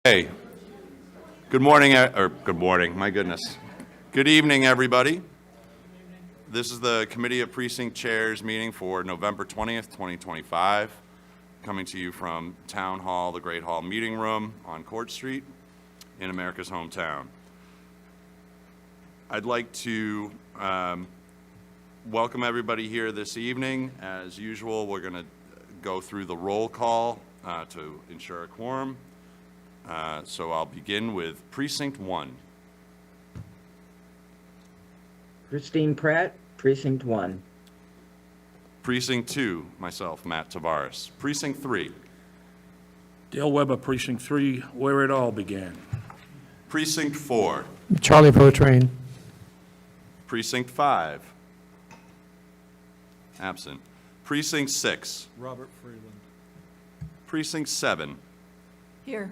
Hey, good morning, or good morning, my goodness. Good evening, everybody. This is the Committee of Precinct Chairs meeting for November 20th, 2025, coming to you from Town Hall, the Great Hall Meeting Room on Court Street in America's hometown. I'd like to welcome everybody here this evening. As usual, we're going to go through the roll call to ensure a quorum. So I'll begin with Precinct 1. Christine Pratt, Precinct 1. Precinct 2, myself, Matt Tavares. Precinct 3. Dale Weber, Precinct 3, where it all began. Precinct 4. Charlie Beautrain. Precinct 5. Absent. Precinct 6. Robert Freeland. Precinct 7. Here.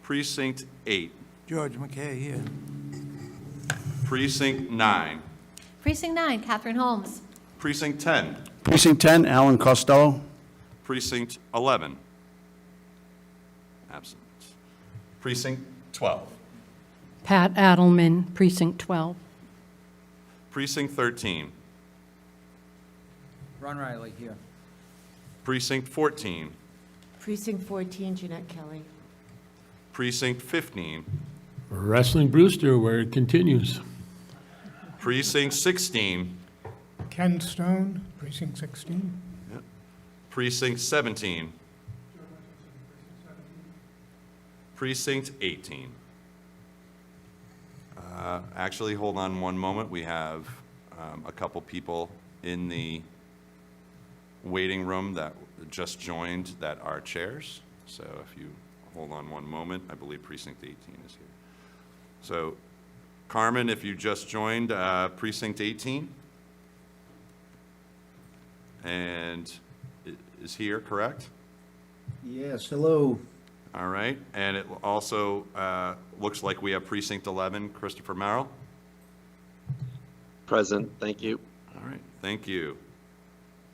Precinct 8. George McKay here. Precinct 9. Precinct 9, Catherine Holmes. Precinct 10. Precinct 10, Alan Costello. Precinct 11. Absent. Precinct 12. Pat Adelman, Precinct 12. Precinct 13. Ron Riley here. Precinct 14. Precinct 14, Jeanette Kelly. Precinct 15. Wrestling Brewster, where it continues. Precinct 16. Ken Stone, Precinct 16. Precinct 17. Precinct 18. Actually, hold on one moment. We have a couple people in the waiting room that just joined that are chairs. So if you hold on one moment, I believe Precinct 18 is here. So Carmen, if you just joined Precinct 18 and is here, correct? Yes, hello. All right, and it also looks like we have Precinct 11, Christopher Merrill. Present, thank you. All right, thank you.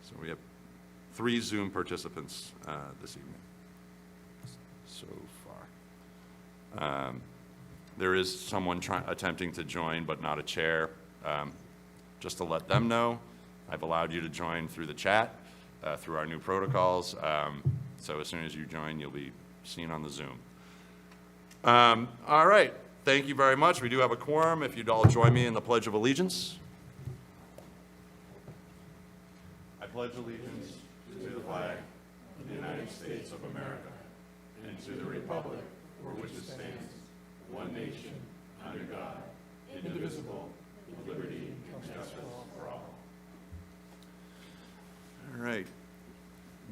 So we have 3 Zoom participants this evening so far. There is someone attempting to join, but not a chair. Just to let them know, I've allowed you to join through the chat, through our new protocols. So as soon as you join, you'll be seen on the Zoom. All right, thank you very much. We do have a quorum. If you'd all join me in the Pledge of Allegiance. I pledge allegiance to the flag of the United States of America and to the republic for which it stands, one nation, under God, indivisible, with liberty and justice for all. All right.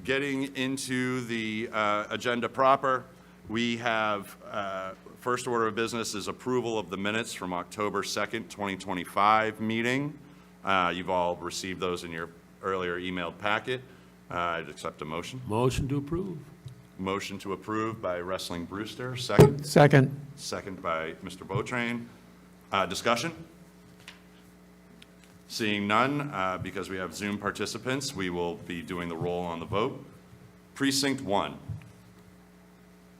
Getting into the agenda proper, we have first order of business is approval of the minutes from October 2nd, 2025 meeting. You've all received those in your earlier emailed packet. I'd accept a motion. Motion to approve. Motion to approve by Wrestling Brewster. Second. Second. Second by Mr. Beautrain. Discussion? Seeing none, because we have Zoom participants, we will be doing the roll on the vote. Precinct 1.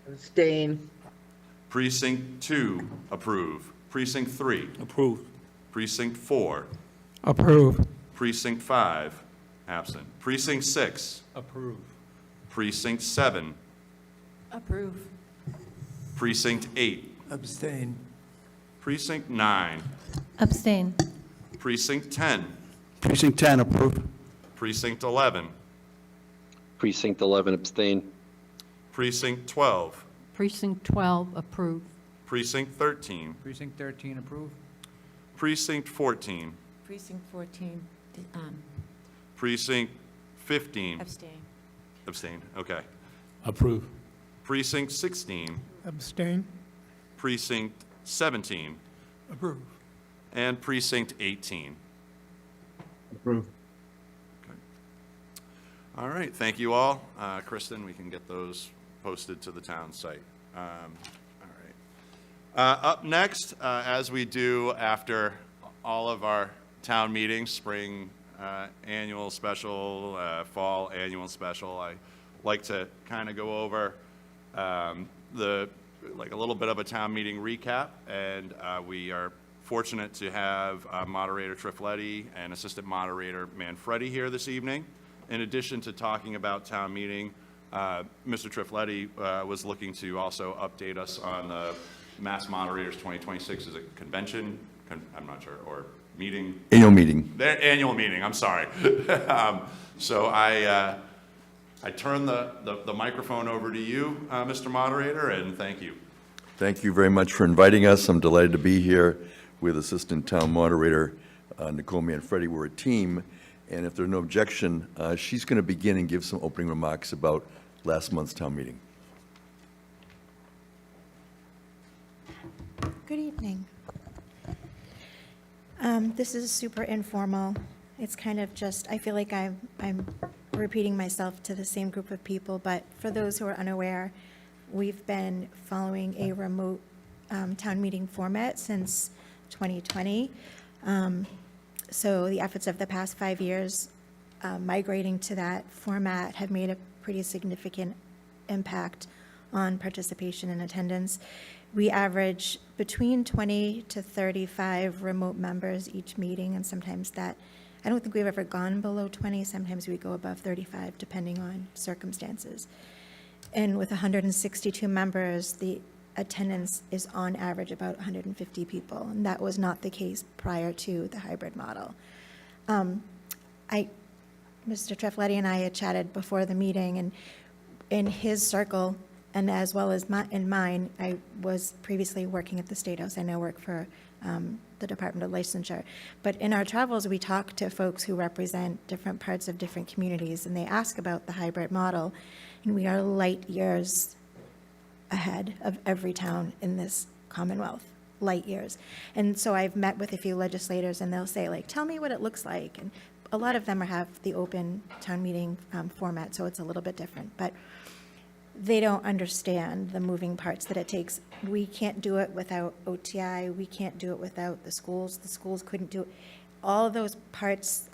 Abstain. Precinct 2, approve. Precinct 3. Approve. Precinct 4. Approve. Precinct 5, absent. Precinct 6. Approve. Precinct 7. Approve. Precinct 8. Abstain. Precinct 9. Abstain. Precinct 10. Precinct 10, approve. Precinct 11. Precinct 11, abstain. Precinct 12. Precinct 12, approve. Precinct 13. Precinct 13, approve. Precinct 14. Precinct 14, Precinct 15. abstain. Abstain, okay. Approve. Precinct 16. Abstain. Precinct 17. Approve. And Precinct 18. Approve. Okay. All right, thank you all. Kristen, we can get those posted to the town site. All right. Up next, as we do after all of our town meetings, spring annual special, fall annual special, I like to kind of go over the like a little bit of a town meeting recap, and we are fortunate to have Moderator Trifletti and Assistant Moderator Manfredi here this evening. In addition to talking about town meeting, Mr. Trifletti was looking to also update us on the Mass Moderators 2026 is a convention, I'm not sure, or meeting? Annual meeting. Their annual meeting, I'm sorry. So I turn the microphone over to you, Mr. Moderator, and thank you. Thank you very much for inviting us. I'm delighted to be here with Assistant Town Moderator Nicole Manfredi. We're a team, and if there's no objection, she's going to begin and give some opening remarks about last month's town meeting. Good evening. This is super informal. It's kind of just, I feel like I'm repeating myself to the same group of people, but for those who are unaware, we've been following a remote town meeting format since 2020. So the efforts of the past 5 years migrating to that format have made a pretty significant impact on participation and attendance. We average between 20 to 35 remote members each meeting, and sometimes that, I don't think we've ever gone below 20. Sometimes we go above 35, depending on circumstances. And with 162 members, the attendance is on average about 150 people, and that was not the case prior to the hybrid model. Mr. Trifletti and I had chatted before the meeting, and in his circle, and as well as in mine, I was previously working at the State House. I now work for the Department of Licensure. But in our travels, we talk to folks who represent different parts of different communities, and they ask about the hybrid model, and we are light years ahead of every town in this Commonwealth, light years. And so I've met with a few legislators, and they'll say, like, tell me what it looks like. And a lot of them have the open town meeting format, so it's a little bit different. But they don't understand the moving parts that it takes. We can't do it without OTI. We can't do it without the schools. The schools couldn't do it. All of those parts,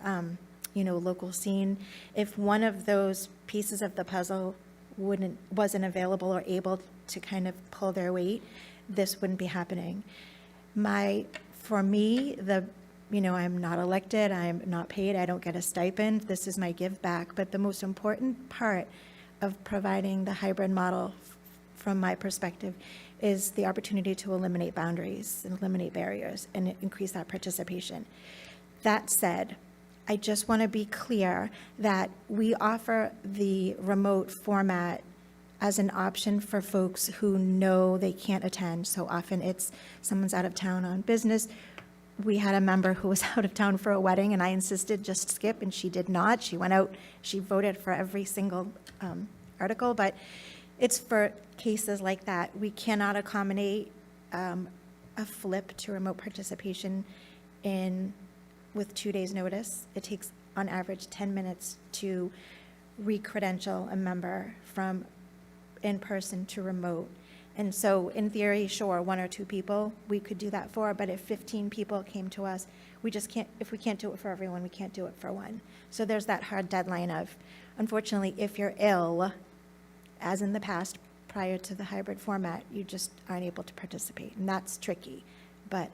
local scene, if one of those pieces of the puzzle wasn't available or able to kind of pull their weight, this wouldn't be happening. For me, I'm not elected, I'm not paid, I don't get a stipend. This is my give back. But the most important part of providing the hybrid model, from my perspective, is the opportunity to eliminate boundaries and eliminate barriers and increase that participation. That said, I just want to be clear that we offer the remote format as an option for folks who know they can't attend. So often it's someone's out of town on business. We had a member who was out of town for a wedding, and I insisted just skip, and she did not. She went out, she voted for every single article, but it's for cases like that. We cannot accommodate a flip to remote participation with 2 days' notice. It takes, on average, 10 minutes to re-credential a member from in-person to remote. And so, in theory, sure, 1 or 2 people we could do that for, but if 15 people came to us, we just can't, if we can't do it for everyone, we can't do it for one. So there's that hard deadline of, unfortunately, if you're ill, as in the past, prior to the hybrid format, you just aren't able to participate, and that's tricky. But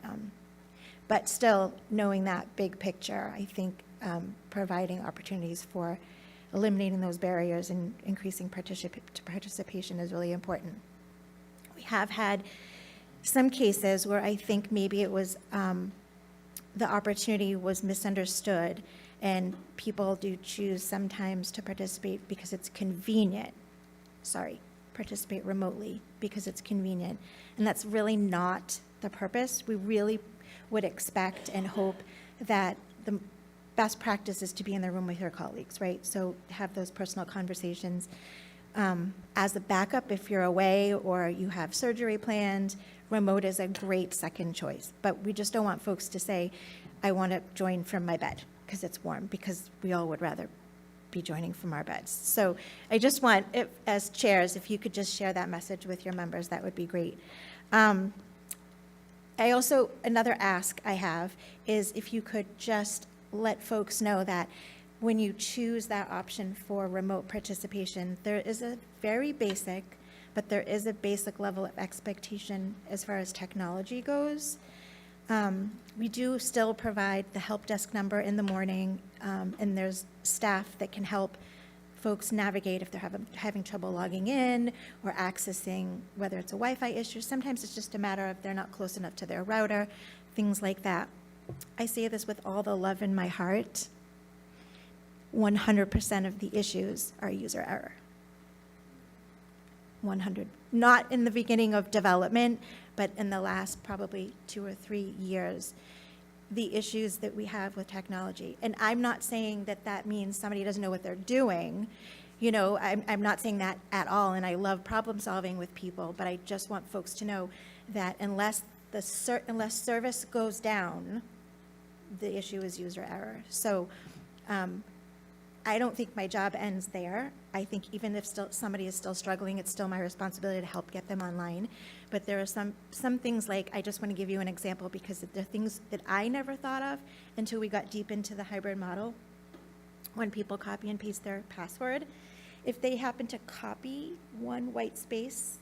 still, knowing that big picture, I think providing opportunities for eliminating those barriers and increasing participation is really important. We have had some cases where I think maybe it was the opportunity was misunderstood, and people do choose sometimes to participate because it's convenient. Participate remotely because it's convenient. And that's really not the purpose. We really would expect and hope that the best practice is to be in the room with your colleagues, right? So have those personal conversations. As a backup, if you're away or you have surgery planned, remote is a great second choice. But we just don't want folks to say, I want to join from my bed because it's warm, because we all would rather be joining from our beds. So I just want, as chairs, if you could just share that message with your members, that would be great. Another ask I have is if you could just let folks know that when you choose that option for remote participation, there is a very basic but there is a basic level of expectation as far as technology goes. We do still provide the help desk number in the morning, and there's staff that can help folks navigate if they're having trouble logging in or accessing, whether it's a Wi-Fi issue. Sometimes it's just a matter of they're not close enough to their router, things like that. I say this with all the love in my heart. 100% of the issues are user error. 100. Not in the beginning of development, but in the last probably 2 or 3 years, the issues that we have with technology. And I'm not saying that that means somebody doesn't know what they're doing. You know, I'm not saying that at all, and I love problem solving with people, but I just want folks to know that unless service goes down, the issue is user error. So I don't think my job ends there. I think even if somebody is still struggling, it's still my responsibility to help get them online. But there are some things, like, I just want to give you an example because they're things that I never thought of until we got deep into the hybrid model. When people copy and paste their password, if they happen to copy one white space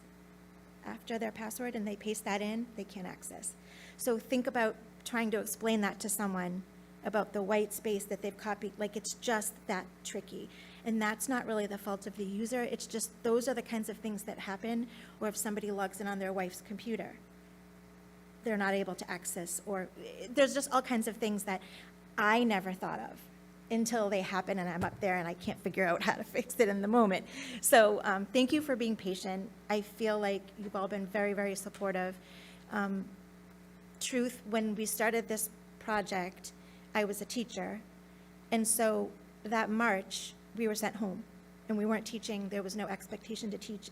after their password and they paste that in, they can't access. So think about trying to explain that to someone about the white space that they've copied. Like, it's just that tricky. And that's not really the fault of the user. It's just those are the kinds of things that happen, or if somebody logs in on their wife's computer, they're not able to access, or there's just all kinds of things that I never thought of until they happen and I'm up there and I can't figure out how to fix it in the moment. So thank you for being patient. I feel like you've all been very, very supportive. Truth, when we started this project, I was a teacher, and so that March, we were sent home, and we weren't teaching. There was no expectation to teach,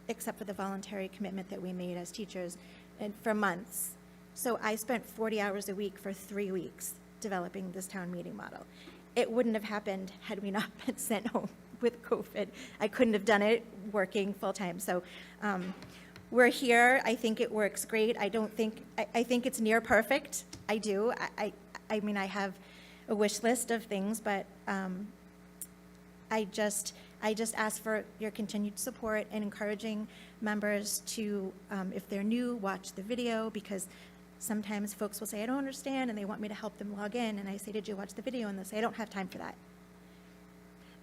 except for the voluntary commitment that we made as teachers, and for months. So I spent 40 hours a week for 3 weeks developing this town meeting model. It wouldn't have happened had we not been sent home with COVID. I couldn't have done it working full-time. So we're here. I think it works great. I think it's near perfect. I do. I mean, I have a wish list of things, but I just ask for your continued support and encouraging members to, if they're new, watch the video, because sometimes folks will say, I don't understand, and they want me to help them log in, and I say, did you watch the video? And they'll say, I don't have time for that.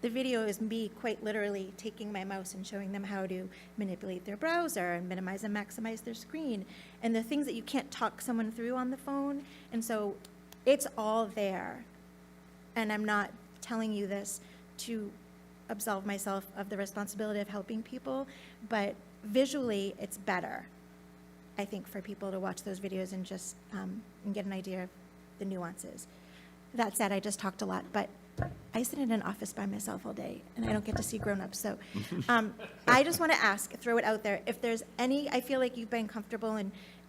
The video is me quite literally taking my mouse and showing them how to manipulate their browser and minimize and maximize their screen, and the things that you can't talk someone through on the phone. And so it's all there. And I'm not telling you this to absolve myself of the responsibility of helping people, but visually it's better, I think, for people to watch those videos and just and get an idea of the nuances. That said, I just talked a lot, but I sit in an office by myself all day, and I don't get to see grown-ups. So I just want to ask, throw it out there, if there's any, I feel like you've been comfortable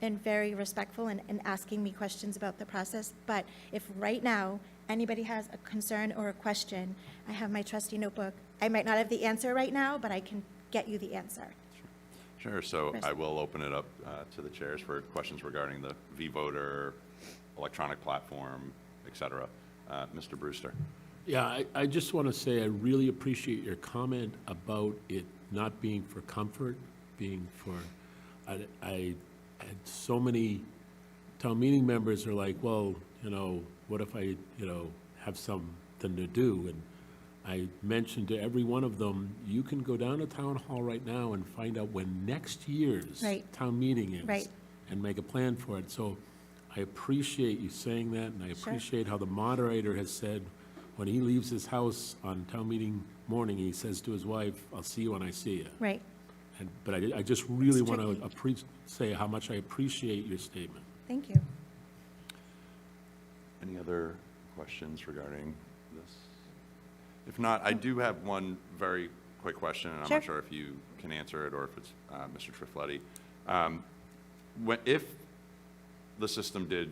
and very respectful in asking me questions about the process, but if right now anybody has a concern or a question, I have my trusty notebook. I might not have the answer right now, but I can get you the answer. Sure, so I will open it up to the chairs for questions regarding the V-Voter, electronic platform, et cetera. Mr. Brewster. Yeah, I just want to say I really appreciate your comment about it not being for comfort, being for, I had so many town meeting members are like, well, you know, what if I, you know, have something to do? And I mentioned to every one of them, you can go down to town hall right now and find out when next year's town meeting is. Right. And make a plan for it. So I appreciate you saying that, and I appreciate how the moderator has said, when he leaves his house on town meeting morning, he says to his wife, I'll see you when I see you. Right. But I just really It's want to say how much I appreciate your statement. Thank you. Any other questions regarding this? If not, I do have one very quick question, and I'm not sure if you can answer it or if it's Mr. Trifletti. If the system did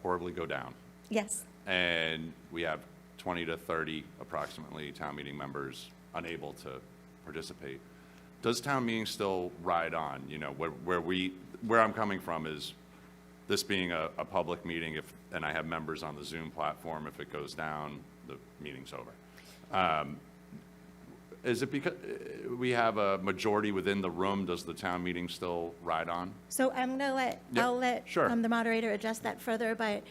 horribly go down, Yes. and we have 20 to 30 approximately town meeting members unable to participate, does town meeting still ride on? You know, where I'm coming from is this being a public meeting, and I have members on the Zoom platform, if it goes down, the meeting's over. Is it because we have a majority within the room? Does the town meeting still ride on? So I'm gonna Yep, I'll let sure. the moderator address that further, but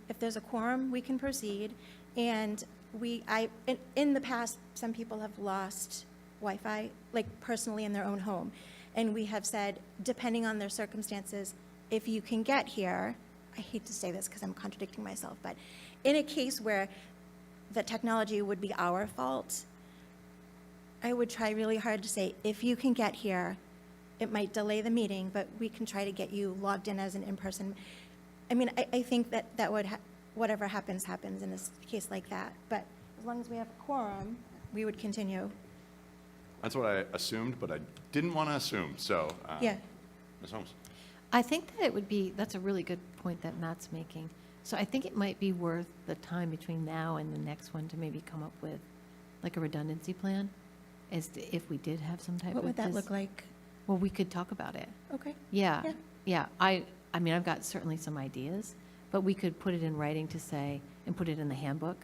if there's a quorum, we can proceed. And in the past, some people have lost Wi-Fi, like personally in their own home. And we have said, depending on their circumstances, if you can get here, I hate to say this because I'm contradicting myself, but in a case where the technology would be our fault, I would try really hard to say, if you can get here, it might delay the meeting, but we can try to get you logged in as an in-person. I mean, I think that would, whatever happens, happens in a case like that. But as long as we have a quorum, we would continue. That's what I assumed, but I didn't want to assume, so. Yeah. Ms. Holmes? I think that it would be, that's a really good point that Matt's making. So I think it might be worth the time between now and the next one to maybe come up with like a redundancy plan, as to if we did have some type of. What would that look like? Well, we could talk about it. Okay. Yeah, Yeah. yeah. I mean, I've got certainly some ideas, but we could put it in writing to say, and put it in the handbook,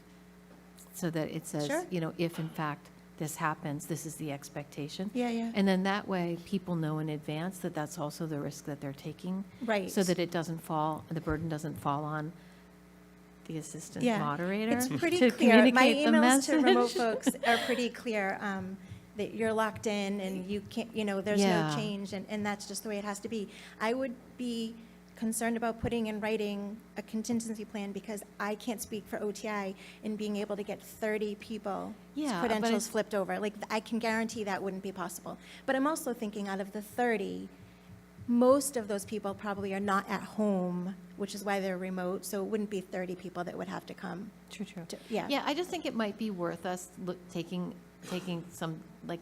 so that it says, Sure. you know, if in fact this happens, this is the expectation. Yeah, yeah. And then that way, people know in advance that that's also the risk that they're taking. Right. So that it doesn't fall, the burden doesn't fall on the assistant Yeah. moderator. It's pretty to clear. My communicate the emails to remote message. folks are pretty clear, that you're locked in and you can't, there's no Yeah. change, and that's just the way it has to be. I would be concerned about putting in writing a contingency plan, because I can't speak for OTI in being able to get 30 people's Yeah, but credentials it's- flipped over. Like, I can guarantee that wouldn't be possible. But I'm also thinking, out of the 30, most of those people probably are not at home, which is why they're remote, so it wouldn't be 30 people that would have to come. True. Yeah. Yeah, I just think it might be worth us taking some, like,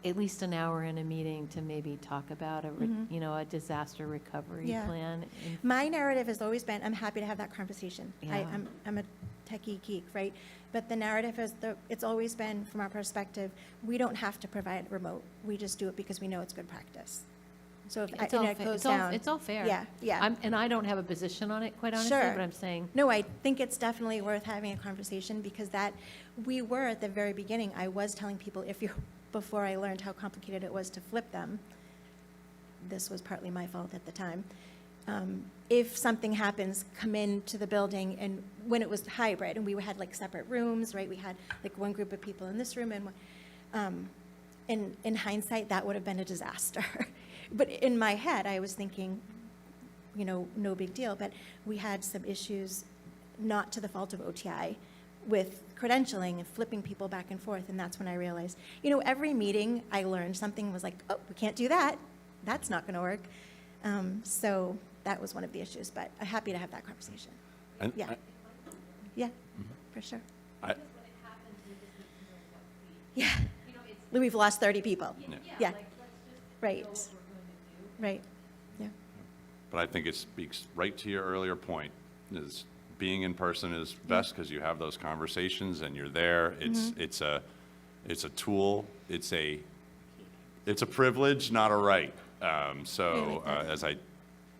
at least an hour in a meeting to maybe talk about a disaster recovery Yeah. plan. My narrative has always been, I'm happy to have that conversation. Yeah. I'm a techie geek, right? But the narrative is, it's always been, from our perspective, we don't have to provide remote. We just do it because we know it's good practice. So if It's and all it fa- goes it's all- down. It's all fair. Yeah. And I don't have a position on it, quite honestly, Sure. but I'm saying, No, I think it's definitely worth having a conversation, because we were at the very beginning, I was telling people, before I learned how complicated it was to flip them, this was partly my fault at the time, if something happens, come into the building, and when it was hybrid, and we had like separate rooms, right? We had like one group of people in this room, and in hindsight, that would have been a disaster. But in my head, I was thinking, no big deal, but we had some issues, not to the fault of OTI, with credentialing and flipping people back and forth, and that's when I realized, every meeting I learned something was like, oh, we can't do that, that's not gonna work. So that was one of the issues, but I'm happy to have that conversation. And Yeah. Yeah, for sure. I- Yeah. We've lost 30 people. Yeah. Right. Right, yeah. But I think it speaks right to your earlier point, is being in person is best because you have those conversations and you're there. It's a tool. It's a privilege, not a right. So as I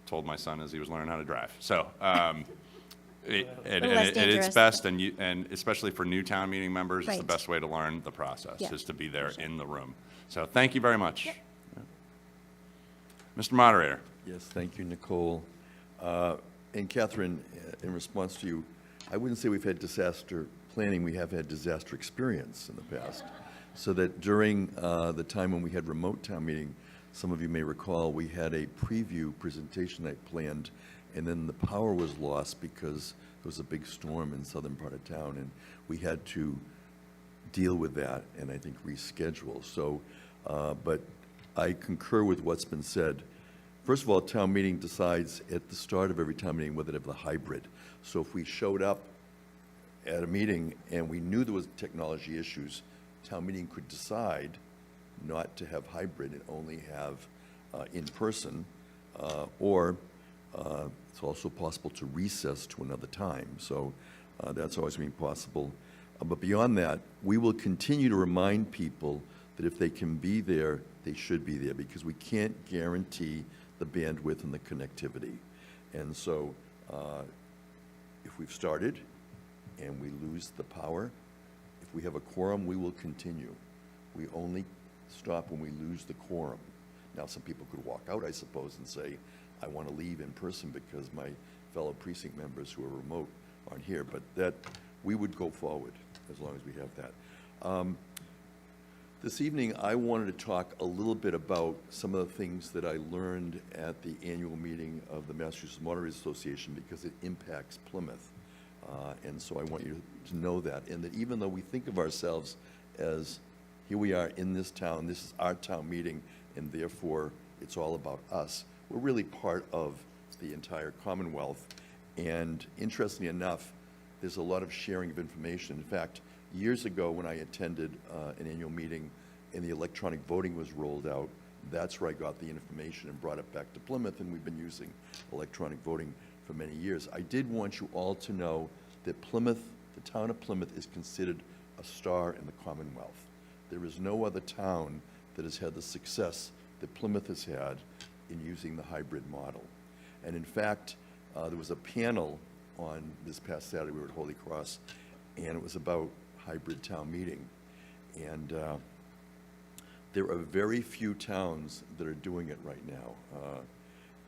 told my son as he was learning how to drive. So less it's dangerous. best, and especially for new town meeting members, it's the Right. best way to learn the process, Yeah, is to be there for sure. in the room. So thank you very much. Mr. Moderator. Yes, thank you, Nicole. And Catherine, in response to you, I wouldn't say we've had disaster planning, we have had disaster experience in the past. So that during the time when we had remote town meeting, some of you may recall, we had a preview presentation night planned, and then the power was lost because there was a big storm in southern part of town, and we had to deal with that and I think reschedule. So, but I concur with what's been said. First of all, town meeting decides at the start of every town meeting whether to have a hybrid. So if we showed up at a meeting and we knew there was technology issues, town meeting could decide not to have hybrid and only have in-person, or it's also possible to recess to another time. So that's always been possible. But beyond that, we will continue to remind people that if they can be there, they should be there, because we can't guarantee the bandwidth and the connectivity. And so if we've started and we lose the power, if we have a quorum, we will continue. We only stop when we lose the quorum. Now, some people could walk out, I suppose, and say, I want to leave in person because my fellow precinct members who are remote aren't here, but that, we would go forward as long as we have that. This evening, I wanted to talk a little bit about some of the things that I learned at the annual meeting of the Massachusetts Moderators Association because it impacts Plymouth. And so I want you to know that, and that even though we think of ourselves as, here we are in this town, this is our town meeting, and therefore it's all about us, we're really part of the entire Commonwealth. And interestingly enough, there's a lot of sharing of information. In fact, years ago when I attended an annual meeting and the electronic voting was rolled out, that's where I got the information and brought it back to Plymouth, and we've been using electronic voting for many years. I did want you all to know that Plymouth, the town of Plymouth, is considered a star in the Commonwealth. There is no other town that has had the success that Plymouth has had in using the hybrid model. And in fact, there was a panel on this past Saturday, we were at Holy Cross, and it was about hybrid town meeting. And there are very few towns that are doing it right now.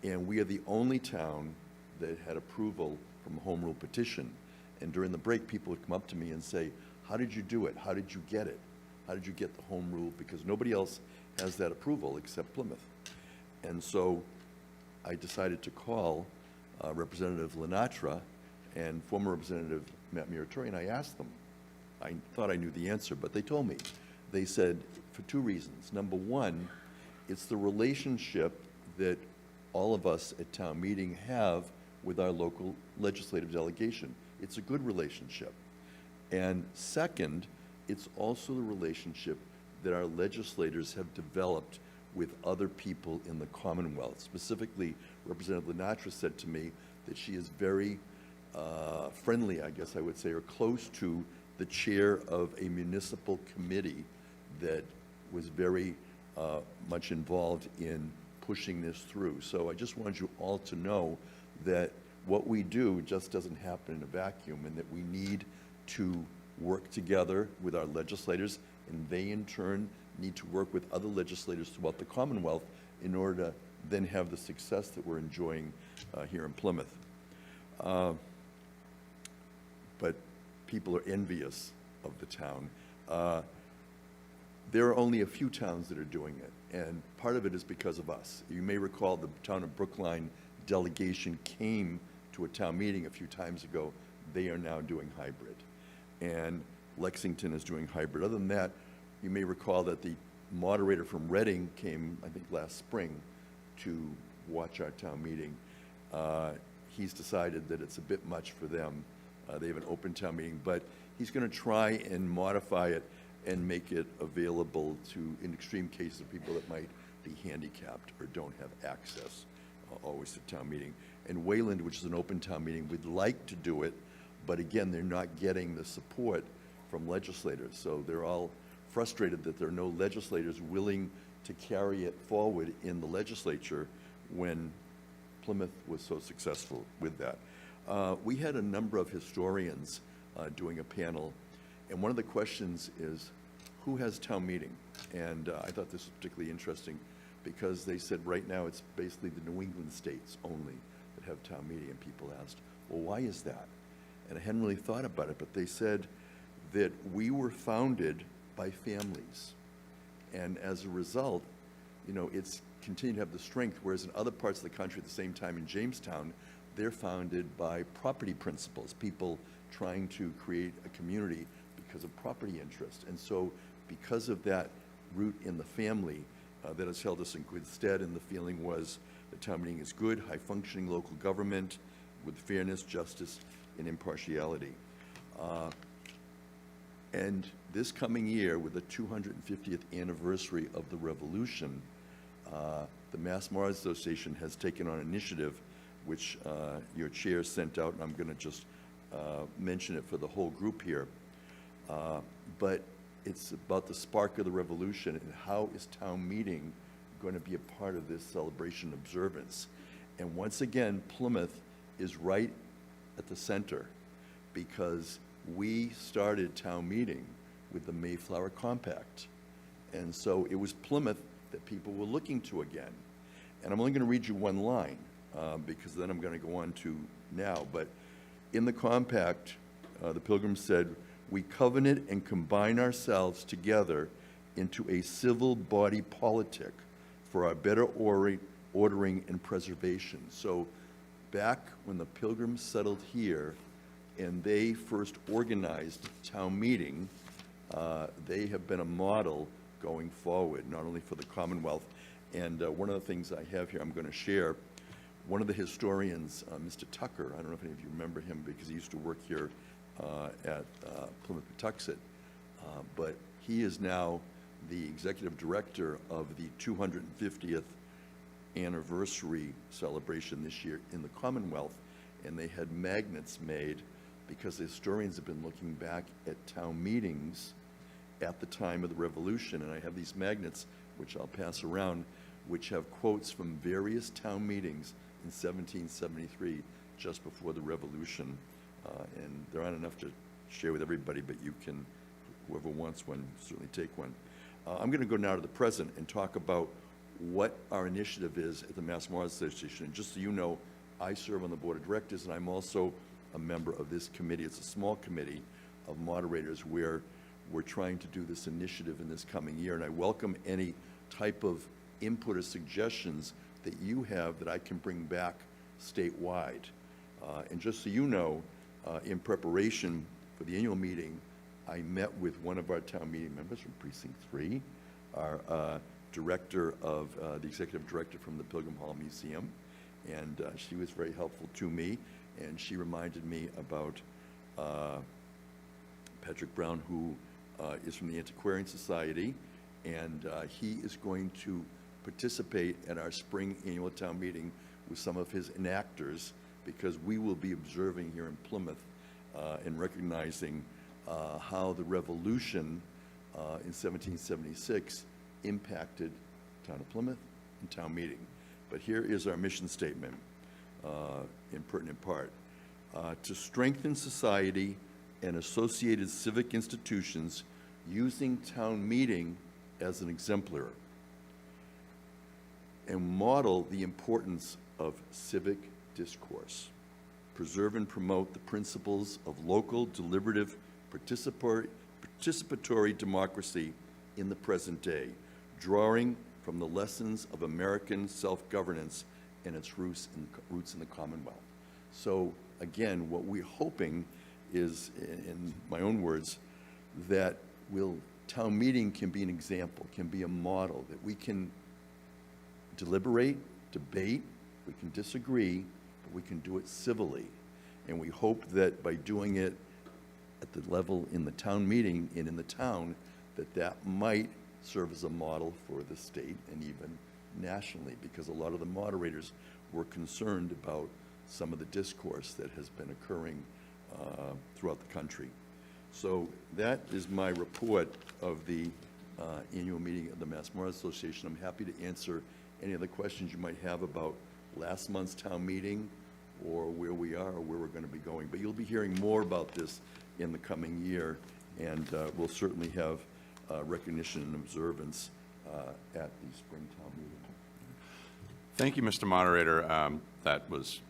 And we are the only town that had approval from a home rule petition. And during the break, people would come up to me and say, how did you do it? How did you get it? How did you get the home rule? Because nobody else has that approval except Plymouth. And so I decided to call Representative Lenatra and former Representative Matt Muratori, and I asked them. I thought I knew the answer, but they told me. They said, for two reasons. Number one, it's the relationship that all of us at town meeting have with our local legislative delegation. It's a good relationship. And second, it's also the relationship that our legislators have developed with other people in the Commonwealth. Specifically, Representative Lenatra said to me that she is very friendly, I guess I would say, or close to the chair of a municipal committee that was very much involved in pushing this through. So I just wanted you all to know that what we do just doesn't happen in a vacuum, and that we need to work together with our legislators, and they in turn need to work with other legislators throughout the Commonwealth in order to then have the success that we're enjoying here in Plymouth. But people are envious of the town. There are only a few towns that are doing it, and part of it is because of us. You may recall the town of Brookline delegation came to a town meeting a few times ago. They are now doing hybrid, and Lexington is doing hybrid. Other than that, you may recall that the moderator from Reading came, I think, last spring to watch our town meeting. He's decided that it's a bit much for them. They have an open town meeting, but he's going to try and modify it and make it available to, in extreme cases, people that might be handicapped or don't have access always to town meeting. And Wayland, which is an open town meeting, would like to do it, but again, they're not getting the support from legislators. So they're all frustrated that there are no legislators willing to carry it forward in the legislature when Plymouth was so successful with that. We had a number of historians doing a panel, and one of the questions is, who has town meeting? And I thought this was particularly interesting because they said right now it's basically the New England states only that have town meeting, and people asked, well, why is that? And I hadn't really thought about it, but they said that we were founded by families, and as a result, you know, it's continued to have the strength, whereas in other parts of the country at the same time in Jamestown, they're founded by property principles, people trying to create a community because of property interest. And so because of that root in the family, that has held us in good stead, and the feeling was the town meeting is good, high-functioning local government with fairness, justice, and impartiality. And this coming year, with the 250th anniversary of the Revolution, the Mass Moderators Association has taken on an initiative which your chair sent out, and I'm going to just mention it for the whole group here. But it's about the spark of the revolution, and how is town meeting going to be a part of this celebration observance. And once again, Plymouth is right at the center, because we started town meeting with the Mayflower Compact. And so it was Plymouth that people were looking to again. And I'm only going to read you one line, because then I'm going to go on to now. But in the compact, the Pilgrims said, "We covenant and combine ourselves together into a civil body politic for our better ordering and preservation." So back when the Pilgrims settled here and they first organized town meeting, they have been a model going forward, not only for the Commonwealth. And one of the things I have here I'm going to share, one of the historians, Mr. Tucker, I don't know if any of you remember him because he used to work here at Plymouth Patuxent, but he is now the executive director of the 250th anniversary celebration this year in the Commonwealth, and they had magnets made because the historians have been looking back at town meetings at the time of the Revolution, and I have these magnets, which I'll pass around, which have quotes from various town meetings in 1773, just before the Revolution, and there aren't enough to share with everybody, but you can, whoever wants one, certainly take one. I'm going to go now to the present and talk about what our initiative is at the Mass Memorial Association. And just so you know, I serve on the board of directors, and I'm also a member of this committee. It's a small committee of moderators where we're trying to do this initiative in this coming year, and I welcome any type of input or suggestions that you have that I can bring back statewide. And just so you know, in preparation for the annual meeting, I met with one of our town meeting members from Precinct 3, our director of, the executive director from the Pilgrim Hall Museum, and she was very helpful to me, and she reminded me about Patrick Brown, who is from the Antiquarian Society, and he is going to participate at our spring annual town meeting with some of his enactors, because we will be observing here in Plymouth and recognizing how the Revolution in 1776 impacted town of Plymouth and town meeting. But here is our mission statement in pertinent part. To strengthen society and associated civic institutions using town meeting as an exemplar, and model the importance of civic discourse. Preserve and promote the principles of local, deliberative, participatory democracy in the present day, drawing from the lessons of American self-governance and its roots in the Commonwealth. So again, what we're hoping is, in my own words, that town meeting can be an example, can be a model, that we can deliberate, debate, we can disagree, but we can do it civilly. And we hope that by doing it at the level in the town meeting and in the town, that might serve as a model for the state and even nationally, because a lot of the moderators were concerned about some of the discourse that has been occurring throughout the country. So that is my report of the annual meeting of the Mass Memorial Association. I'm happy to answer any other questions you might have about last month's town meeting or where we are or where we're going to be going. But you'll be hearing more about this in the coming year, and we'll certainly have recognition and observance at the spring town meeting. Thank you, Mr. Moderator. That was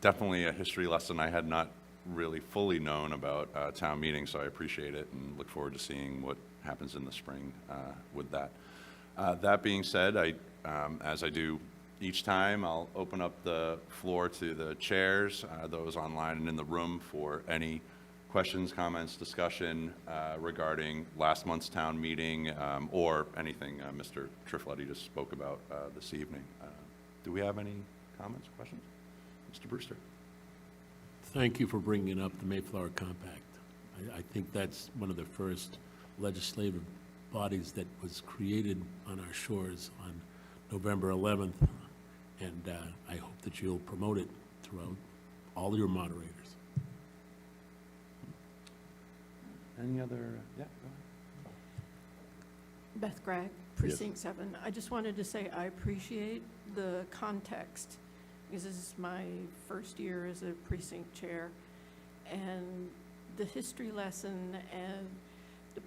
definitely a history lesson I had not really fully known about town meeting, so I appreciate it and look forward to seeing what happens in the spring with that. That being said, as I do each time, I'll open up the floor to the chairs, those online and in the room, for any questions, comments, discussion regarding last month's town meeting or anything Mr. Trifletti just spoke about this evening. Do we have any comments or questions? Mr. Brewster. Thank you for bringing up the Mayflower Compact. I think that's one of the first legislative bodies that was created on our shores on November 11th, and I hope that you'll promote it throughout all your moderators. Any other? Yeah, go ahead. Beth Gregg, Precinct 7. I just wanted to say I appreciate the context, because this is my first year as a precinct chair, and the history lesson and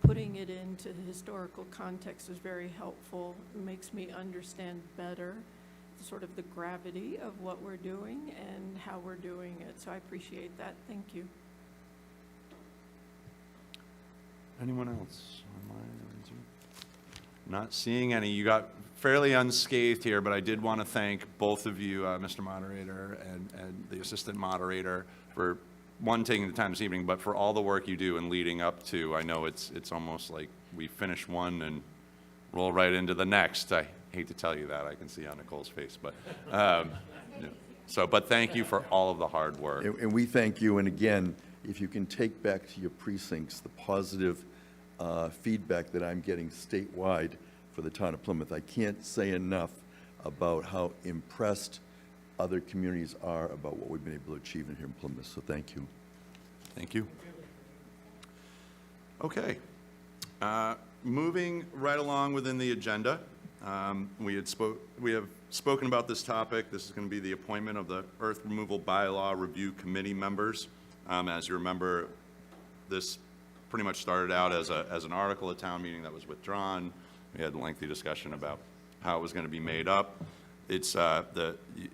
putting it into historical context is very helpful. It makes me understand better sort of the gravity of what we're doing and how we're doing it. So I appreciate that. Thank you. Anyone else online or in Zoom? Not seeing any. You got fairly unscathed here, but I did want to thank both of you, Mr. Moderator and the Assistant Moderator, for one, taking the time this evening, but for all the work you do in leading up to, I know it's almost like we finish one and roll right into the next. I hate to tell you that. I can see on Nicole's face, but yeah. So, but thank you for all of the hard work. And we thank you, and again, if you can take back to your precincts the positive feedback that I'm getting statewide for the town of Plymouth. I can't say enough about how impressed other communities are about what we've been able to achieve in here in Plymouth, so thank you. Thank you. Okay. Moving right along within the agenda, we have spoken about this topic. This is going to be the appointment of the Earth Removal Bylaw Review Committee members. As you remember, this pretty much started out as an article at town meeting that was withdrawn. We had a lengthy discussion about how it was going to be made up. It's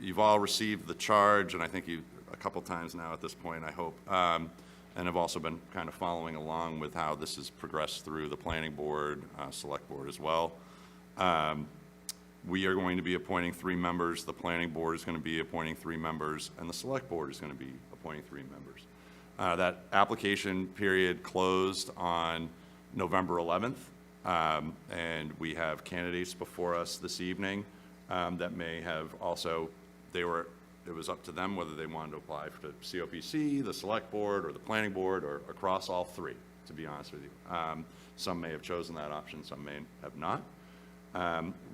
you've all received the charge, and I think you a couple times now at this point, I hope, and have also been kind of following along with how this has progressed through the planning board, select board as well. We are going to be appointing 3 members. The planning board is going to be appointing 3 members, and the select board is going to be appointing 3 members. That application period closed on November 11th, and we have candidates before us this evening that may have also, it was up to them whether they wanted to apply for the COPC, the select board, or the planning board, or across all 3, to be honest with you. Some may have chosen that option, some may have not.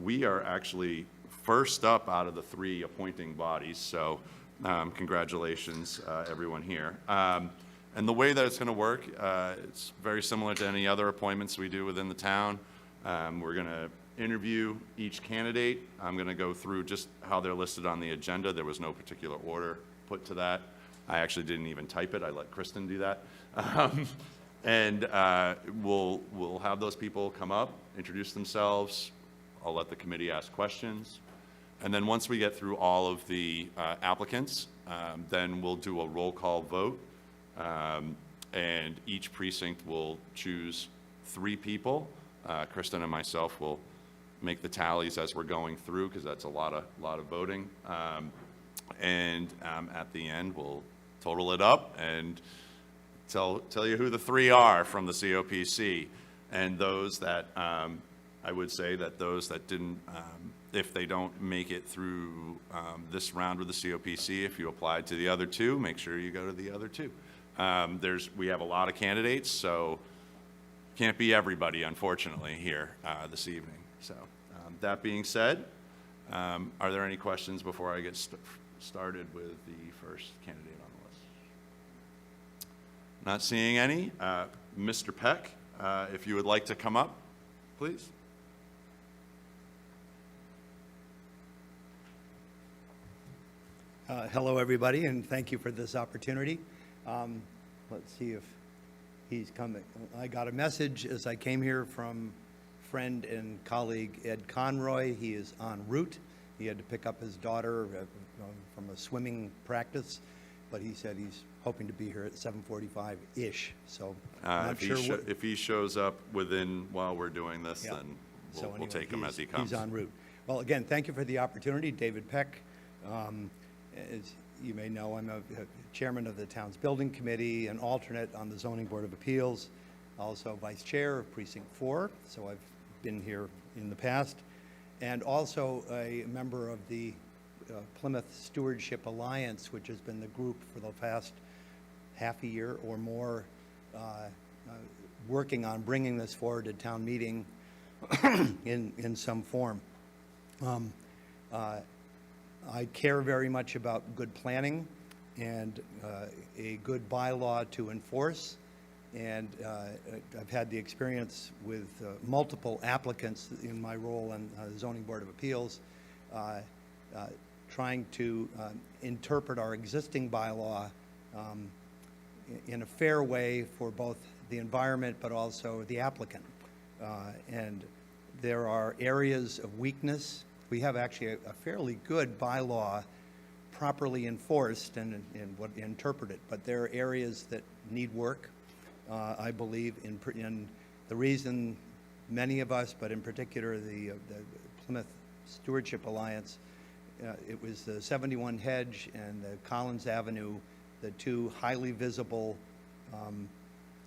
We are actually first up out of the 3 appointing bodies, so congratulations, everyone here. And the way that it's going to work, it's very similar to any other appointments we do within the town. We're going to interview each candidate. I'm going to go through just how they're listed on the agenda. There was no particular order put to that. I actually didn't even type it. I let Kristen do that. And we'll have those people come up, introduce themselves. I'll let the committee ask questions. And then once we get through all of the applicants, then we'll do a roll call vote. And each precinct will choose 3 people. Kristen and myself will make the tallies as we're going through, because that's a lot of voting. And at the end, we'll total it up and tell you who the 3 are from the COPC. And those that, I would say that those that didn't, if they don't make it through this round with the COPC, if you applied to the other 2, make sure you go to the other 2. We have a lot of candidates, so can't be everybody, unfortunately, here this evening. So that being said, are there any questions before I get started with the first candidate on the list? Not seeing any. Mr. Peck, if you would like to come up, please. Hello, everybody, and thank you for this opportunity. Let's see if he's coming. I got a message as I came here from friend and colleague Ed Conroy. He is en route. He had to pick up his daughter from a swimming practice, but he said he's hoping to be here at 7:45-ish, so I'm not sure if he shows up while we're doing this, Yeah. then So we'll anyway, take him as he comes. He's en route. Well, again, thank you for the opportunity. David Peck. As you may know, I'm a chairman of the town's building committee, an alternate on the zoning board of appeals, also vice chair of precinct 4, so I've been here in the past, and also a member of the Plymouth Stewardship Alliance, which has been the group for the past half a year or more working on bringing this forward to town meeting in some form. I care very much about good planning and a good bylaw to enforce. And I've had the experience with multiple applicants in my role on the Zoning Board of Appeals, trying to interpret our existing bylaw in a fair way for both the environment, but also the applicant. And there are areas of weakness. We have actually a fairly good bylaw, properly enforced and what interpreted, but there are areas that need work. I believe in the reason many of us, but in particular the Plymouth Stewardship Alliance, it was the 71 Hedge and the Collins Avenue, the two highly visible,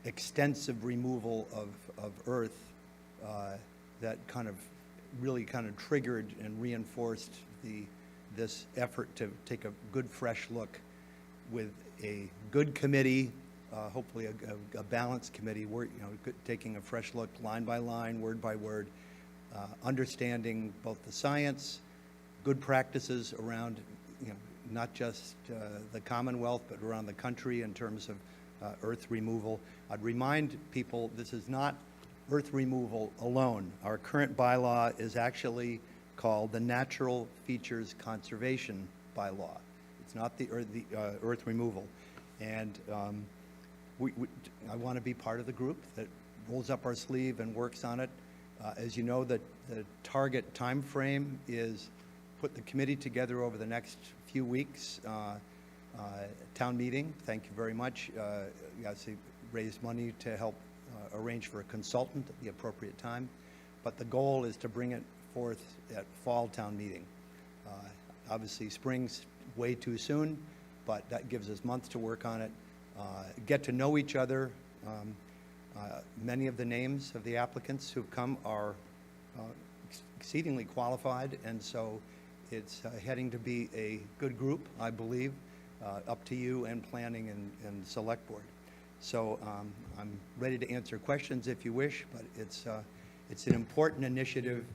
extensive removal of earth that really triggered and reinforced this effort to take a good fresh look with a good committee, hopefully a balanced committee, taking a fresh look line by line, word by word, understanding both the science, good practices around, not just the Commonwealth, but around the country in terms of earth removal. I'd remind people this is not earth removal alone. Our current bylaw is actually called the Natural Features Conservation Bylaw. It's not the earth removal. And I want to be part of the group that rolls up our sleeve and works on it. As you know, the target time frame is put the committee together over the next few weeks. Town meeting, thank you very much. You guys raised money to help arrange for a consultant at the appropriate time. But the goal is to bring it forth at fall town meeting. Obviously, spring's way too soon, but that gives us months to work on it. Get to know each other. Many of the names of the applicants who've come are exceedingly qualified, and so it's heading to be a good group, I believe, up to you and planning and select board. So I'm ready to answer questions if you wish, but it's an important initiative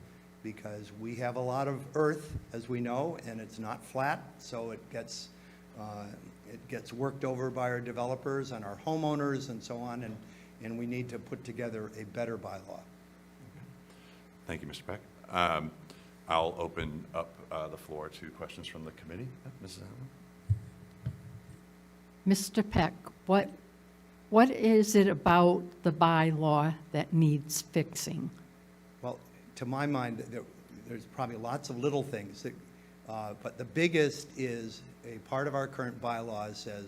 because we have a lot of earth, as we know, and it's not flat, so it gets worked over by our developers and our homeowners and so on, and we need to put together a better bylaw. Thank you, Mr. Peck. I'll open up the floor to questions from the committee. Mrs. Allen? Mr. Peck, what is it about the bylaw that needs fixing? Well, to my mind, there's probably lots of little things, that, but the biggest is a part of our current bylaw says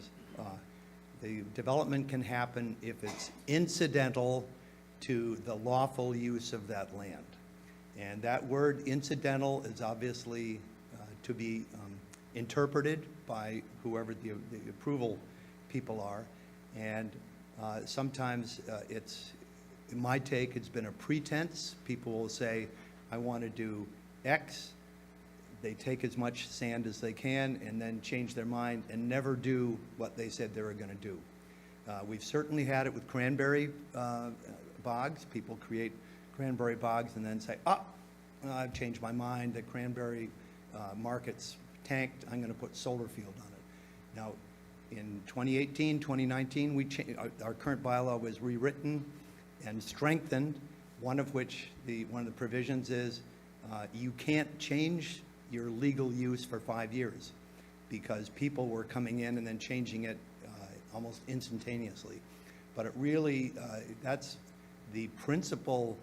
the development can happen if it's incidental to the lawful use of that land. And that word incidental is obviously to be interpreted by whoever the approval people are. And sometimes in my take, it's been a pretense. People will say, I want to do X. They take as much sand as they can and then change their mind and never do what they said they were going to do. We've certainly had it with cranberry bogs. People create cranberry bogs and then say, I've changed my mind. The cranberry market's tanked. I'm going to put solar field on it. Now, in 2018, 2019, our current bylaw was rewritten and strengthened, one of the provisions is you can't change your legal use for 5 years because people were coming in and then changing it almost instantaneously. But it really, that's the principal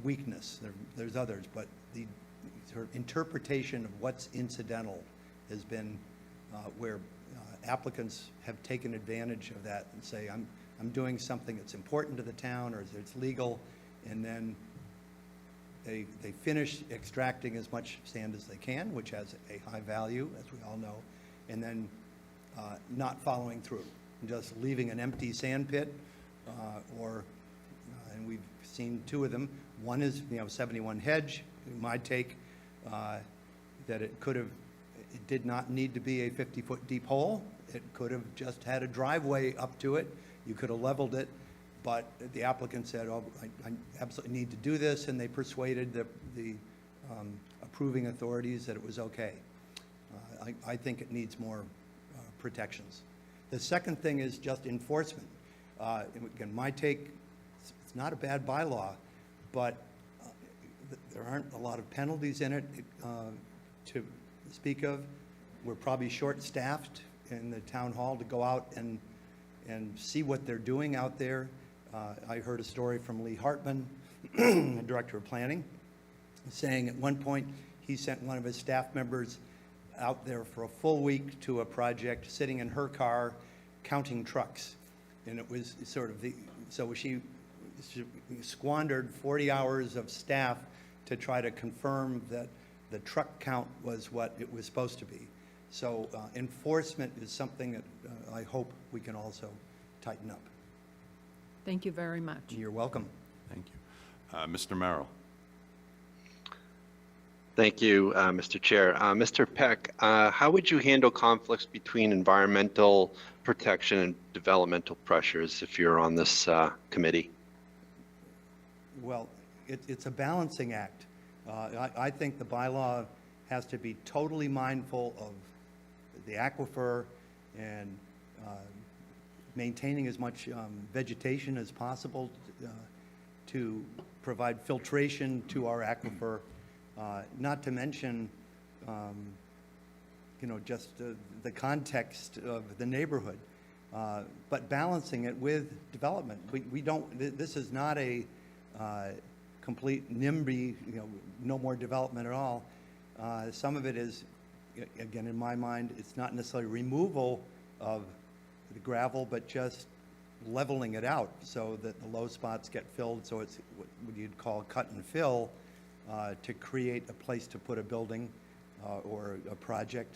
weakness. There's others, but the sort of interpretation of what's incidental has been where applicants have taken advantage of that and say, I'm doing something that's important to the town or it's legal, and then they finish extracting as much sand as they can, which has a high value, as we all know, and then not following through, just leaving an empty sand pit, and we've seen two of them. One is 71 Hedge. My take that it did not need to be a 50-foot deep hole. It could have just had a driveway up to it. You could have leveled it, but the applicant said, oh, I absolutely need to do this, and they persuaded the approving authorities that it was okay. I think it needs more protections. The second thing is just enforcement. Again, my take, it's not a bad bylaw, but there aren't a lot of penalties in it to speak of. We're probably short-staffed in the town hall to go out and see what they're doing out there. I heard a story from Lee Hartman, Director of Planning, saying at one point he sent one of his staff members out there for a full week to a project, sitting in her car, counting trucks. And it was sort of so she squandered 40 hours of staff to try to confirm that the truck count was what it was supposed to be. So enforcement is something that I hope we can also tighten up. Thank you very much. You're welcome. Thank you. Mr. Merrill? Thank you, Mr. Chair. Mr. Peck, how would you handle conflicts between environmental protection and developmental pressures if you're on this committee? Well, it's a balancing act. I think the bylaw has to be totally mindful of the aquifer and maintaining as much vegetation as possible to provide filtration to our aquifer, not to mention, just the context of the neighborhood, but balancing it with development. We don't, this is not a complete NIMBY, no more development at all. Some of it is, again, in my mind, it's not necessarily removal of the gravel, but just leveling it out so that the low spots get filled, so it's what you'd call cut and fill, to create a place to put a building or a project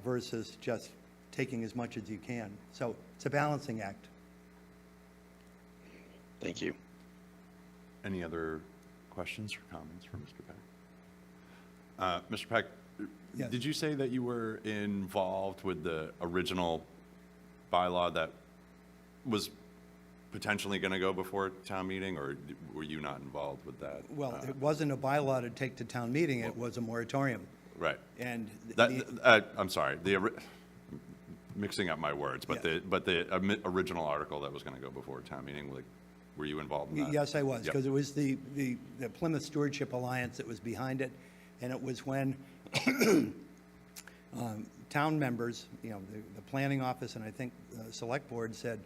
versus just taking as much as you can. So it's a balancing act. Thank you. Any other questions or comments for Mr. Peck? Mr. Peck, Yes. did you say that you were involved with the original bylaw that was potentially going to go before town meeting, or were you not involved with that? Well, it wasn't a bylaw to take to town meeting, it was a moratorium. Right. And I'm sorry, mixing up my words, but Yeah. the original article that was going to go before town meeting, like, were you involved in that? Yes, I was, Yep. because it was the Plymouth Stewardship Alliance that was behind it, and it was when town members, the planning office and I think the select board said,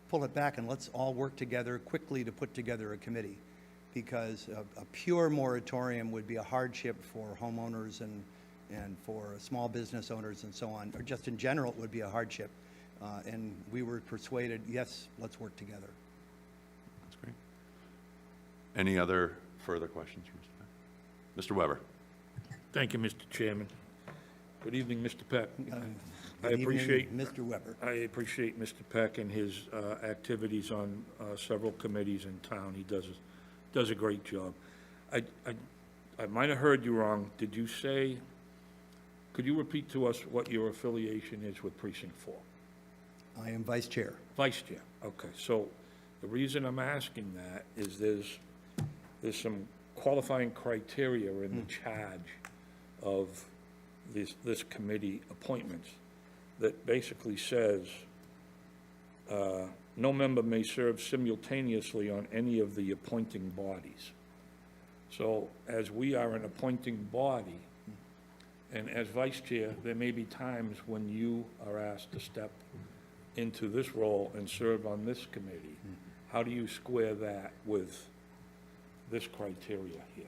pull it back and let's all work together quickly to put together a committee, because a pure moratorium would be a hardship for homeowners and for small business owners and so on, or just in general, it would be a hardship. And we were persuaded, yes, let's work together. That's great. Any other further questions for Mr. Peck? Mr. Weber? Thank you, Mr. Chairman. Good evening, Mr. Peck. I Good evening, appreciate Mr. Weber. I appreciate Mr. Peck and his activities on several committees in town. He does a great job. I might have heard you wrong. Did you say, could you repeat to us what your affiliation is with Precinct 4? I am vice chair. Vice Chair, okay. So the reason I'm asking that is there's some qualifying criteria in the charge of this committee appointments that basically says, no member may serve simultaneously on any of the appointing bodies. So as we are an appointing body, and as vice chair, there may be times when you are asked to step into this role and serve on this committee. How do you square that with this criteria here?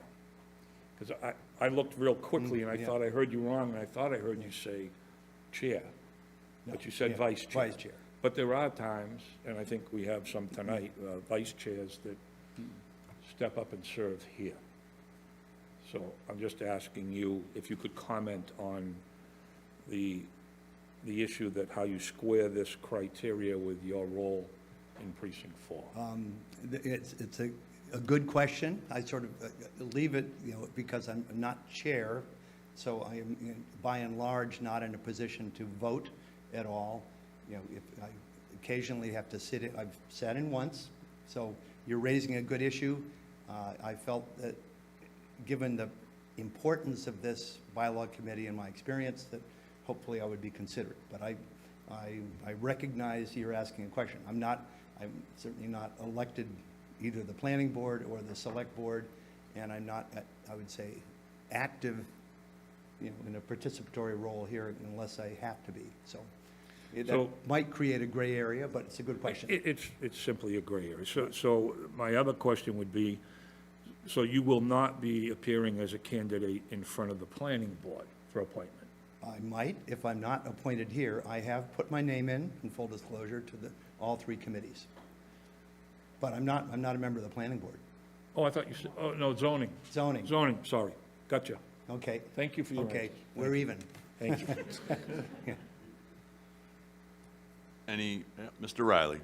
Because I looked real quickly and I thought I heard you wrong, and I thought I heard you say chair, but you said vice chair. Vice chair. But there are times, and I think we have some tonight, vice chairs that step up and serve here. So I'm just asking you if you could comment on the issue that how you square this criteria with your role in Precinct 4. It's a good question. I sort of leave it, because I'm not chair, so I am, by and large, not in a position to vote at all. If I occasionally have to sit in, I've sat in once, so you're raising a good issue. I felt that, given the importance of this bylaw committee and my experience, that hopefully I would be considered. But I recognize you're asking a question. I'm certainly not elected either the planning board or the select board, and I'm not, I would say, active, in a participatory role here unless I have to be. So, That So- might create a gray area, but it's a good question. It's simply a gray area. So my other question would be, so you will not be appearing as a candidate in front of the planning board for appointment? I might, if I'm not appointed here. I have put my name in full disclosure, to all 3 committees. But I'm not a member of the planning board. Oh, I thought you said, oh, no, zoning. Zoning, Zoning, sorry. Gotcha. okay, Thank you for your okay, answers. we're even. Thank you. Mr. Riley?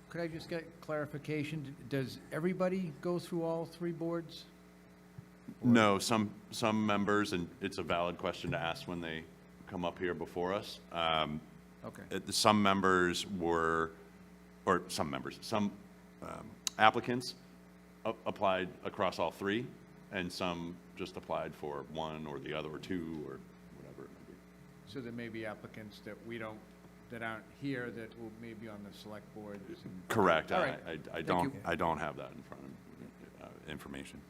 Could I just get clarification? Does everybody go through all 3 boards? No, some members, and it's a valid question to ask when they come up here before us. Okay. Some members some applicants applied across all 3, and some just applied for one or the other, or 2, or whatever it may be. So there may be applicants that that aren't here that will maybe on the select board. Correct. All right. I Thank don't, you. I don't have that in front of information.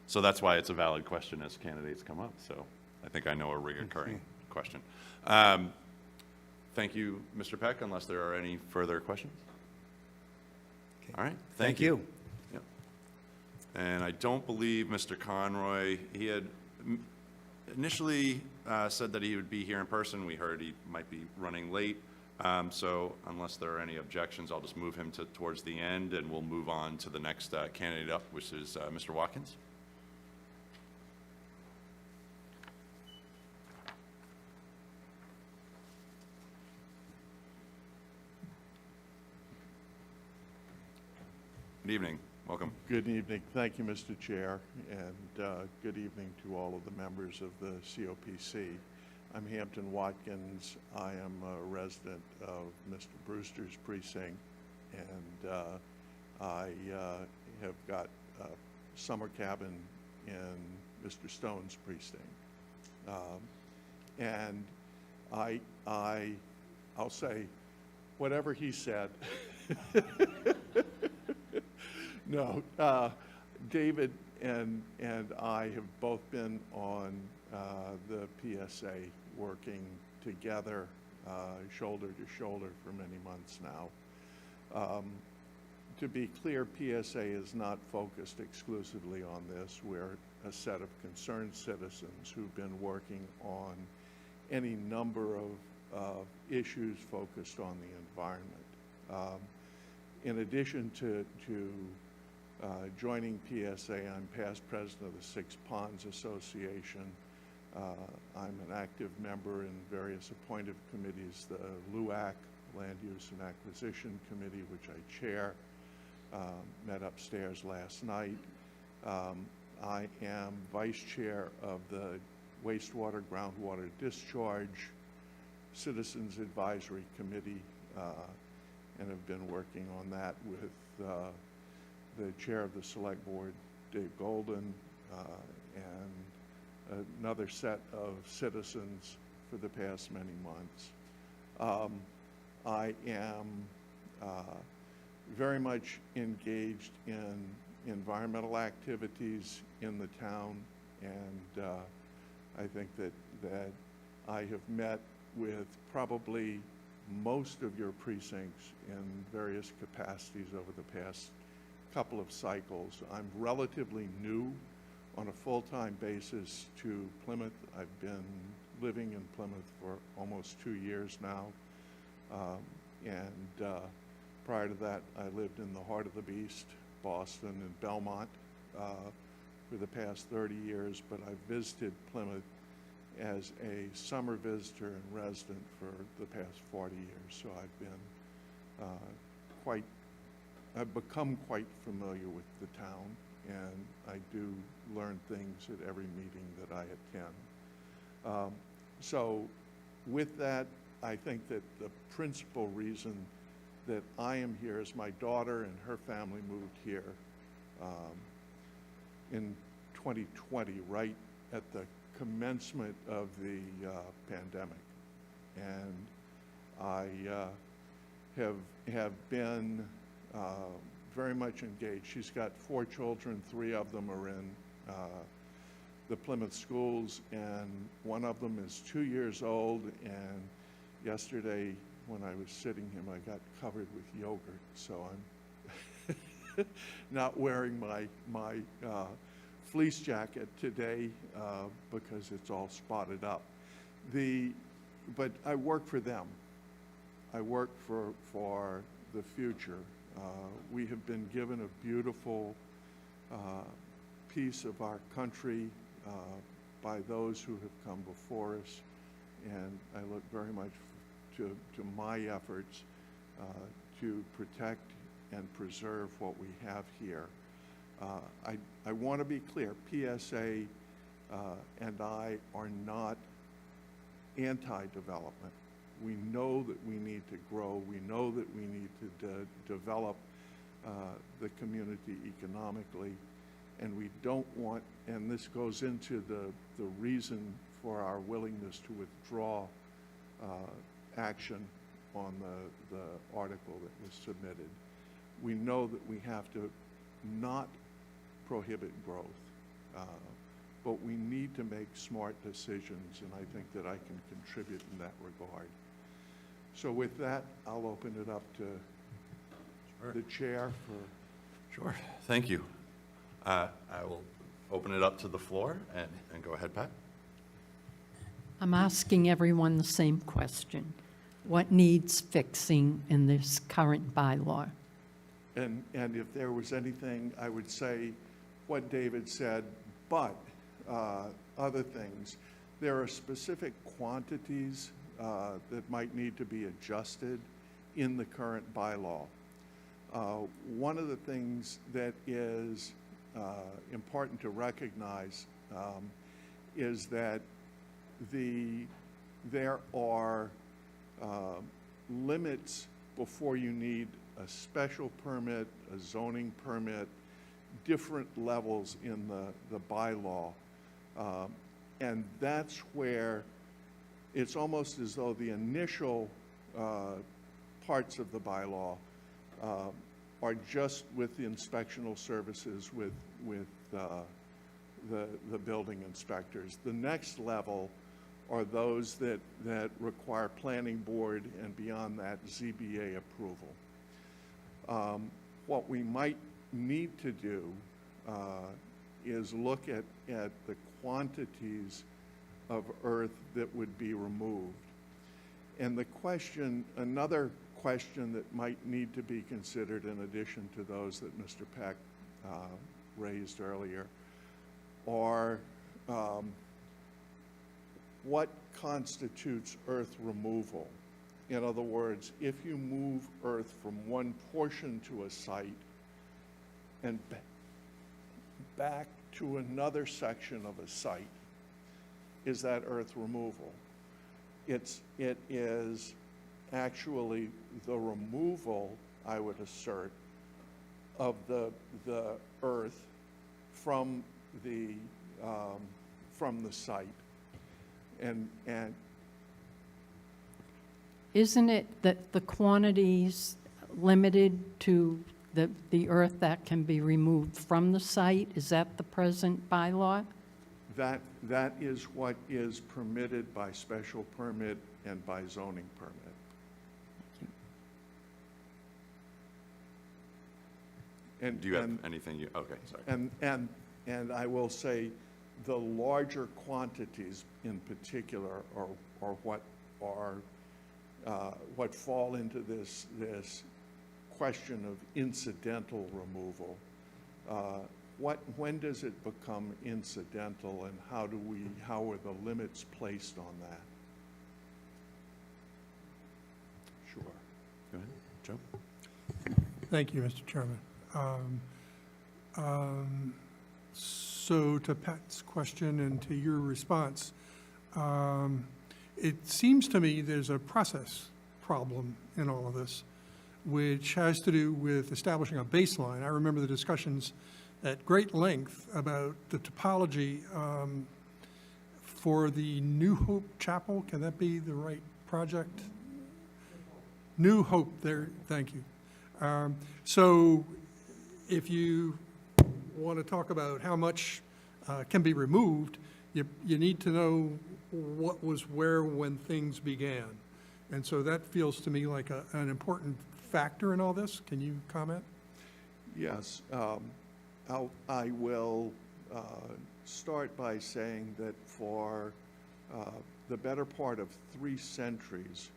So that's why it's a valid question as candidates come up, so I think I know a recurring question. Thank you, Mr. Peck, unless there are any further questions. All right, thank you. Yep. And I don't believe Mr. Conroy, he had initially said that he would be here in person. We heard he might be running late. So unless there are any objections, I'll just move him towards the end, and we'll move on to the next candidate up, which is Mr. Watkins. Good evening. Welcome. Good evening. Thank you, Mr. Chair, and good evening to all of the members of the COPC. I'm Hampton Watkins. I am a resident of Mr. Brewster's precinct, and I have got a summer cabin in Mr. Stone's precinct. And I'll say, whatever he said. No, David and I have both been on the PSA working together, shoulder to shoulder for many months now. To be clear, PSA is not focused exclusively on this. We're a set of concerned citizens who've been working on any number of issues focused on the environment. In addition to joining PSA, I'm past president of the Six Ponds Association. I'm an active member in various appointed committees, the LUAC, Land Use and Acquisition Committee, which I chair, met upstairs last night. I am vice chair of the Wastewater Groundwater Discharge Citizens Advisory Committee, and have been working on that with the chair of the select board, Dave Golden, and another set of citizens for the past many months. I am very much engaged in environmental activities in the town, and I think that I have met with probably most of your precincts in various capacities over the past couple of cycles. I'm relatively new on a full-time basis to Plymouth. I've been living in Plymouth for almost 2 years now. And prior to that, I lived in the heart of the beast, Boston and Belmont, for the past 30 years, but I've visited Plymouth as a summer visitor and resident for the past 40 years. So I've been I've become quite familiar with the town, and I do learn things at every meeting that I attend. So with that, I think that the principal reason that I am here is my daughter and her family moved here in 2020, right at the commencement of the pandemic. And I have been very much engaged. She's got 4 children, 3 of them are in the Plymouth schools, and one of them is 2 years old, and Yesterday, when I was sitting him, I got covered with yogurt, so I'm not wearing my fleece jacket today because it's all spotted up. But I work for them. I work for the future. We have been given a beautiful piece of our country by those who have come before us, and I look very much to my efforts to protect and preserve what we have here. I want to be clear, PSA and I are not anti-development. We know that we need to grow. We know that we need to develop the community economically, and we don't want, and this goes into the reason for our willingness to withdraw action on the article that was submitted. We know that we have to not prohibit growth, but we need to make smart decisions, and I think that I can contribute in that regard. So with that, I'll open it up to the chair for... Sure, thank you. I will open it up to the floor, and go ahead, Pat. I'm asking everyone the same question. What needs fixing in this current bylaw? And if there was anything, I would say what David said, but other things. There are specific quantities that might need to be adjusted in the current bylaw. One of the things that is important to recognize is that there are limits before you need a special permit, a zoning permit, different levels in the bylaw. And that's where it's almost as though the initial parts of the bylaw are just with the inspectional services with the building inspectors. The next level are those that require planning board and beyond that ZBA approval. What we might need to do is look at the quantities of earth that would be removed. And the question, another question that might need to be considered in addition to those that Mr. Peck raised earlier are what constitutes earth removal? In other words, if you move earth from one portion to a site and back to another section of a site, is that earth removal? It is actually the removal, I would assert, of the earth from the site. And Isn't it that the quantities limited to the earth that can be removed from the site? Is that the present bylaw? that is what is permitted by special permit and by zoning permit. And Do you have anything you, okay, sorry. And I will say, the larger quantities in particular are what fall into this question of incidental removal. When does it become incidental, and how are the limits placed on that? Sure. Go ahead, Joe. Thank you, Mr. Chairman. So to Pat's question and to your response, it seems to me there's a process problem in all of this, which has to do with establishing a baseline. I remember the discussions at great length about the topology for the New Hope Chapel. Can that be the right project? New Hope, there, thank you. So if you want to talk about how much can be removed, you need to know what was where when things began. And so that feels to me like an important factor in all this. Can you comment? Yes, I will start by saying that for the better part of 3 centuries,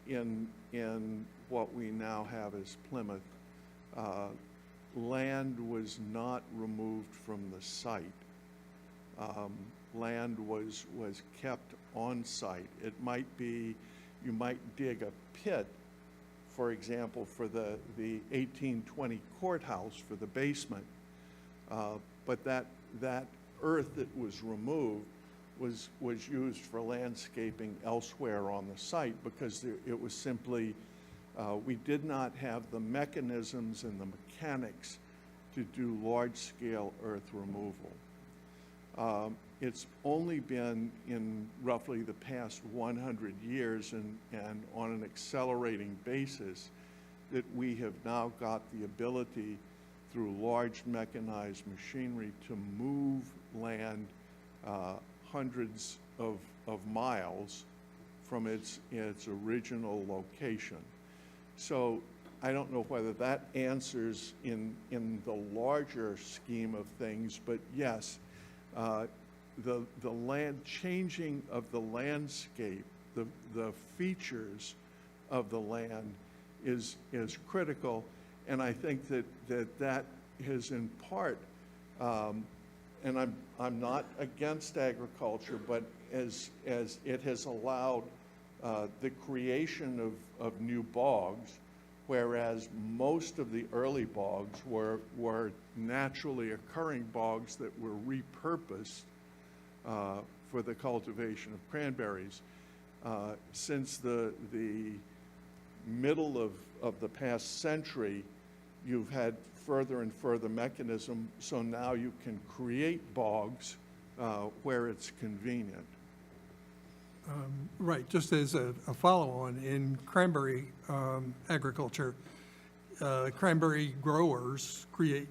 in what we now have as Plymouth, land was not removed from the site. Land was kept on site. It might be, you might dig a pit, for example, for the 1820 courthouse for the basement, but that earth that was removed was used for landscaping elsewhere on the site because it was simply, we did not have the mechanisms and the mechanics to do large-scale earth removal. It's only been in roughly the past 100 years and on an accelerating basis that we have now got the ability through large mechanized machinery to move land hundreds of miles from its original location. So I don't know whether that answers in the larger scheme of things, but yes, the land changing of the landscape, the features of the land is critical, and I think that has in part, and I'm not against agriculture, but as it has allowed the creation of new bogs, whereas most of the early bogs were naturally occurring bogs that were repurposed for the cultivation of cranberries. Since the middle of the past century, you've had further and further mechanism, so now you can create bogs where it's convenient. Right, just as a follow-on, in cranberry agriculture, cranberry growers create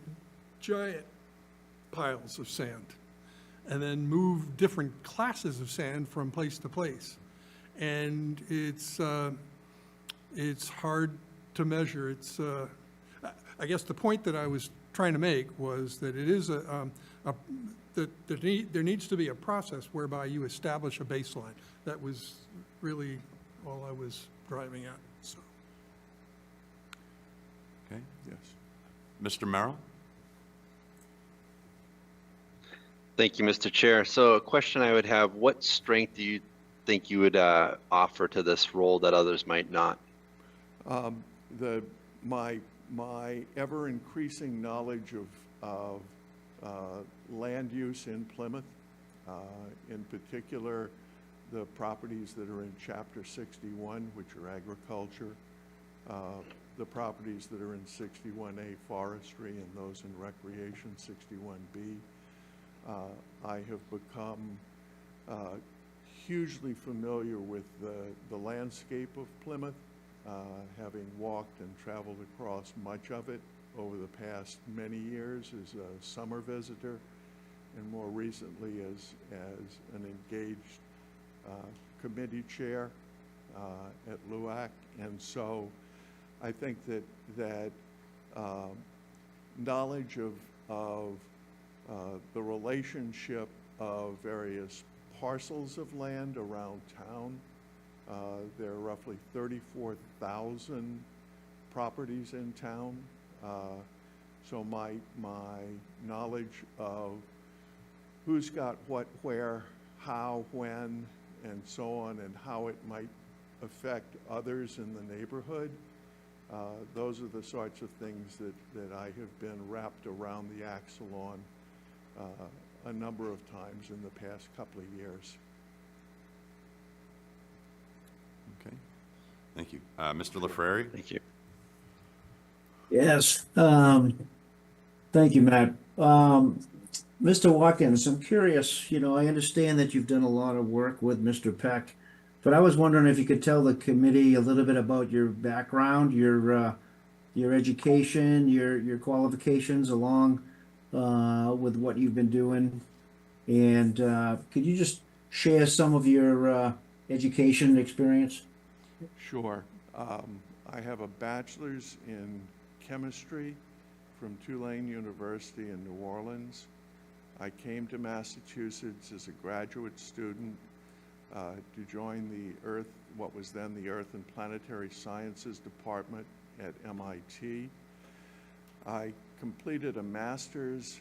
giant piles of sand and then move different classes of sand from place to place. And it's hard to measure. I guess the point that I was trying to make was that it is there needs to be a process whereby you establish a baseline. That was really all I was driving at, so. Okay. Yes. Mr. Merrill? Thank you, Mr. Chair. So a question I would have, what strength do you think you would offer to this role that others might not? My ever-increasing knowledge of land use in Plymouth, in particular, the properties that are in Chapter 61, which are agriculture, the properties that are in 61A forestry and those in recreation, 61B. I have become hugely familiar with the landscape of Plymouth, having walked and traveled across much of it over the past many years as a summer visitor, and more recently as an engaged committee chair at LUAC. And so I think that knowledge of the relationship of various parcels of land around town. There are roughly 34,000 properties in town. So my knowledge of who's got what, where, how, when, and so on, and how it might affect others in the neighborhood, those are the sorts of things that I have been wrapped around the axle on a number of times in the past couple of years. Okay. Thank you. Mr. LaFrari? Thank you. Yes, thank you, Matt. Mr. Watkins, I'm curious, I understand that you've done a lot of work with Mr. Peck, but I was wondering if you could tell the committee a little bit about your background, your education, your qualifications along with what you've been doing. And could you just share some of your education experience? Sure. I have a bachelor's in chemistry from Tulane University in New Orleans. I came to Massachusetts as a graduate student to join what was then the Earth and Planetary Sciences Department at MIT. I completed a master's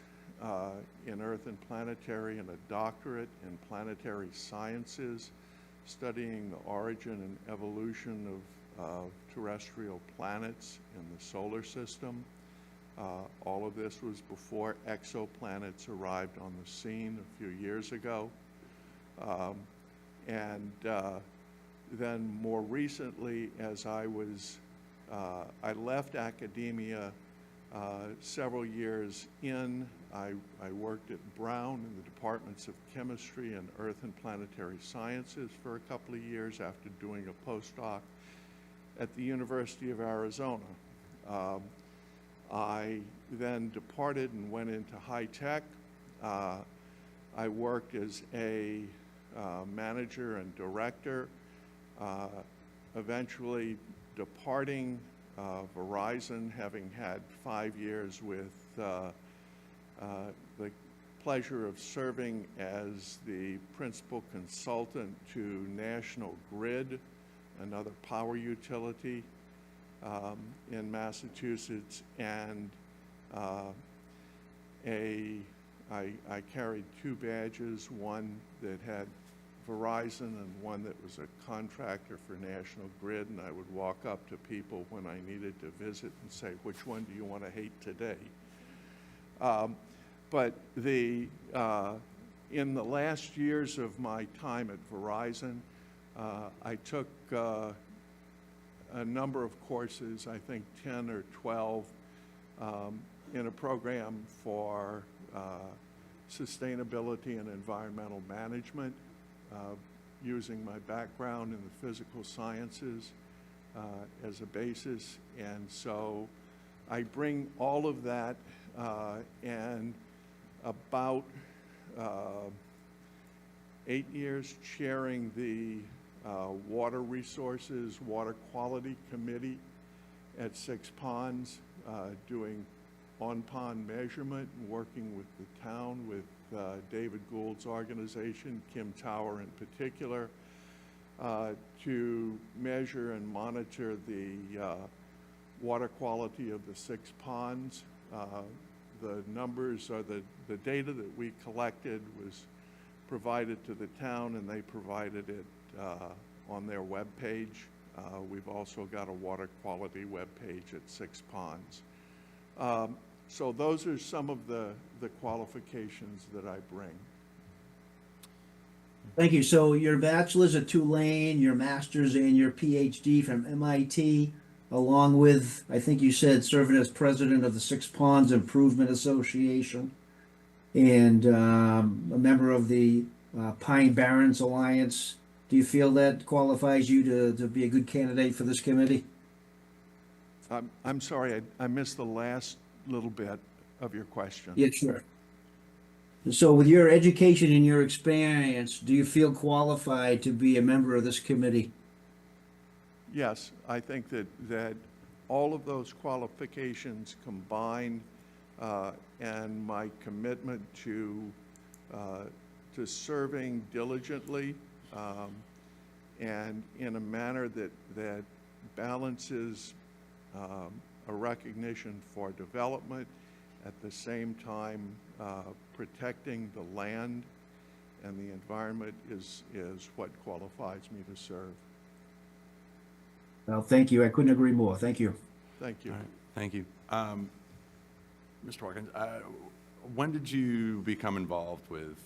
in Earth and Planetary and a doctorate in planetary sciences, studying the origin and evolution of terrestrial planets in the solar system. All of this was before exoplanets arrived on the scene a few years ago. Then more recently, as I left academia several years in. I worked at Brown in the departments of chemistry and earth and planetary sciences for a couple of years after doing a postdoc at the University of Arizona. I then departed and went into high tech. I worked as a manager and director, eventually departing Verizon, having had 5 years with the pleasure of serving as the principal consultant to National Grid, another power utility in Massachusetts, and I carried 2 badges, one that had Verizon and one that was a contractor for National Grid, and I would walk up to people when I needed to visit and say, which one do you want to hate today? But in the last years of my time at Verizon, I took a number of courses, I think 10 or 12, in a program for sustainability and environmental management, using my background in the physical sciences as a basis. And so I bring all of that and about 8 years chairing the Water Resources, Water Quality Committee at Six Ponds, doing on-pond measurement and working with the town, with David Gould's organization, Kim Tower in particular, to measure and monitor the water quality of the 6 ponds. The numbers or the data that we collected was provided to the town, and they provided it on their webpage. We've also got a water quality webpage at 6 ponds. So those are some of the qualifications that I bring. Thank you. So your bachelor's at Tulane, your master's and your PhD from MIT, along with, I think you said, serving as president of the Six Ponds Improvement Association and a member of the Pine Barrens Alliance. Do you feel that qualifies you to be a good candidate for this committee? I'm sorry, I missed the last little bit of your question. Yeah, sure. So with your education and your experience, do you feel qualified to be a member of this committee? Yes, I think that all of those qualifications combined and my commitment to serving diligently and in a manner that balances a recognition for development, at the same time protecting the land and the environment is what qualifies me to serve. Well, thank you. I couldn't agree more. Thank you. Thank you. All right, thank you. Mr. Watkins, when did you become involved with,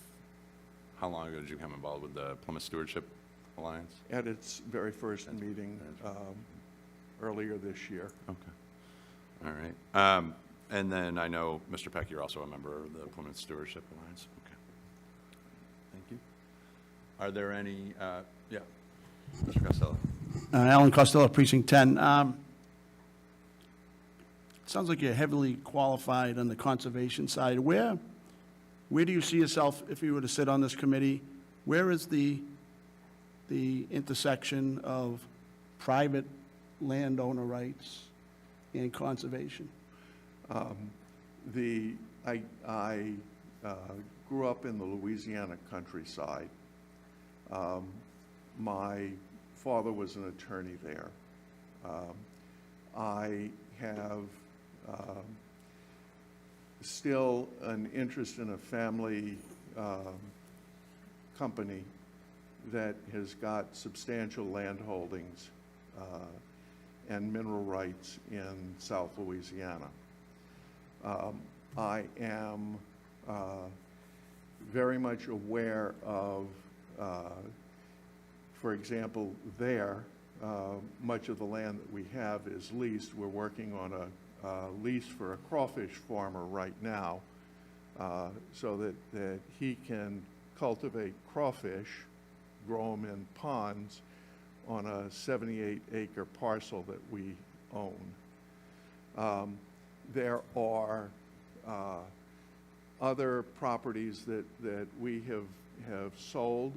how long ago did you become involved with the Plymouth Stewardship Alliance? At its very first meeting earlier this year. Okay. All right. And then I know, Mr. Peck, you're also a member of the Plymouth Stewardship Alliance. Okay. Thank you. Are there any, yeah, Mr. Costello? Alan Costello, Precinct 10. Sounds like you're heavily qualified on the conservation side. Where do you see yourself if you were to sit on this committee? Where is the the intersection of private landowner rights and conservation? I grew up in the Louisiana countryside. My father was an attorney there. I have still an interest in a family company that has got substantial land holdings and mineral rights in South Louisiana. I am very much aware of, for example, much of the land that we have is leased. We're working on a lease for a crawfish farmer right now so that he can cultivate crawfish, grow them in ponds on a 78-acre parcel that we own. There are other properties that we have sold,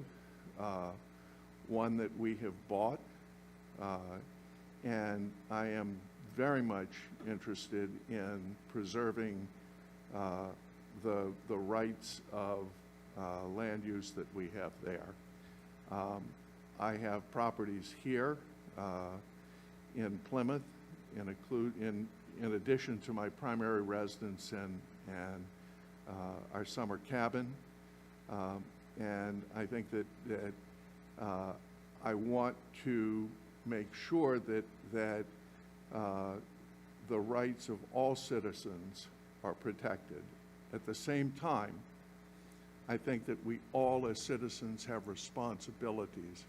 one that we have bought, and I am very much interested in preserving the rights of land use that we have there. I have properties here in Plymouth, in addition to my primary residence and our summer cabin. And I think that I want to make sure that the rights of all citizens are protected. At the same time, I think that we all as citizens have responsibilities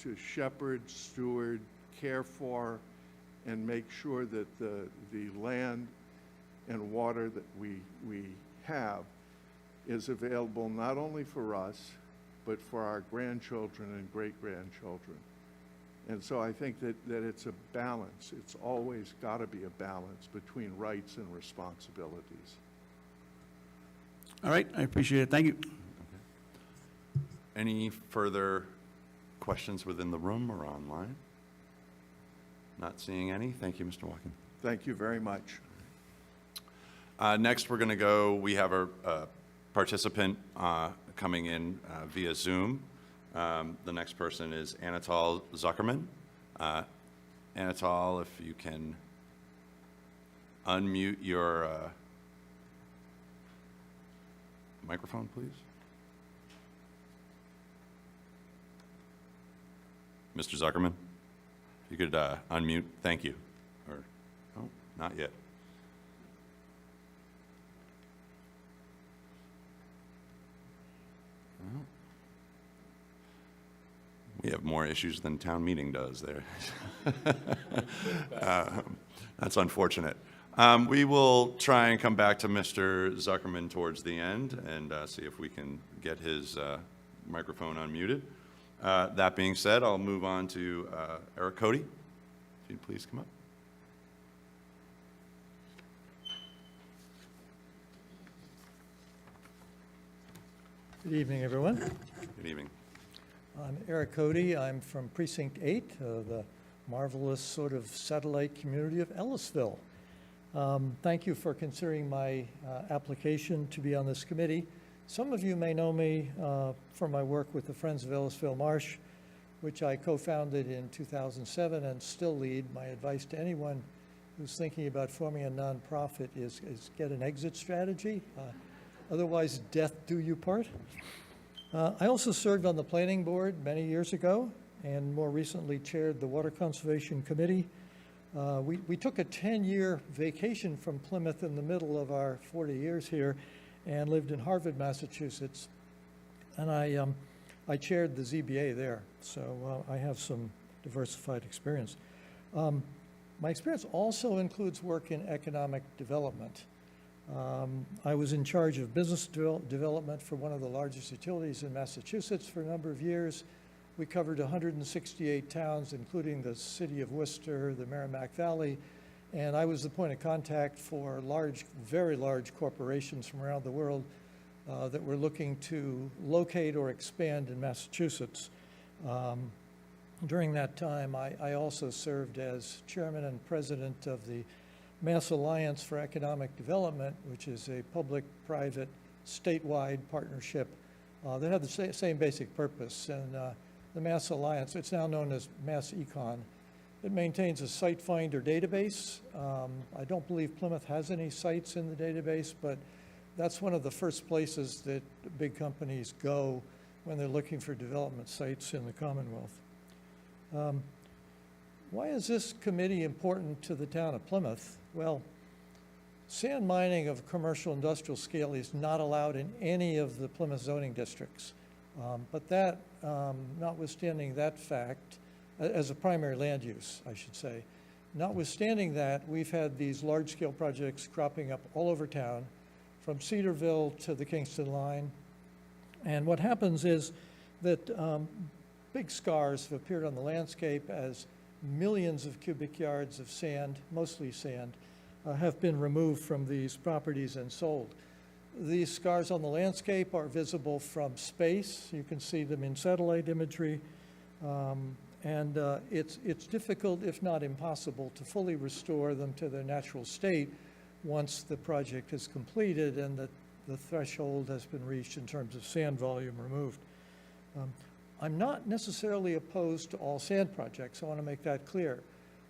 to shepherd, steward, care for, and make sure that the land and water that we have is available not only for us, but for our grandchildren and great-grandchildren. And so I think that it's a balance. It's always got to be a balance between rights and responsibilities. All right, I appreciate it. Thank you. Any further questions within the room or online? Not seeing any. Thank you, Mr. Walken. Thank you very much. Next, we're going to go, we have a participant coming in via Zoom. The next person is Anatol Zuckerman. Anatol, if you can unmute your microphone, please. Mr. Zuckerman, if you could unmute, thank you. Or, oh, not yet. Well, we have more issues than town meeting does there. That's unfortunate. We will try and come back to Mr. Zuckerman towards the end and see if we can get his microphone unmuted. That being said, I'll move on to Eric Cody. If you'd please come up. Good evening, everyone. Good evening. I'm Eric Cody. I'm from Precinct 8, the marvelous sort of satellite community of Ellisville. Thank you for considering my application to be on this committee. Some of you may know me from my work with the Friends of Ellisville Marsh, which I co-founded in 2007 and still lead. My advice to anyone who's thinking about forming a nonprofit is get an exit strategy. Otherwise, death do you part. I also served on the planning board many years ago and more recently chaired the Water Conservation Committee. We took a 10-year vacation from Plymouth in the middle of our 40 years here and lived in Harvard, Massachusetts. And I chaired the ZBA there, so I have some diversified experience. My experience also includes work in economic development. I was in charge of business development for one of the largest utilities in Massachusetts for a number of years. We covered 168 towns, including the city of Worcester, the Merrimack Valley, and I was the point of contact for large, very large corporations from around the world that we're looking to locate or expand in Massachusetts. During that time, I also served as chairman and president of the Mass Alliance for Economic Development, which is a public-private statewide partnership that had the same basic purpose. And the Mass Alliance, it's now known as Mass Econ. It maintains a site finder database. I don't believe Plymouth has any sites in the database, but that's one of the first places that big companies go when they're looking for development sites in the Commonwealth. Why is this committee important to the town of Plymouth? Well, sand mining of commercial industrial scale is not allowed in any of the Plymouth zoning districts. But that, notwithstanding that fact, as a primary land use, I should say, notwithstanding that, we've had these large-scale projects cropping up all over town, from Cedarville to the Kingston line. And what happens is that big scars have appeared on the landscape as millions of cubic yards of sand, mostly sand, have been removed from these properties and sold. These scars on the landscape are visible from space. You can see them in satellite imagery. It's difficult, if not impossible, to fully restore them to their natural state once the project is completed and the threshold has been reached in terms of sand volume removed. I'm not necessarily opposed to all sand projects. I want to make that clear.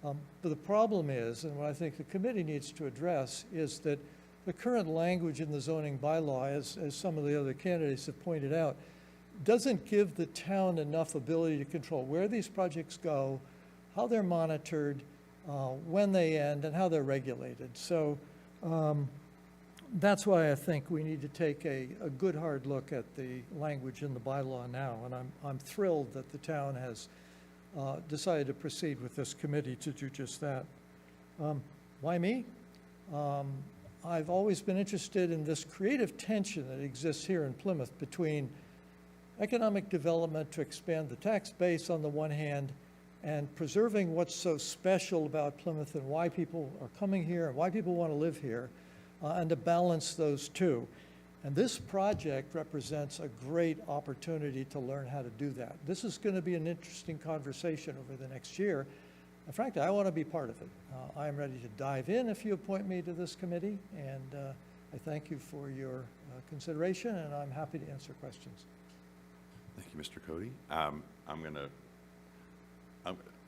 But the problem is, and what I think the committee needs to address, is that the current language in the zoning bylaw, as some of the other candidates have pointed out, doesn't give the town enough ability to control where these projects go, how they're monitored, when they end, and how they're regulated. So that's why I think we need to take a good hard look at the language in the bylaw now. And I'm thrilled that the town has decided to proceed with this committee to do just that. Why me? I've always been interested in this creative tension that exists here in Plymouth between economic development to expand the tax base on the one hand and preserving what's so special about Plymouth and why people are coming here and why people want to live here, and to balance those two. And this project represents a great opportunity to learn how to do that. This is going to be an interesting conversation over the next year. And frankly, I want to be part of it. I'm ready to dive in if you appoint me to this committee. And I thank you for your consideration, and I'm happy to answer questions. Thank you, Mr. Cody. I'm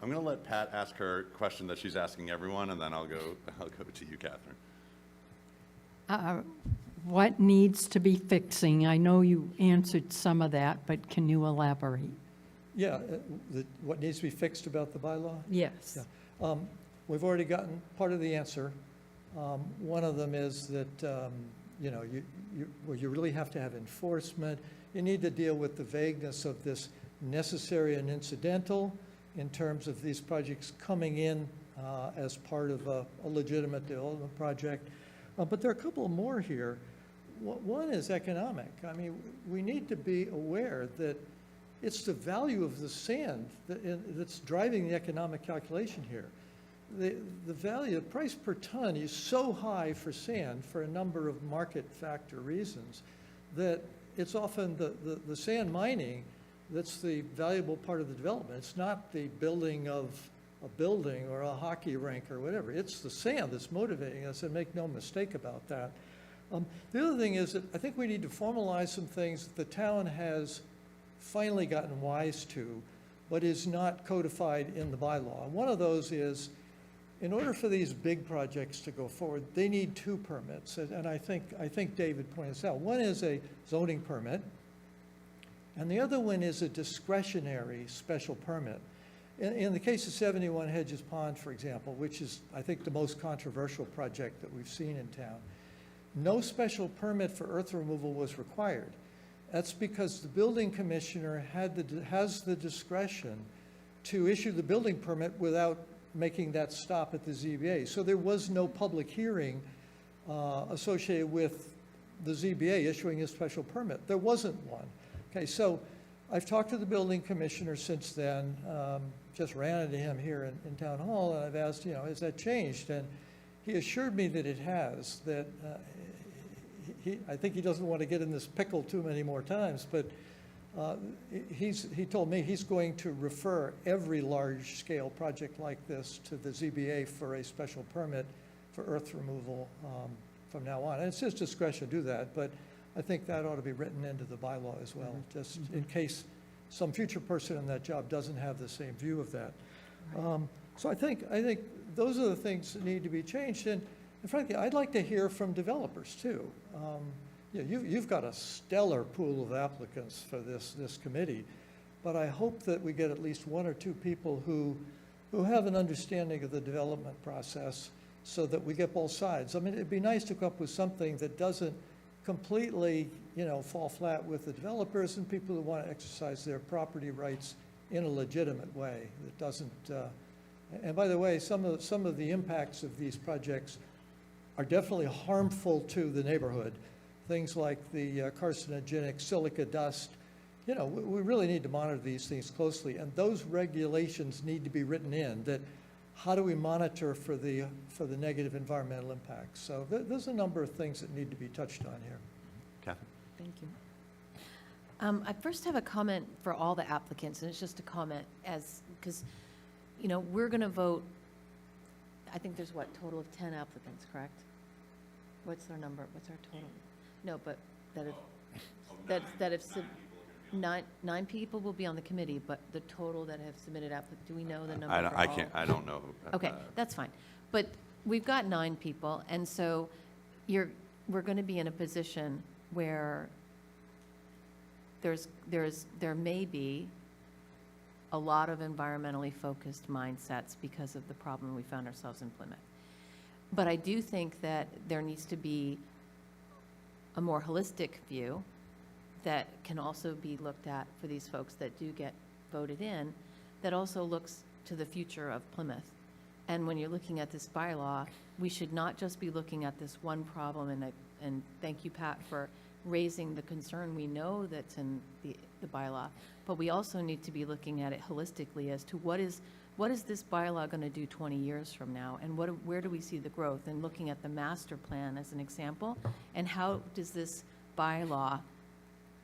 gonna let Pat ask her question that she's asking everyone, and then I'll go to you, Catherine. What needs to be fixing? I know you answered some of that, but can you elaborate? Yeah, what needs to be fixed about the bylaw? Yes. Yeah. We've already gotten part of the answer. One of them is that, you really have to have enforcement. You need to deal with the vagueness of this necessary and incidental in terms of these projects coming in as part of a legitimate development project. But there are a couple more here. One is economic. I mean, we need to be aware that it's the value of the sand that's driving the economic calculation here. The value, the price per ton is so high for sand for a number of market factor reasons that it's often the sand mining that's the valuable part of the development. It's not the building of a building or a hockey rink or whatever. It's the sand that's motivating us, and make no mistake about that. The other thing is that I think we need to formalize some things that the town has finally gotten wise to, but is not codified in the bylaw. One of those is, in order for these big projects to go forward, they need two permits. And I think David pointed this out. One is a zoning permit, and the other one is a discretionary special permit. In the case of 71 Hedges Pond, for example, which is, I think, the most controversial project that we've seen in town, no special permit for earth removal was required. That's because the building commissioner has the discretion to issue the building permit without making that stop at the ZBA. So there was no public hearing associated with the ZBA issuing a special permit. There wasn't one. Okay, so I've talked to the building commissioner since then, just ran into him here in Town Hall, and I've asked, has that changed? And he assured me that it has, that I think he doesn't want to get in this pickle too many more times, but he told me he's going to refer every large-scale project like this to the ZBA for a special permit for earth removal from now on. And it's his discretion to do that, but I think that ought to be written into the bylaw as well, just in case some future person in that job doesn't have the same view of that. So I think those are the things that need to be changed. And frankly, I'd like to hear from developers too. You've got a stellar pool of applicants for this committee, but I hope that we get at least one or two people who have an understanding of the development process so that we get both sides. I mean, it'd be nice to come up with something that doesn't completely, fall flat with the developers and people who want to exercise their property rights in a legitimate way. That doesn't, and by the way, some of the impacts of these projects are definitely harmful to the neighborhood. Things like the carcinogenic silica dust. We really need to monitor these things closely, and those regulations need to be written in. That how do we monitor for the negative environmental impacts? So there's a number of things that need to be touched on here. Catherine? Thank you. I first have a comment for all the applicants, and it's just a comment because, we're going to vote, I think there's total of 10 applicants, correct? What's their number? What's our total? No, but nine people will be on the committee, but the total that have submitted do we know the number for all? I don't know. Okay, that's fine. But we've got 9 people, and so we're going to be in a position where there may be a lot of environmentally focused mindsets because of the problem we found ourselves in Plymouth. But I do think that there needs to be a more holistic view that can also be looked at for these folks that do get voted in, that also looks to the future of Plymouth. And when you're looking at this bylaw, we should not just be looking at this one problem, and thank you, Pat, for raising the concern we know that's in the bylaw, but we also need to be looking at it holistically as to what is this bylaw going to do 20 years from now, and where do we see the growth, and looking at the master plan as an example, and how does this bylaw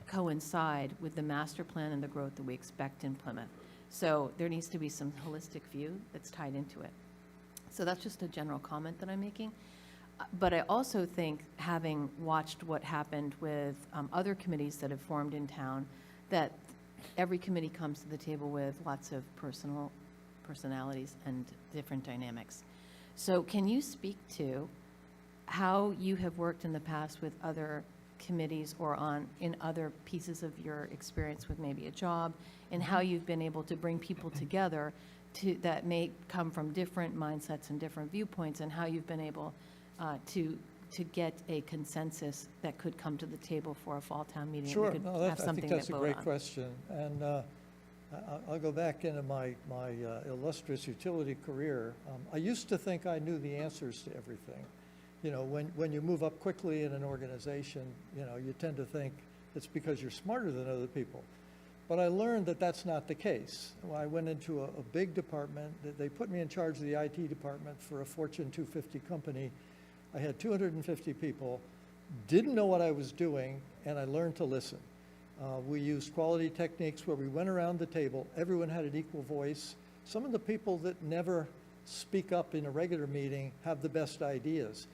coincide with the master plan and the growth that we expect in Plymouth. So there needs to be some holistic view that's tied into it. So that's just a general comment that I'm making. But I also think, having watched what happened with other committees that have formed in town, that every committee comes to the table with lots of personalities and different dynamics. So can you speak to how you have worked in the past with other committees or in other pieces of your experience with maybe a job, and how you've been able to bring people together that may come from different mindsets and different viewpoints, and how you've been able to get a consensus that could come to the table for a fall town meeting? Sure, and we could have I something think that's to a vote great on. question. And I'll go back into my illustrious utility career. I used to think I knew the answers to everything. When you move up quickly in an organization, you tend to think it's because you're smarter than other people. But I learned that that's not the case. When I went into a big department, they put me in charge of the IT department for a Fortune 250 company. I had 250 people, didn't know what I was doing, and I learned to listen. We used quality techniques where we went around the table, everyone had an equal voice. Some of the people that never speak up in a regular meeting have the best ideas.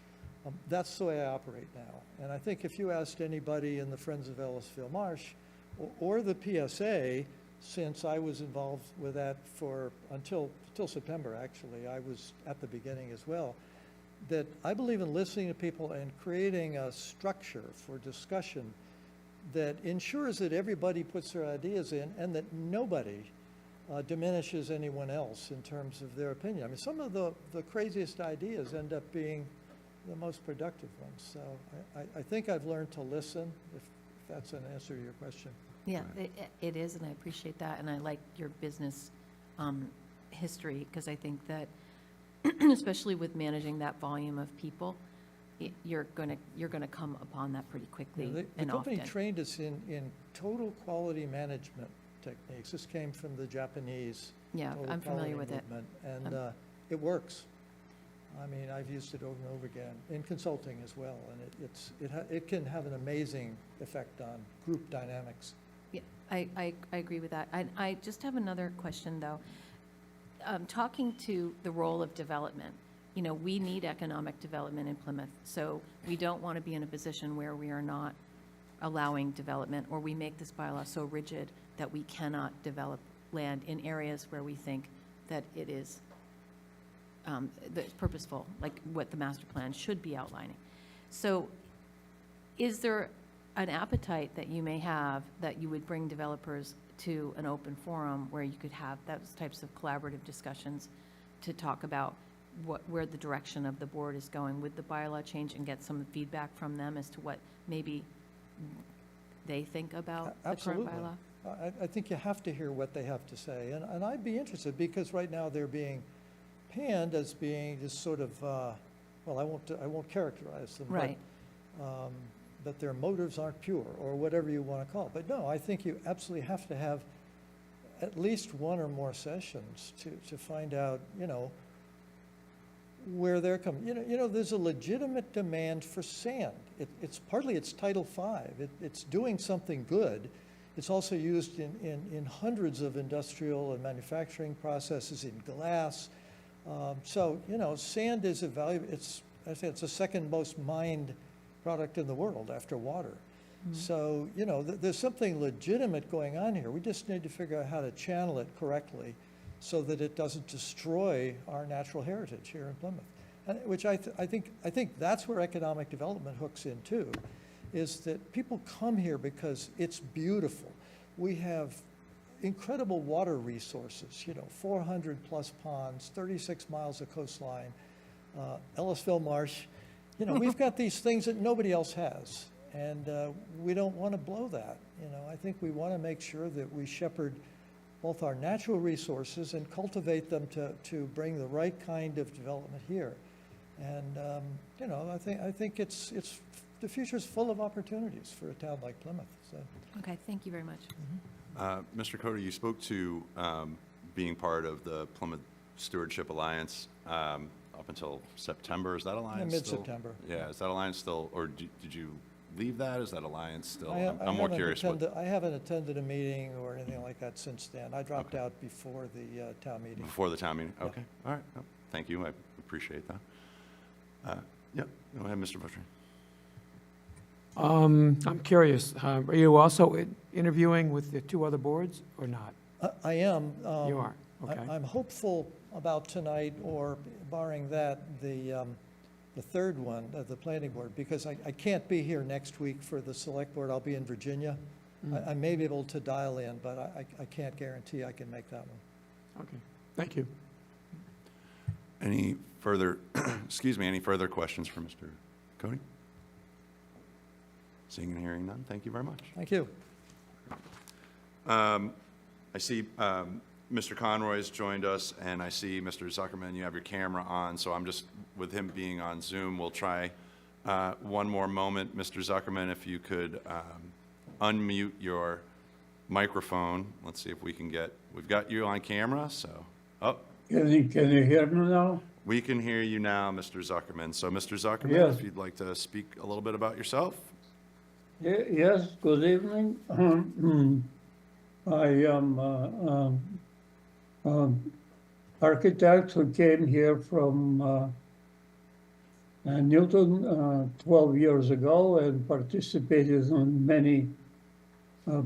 That's the way I operate now. And I think if you asked anybody in the Friends of Ellisville Marsh or the PSA, since I was involved with that until September, actually, I was at the beginning as well, that I believe in listening to people and creating a structure for discussion that ensures that everybody puts their ideas in and that nobody diminishes anyone else in terms of their opinion. I mean, some of the craziest ideas end up being the most productive ones. So I think I've learned to listen, if that's an answer to your question. Yeah, it is, and I appreciate that, and I like your business history, because I think that, especially with managing that volume of people, you're gonna come upon that pretty quickly The and company often. trained us in total quality management techniques. This came from the Japanese Yeah, total I'm familiar quality with it. movement, and it works. I mean, I've used it over and over again in consulting as well, and it can have an amazing effect on group dynamics. Yeah, I agree with that. I just have another question, though. Talking to the role of development, you know, we need economic development in Plymouth, so we don't want to be in a position where we are not allowing development, or we make this bylaw so rigid that we cannot develop land in areas where we think that it is that it's purposeful, like what the master plan should be outlining. So is there an appetite that you may have that you would bring developers to an open forum where you could have those types of collaborative discussions to talk about where the direction of the board is going with the bylaw change and get some feedback from them as to what maybe they think about the current Absolutely. bylaw? I think you have to hear what they have to say, and I'd be interested, because right now they're being panned as being just sort of, well, I won't characterize them, Right. but that their motives aren't pure, or whatever you want to call it. But no, I think you absolutely have to have at least one or more sessions to find out, you know, where they're coming. You know, there's a legitimate demand for sand. It's partly it's Title V. It's doing something good. It's also used in hundreds of industrial and manufacturing processes, in glass. So, you know, sand is a valuable, I say it's the second most mined product in the world after water. So, you know, there's something legitimate going on here. We just need to figure out how to channel it correctly so that it doesn't destroy our natural heritage here in Plymouth. And, which I think that's where economic development hooks in too, is that people come here because it's beautiful. We have incredible water resources, you know, 400 plus ponds, 36 miles of coastline, Ellisville Marsh. You know, we've got these things that nobody else has, and we don't want to blow that. You know, I think we want to make sure that we shepherd both our natural resources and cultivate them to bring the right kind of development here. And, you know, I think it's the future's full of opportunities for a town like Plymouth, so. Okay, thank you very much. Mr. Coder, you spoke to being part of the Plymouth Stewardship Alliance up until September. Is that alliance still? Mid-September. Yeah, is that alliance still, or did you leave that? Is that alliance still? I I'm more curious. I haven't attended a meeting or anything like that since then. I dropped out before the town meeting. Before the town meeting? Yeah. Okay, all right. Oh, thank you, I appreciate that. Yep, go ahead, Mr. Butcher. I'm curious, are you also interviewing with the two other boards or not? I am. You are, okay. I'm hopeful about tonight, or barring that, the third one, the planning board, because I can't be here next week for the select board. I'll be in Virginia. I may be able to dial in, but I can't guarantee I can make that one. Okay, thank you. Any further, excuse me, any further questions for Mr. Cody? Seeing and hearing none, thank you very much. Thank you. I see Mr. Conroy has joined us, and I see Mr. Zuckerman, you have your camera on, so I'm just, with him being on Zoom, we'll try one more moment. Mr. Zuckerman, if you could unmute your microphone. Let's see if we can get, we've got you on camera, so, oh. Can you hear me now? We can hear you now, Mr. Zuckerman. So, Mr. Zuckerman, Yes. if you'd like to speak a little bit about yourself. Yes, good evening. I am architect who came here from Newton 12 years ago and participated in many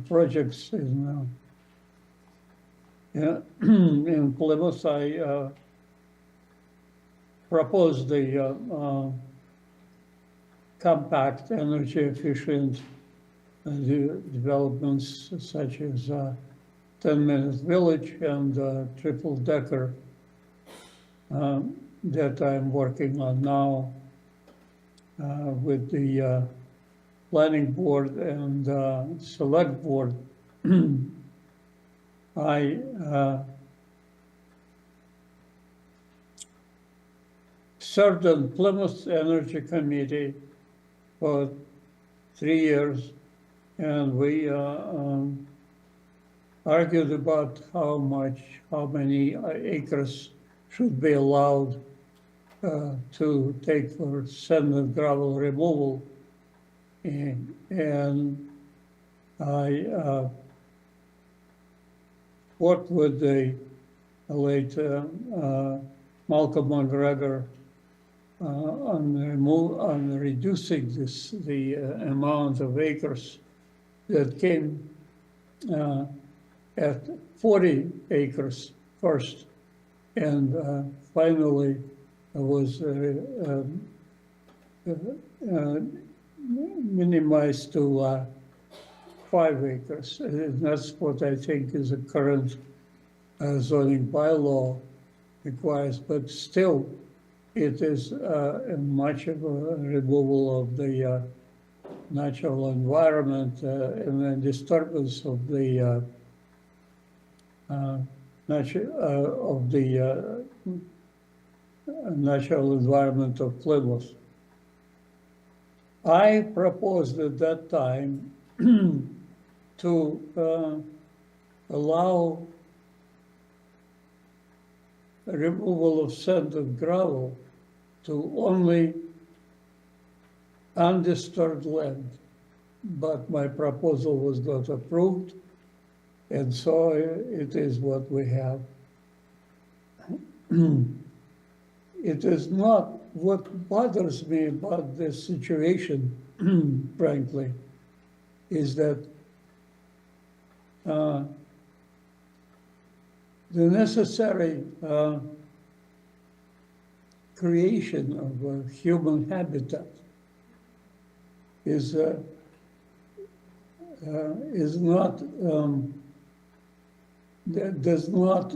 projects in Plymouth. I proposed the compact, energy efficient developments such as 10-minute village and triple decker that I'm working on now with the planning board and select board. I served on Plymouth Energy Committee for 3 years, and we argued about how many acres should be allowed to take for sand and gravel removal. And I worked with the late Malcolm McGregor on reducing the amount of acres that came at 40 acres first, and finally it was minimized to 5 acres. And that's what I think is a current zoning bylaw requires, but still it is much of a removal of the natural environment and then disturbance of the natural environment of Plymouth. I proposed at that time to allow removal of sand and gravel to only undisturbed land, but my proposal was not approved, and so it is what we have. It is not what bothers me about this situation, frankly, is that the necessary creation of a human habitat is not does not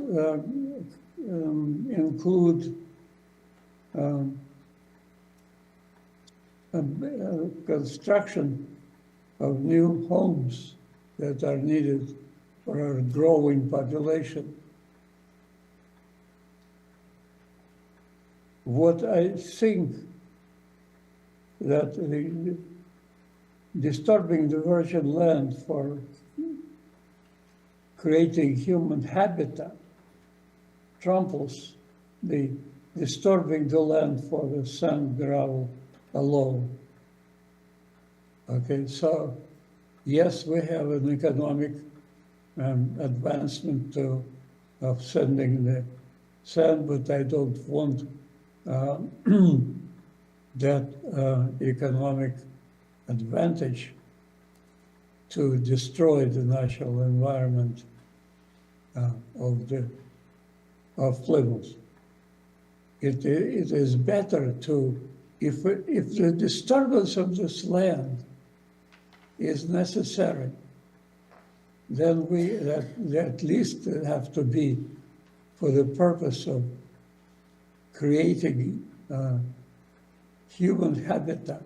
include construction of new homes that are needed for our growing population. What I think that the disturbing the virgin land for creating human habitat tramples the disturbing the land for the sand gravel alone. Okay, so yes, we have an economic advancement of sending the sand, but I don't want that economic advantage to destroy the natural environment of Plymouth. It is better to, if the disturbance of this land is necessary, then we at least have to be for the purpose of creating human habitat,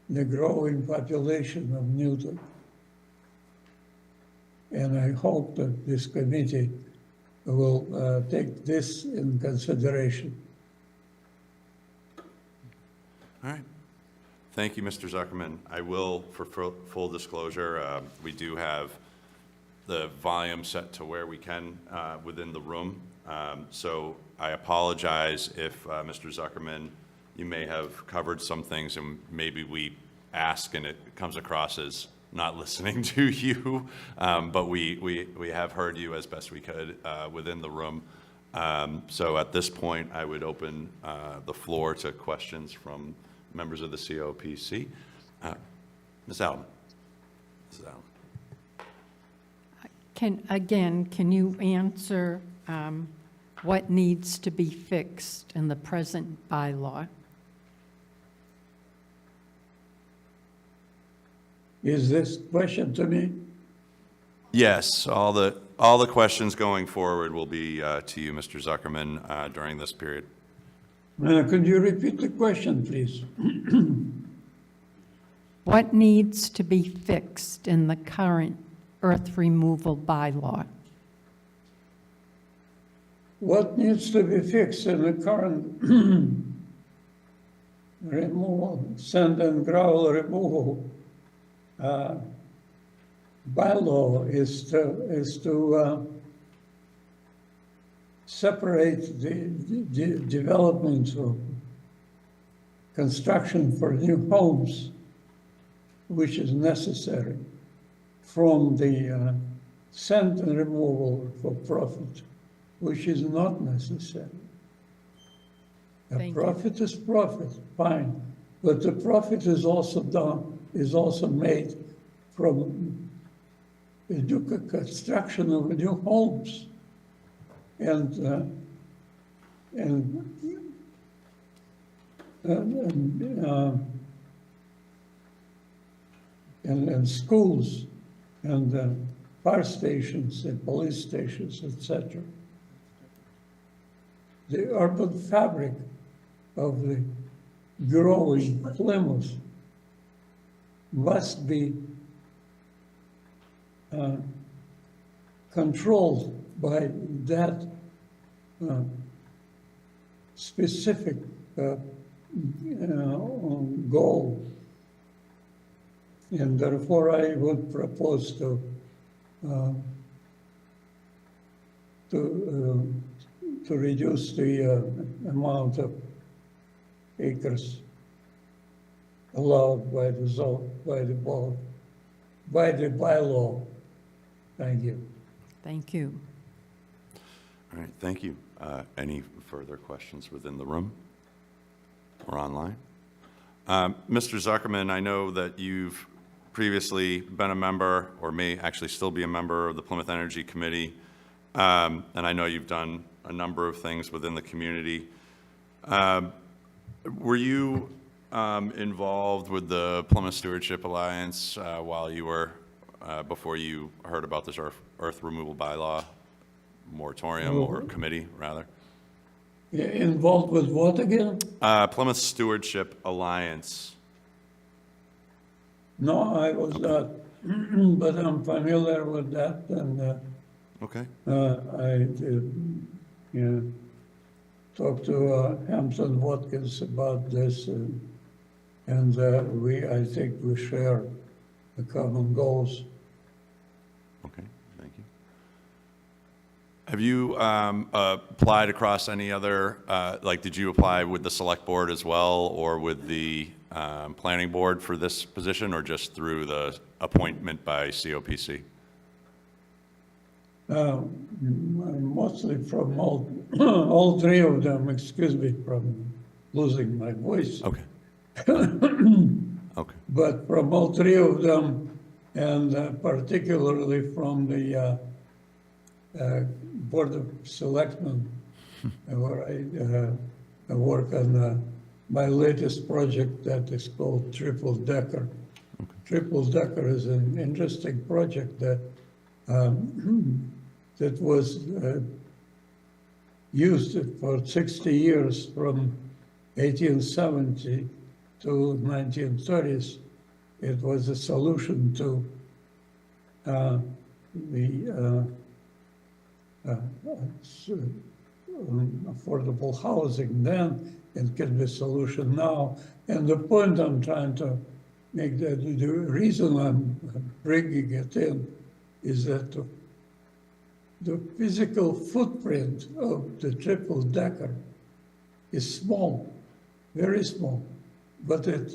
the growing population of Newton. And I hope that this committee will take this in consideration. All right. Thank you, Mr. Zuckerman. I will, for full disclosure, we do have the volume set to where we can within the room. So I apologize if, Mr. Zuckerman, you may have covered some things and maybe we ask and it comes across as not listening to you, but we have heard you as best we could within the room. So at this point, I would open the floor to questions from members of the COPC. Ms. Allen. Mrs. Allen. Can you answer what needs to be fixed in the present bylaw? Is this question to me? Yes, all the questions going forward will be to you, Mr. Zuckerman, during this period. Could you repeat the question, please? What needs to be fixed in the current earth removal bylaw? What needs to be fixed in the current removal, sand and gravel removal bylaw is to separate the development of construction for new homes, which is necessary, from the sand removal for profit, which is not necessary. A Thank you. profit is profit, fine, but the profit is also made from the construction of new homes. And schools and fire stations and police stations, etc. The urban fabric of the growing Plymouth must be controlled by that specific goal. And therefore, I would propose to reduce the amount of acres allowed by the zone, by the bylaw. Thank you. Thank you. All right, thank you. Any further questions within the room or online? Mr. Zuckerman, I know that you've previously been a member, or may actually still be a member of the Plymouth Energy Committee, and I know you've done a number of things within the community. Were you involved with the Plymouth Stewardship Alliance while you were, before you heard about this earth removal bylaw moratorium, or committee, rather? Involved with what again? Plymouth Stewardship Alliance. No, I was not, but I'm familiar with that, and Okay. I did, talked to Hampton Watkins about this, and I think we share the common goals. Okay, thank you. Have you applied across any other, like, did you apply with the select board as well, or with the planning board for this position, or just through the appointment by COPC? Mostly from all three of them, excuse me, from losing my voice. Okay. Okay. But from all three of them, and particularly from the Board of Selectmen, where I work on my latest project that is called Triple Decker. Okay. Triple Decker is an interesting project that that was used for 60 years from 1870 to 1930s. It was a solution to the affordable housing then. It can be a solution now. And the point I'm trying to make, that the reason I'm bringing it in is that the physical footprint of the triple decker is small, very small, but it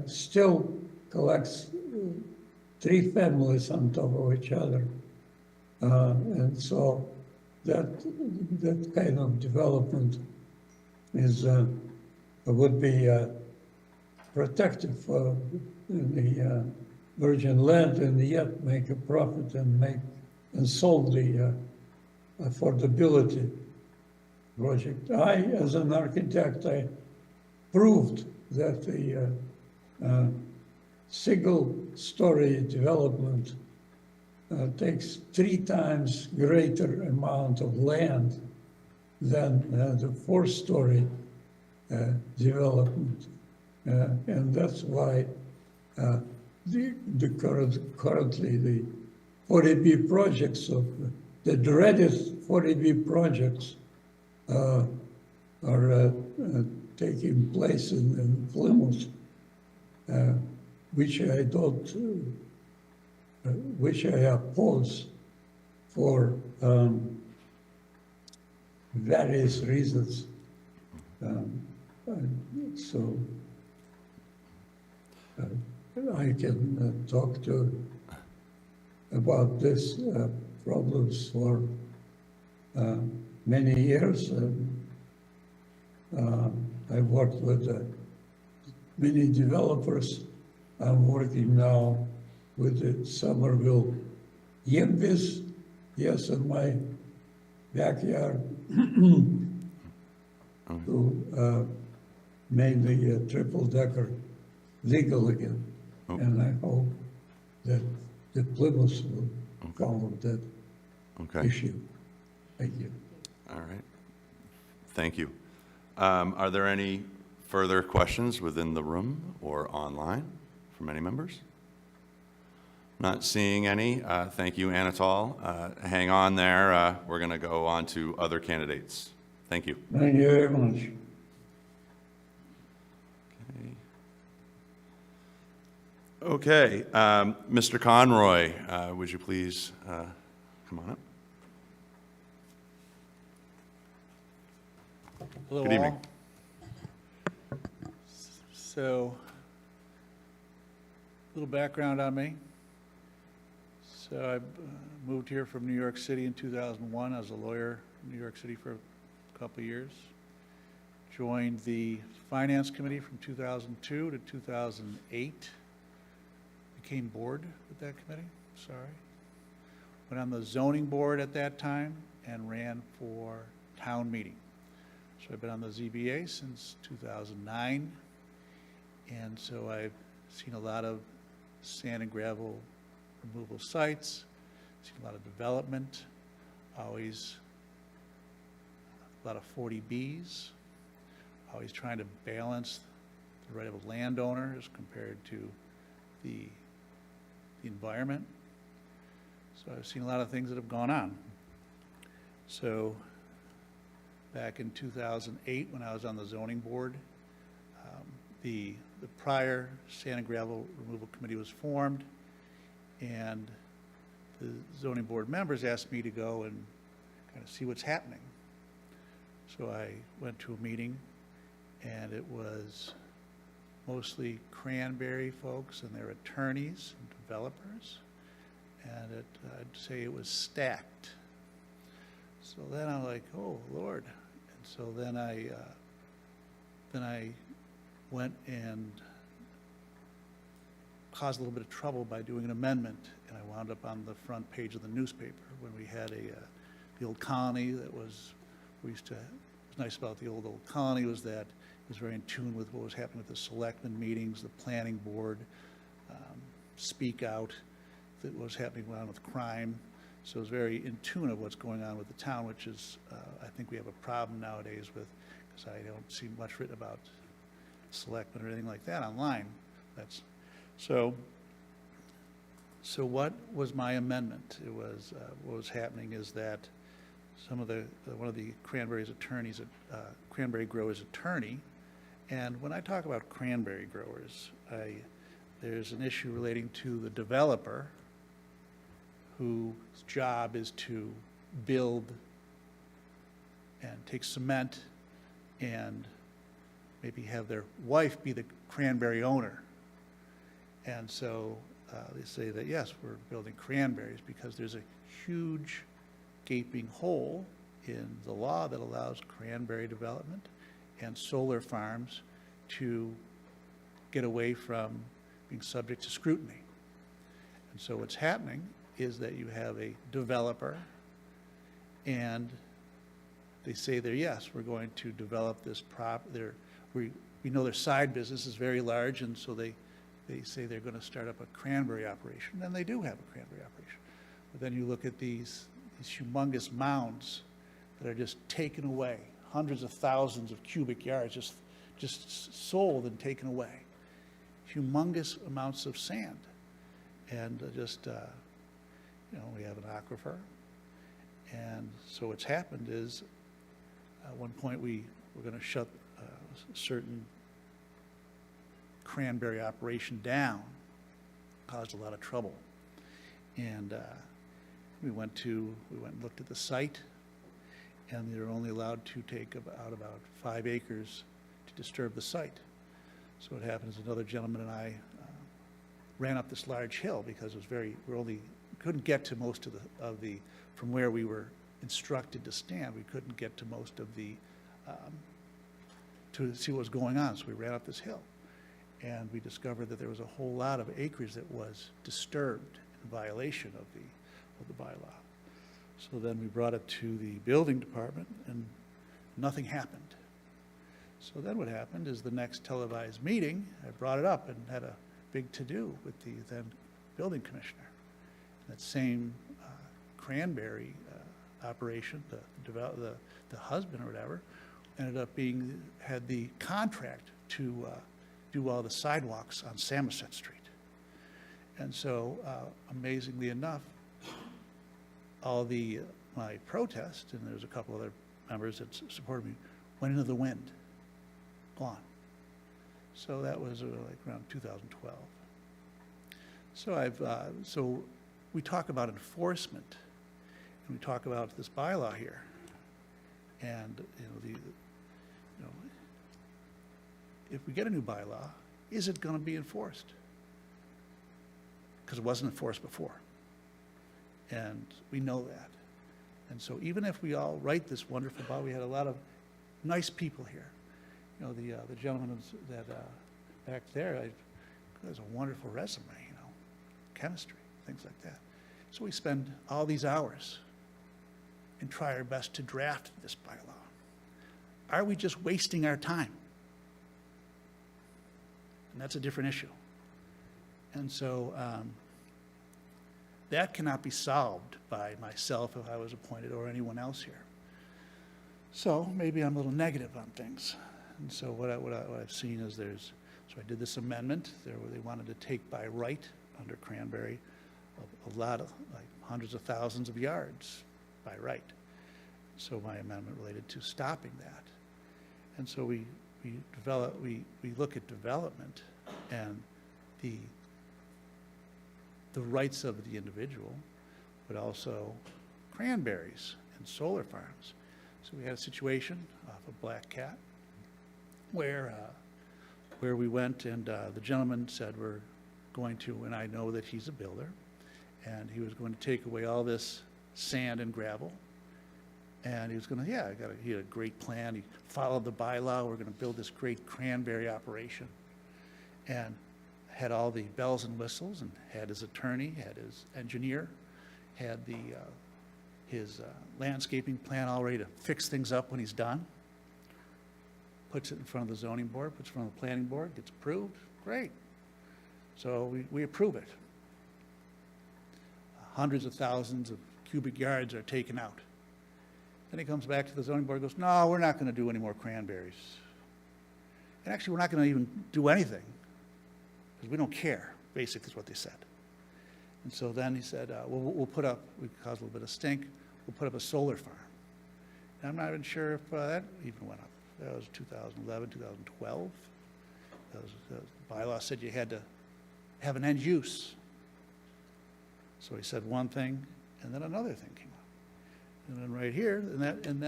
still collects 3 families on top of each other. And so that kind of development is would be protective for the virgin land, and yet make a profit and solve the affordability project. As an architect, I proved that the single-story development takes 3 times greater amount of land than the 4-story development. And that's why currently the 40B projects, of the dreaded 40B projects are taking place in Plymouth, which I don't, which I oppose for various reasons. So I can talk to about this problems for many years. I've worked with many developers. I'm working now with the Somerville Yimbis, yes, in my backyard, to make the triple-decker legal again. And I hope that the Plymouth will follow that issue. Thank you. All right. Thank you. Are there any further questions within the room or online from any members? Not seeing any. Thank you, Anatol. Hang on there. We're going to go on to other candidates. Thank you. Thank you very much. Okay. Mr. Conroy, would you please come on up? Hello, Good evening. all. So, a little background on me. So I moved here from New York City in 2001. I was a lawyer in New York City for a couple of years. Joined the Finance Committee from 2002 to 2008. Became board with that committee, sorry. Went on the zoning board at that time and ran for town meeting. So I've been on the ZBA since 2009, and so I've seen a lot of sand and gravel removal sites, seen a lot of development, always a lot of 40Bs, always trying to balance the right of a landowner as compared to the environment. So I've seen a lot of things that have gone on. So back in 2008, when I was on the zoning board, the prior sand and gravel removal committee was formed, and the zoning board members asked me to go and kind of see what's happening. So I went to a meeting, and it was mostly Cranberry folks and their attorneys and developers, and I'd say it was stacked. So then I'm like, oh, Lord. And so then I went and caused a little bit of trouble by doing an amendment, and I wound up on the front page of the newspaper when we had the old colony that was, what's nice about the old colony was that it was very in tune with what was happening with the selectmen meetings, the planning board, speak out, that was happening around with crime. So it was very in tune of what's going on with the town, which is, I think we have a problem nowadays with, because I don't see much written about selectmen or anything like that online. So what was my amendment? It was, what was happening is that one of the Cranberry's attorneys, Cranberry Growers attorney, and when I talk about cranberry growers, there's an issue relating to the developer whose job is to build and take cement and maybe have their wife be the cranberry owner. And so they say that, yes, we're building cranberries because there's a huge gaping hole in the law that allows cranberry development and solar farms to get away from being subject to scrutiny. And so what's happening is that you have a developer, and they say they're, yes, we're going to develop this we know their side business is very large, and so they say they're going to start up a cranberry operation, and they do have a cranberry operation. But then you look at these humongous mounds that are just taken away, hundreds of thousands of cubic yards just sold and taken away. Humongous amounts of sand. And we have an aquifer. And so what's happened is, at one point we were going to shut a certain cranberry operation down. Caused a lot of trouble. And we went and looked at the site, and they're only allowed to take about 5 acres to disturb the site. So what happened is another gentleman and I ran up this large hill because it was couldn't get to most of the, from where we were instructed to stand, we couldn't get to most of the, to see what was going on, so we ran up this hill. And we discovered that there was a whole lot of acreage that was disturbed in violation of the bylaw. So then we brought it to the building department, and nothing happened. So then what happened is the next televised meeting, I brought it up and had a big to-do with the then building commissioner. That same Cranberry operation, the husband or whatever, ended up had the contract to do all the sidewalks on Samoset Street. And so, amazingly enough, all my protest, and there's a couple other members that supported me, went into the wind, gone. So that was like around 2012. So so we talk about enforcement, and we talk about this bylaw here, and if we get a new bylaw, is it going to be enforced? Because it wasn't enforced before, and we know that. And so even if we all write this wonderful bylaw, we had a lot of nice people here. You know, the gentleman that back there has a wonderful resume, chemistry, things like that. So we spend all these hours and try our best to draft this bylaw. Are we just wasting our time? And that's a different issue. And so that cannot be solved by myself if I was appointed or anyone else here. So maybe I'm a little negative on things. And so what I've seen is so I did this amendment. They wanted to take by right under Cranberry a lot of, like hundreds of thousands of yards by right. So my amendment related to stopping that. And so we look at development and the rights of the individual, but also cranberries and solar farms. So we had a situation off of Black Cat where we went and the gentleman said we're going to, and I know that he's a builder, and he was going to take away all this sand and gravel. And he was going to, he had a great plan. He followed the bylaw. We're going to build this great cranberry operation. And had all the bells and whistles, and had his attorney, had his engineer, had his landscaping plan all ready to fix things up when he's done. Puts it in front of the zoning board, puts it in front of the planning board, gets approved, great. So we approve it. Hundreds of thousands of cubic yards are taken out. Then he comes back to the zoning board and goes, no, we're not going to do any more cranberries. And actually, we're not going to even do anything because we don't care, basically is what they said. And so then he said, we'll put up, we caused a little bit of stink, we'll put up a solar farm. And I'm not even sure if that even went up. That was 2011, 2012. The bylaw said you had to have an end use. So he said one thing, and then another thing came up. And then right here, and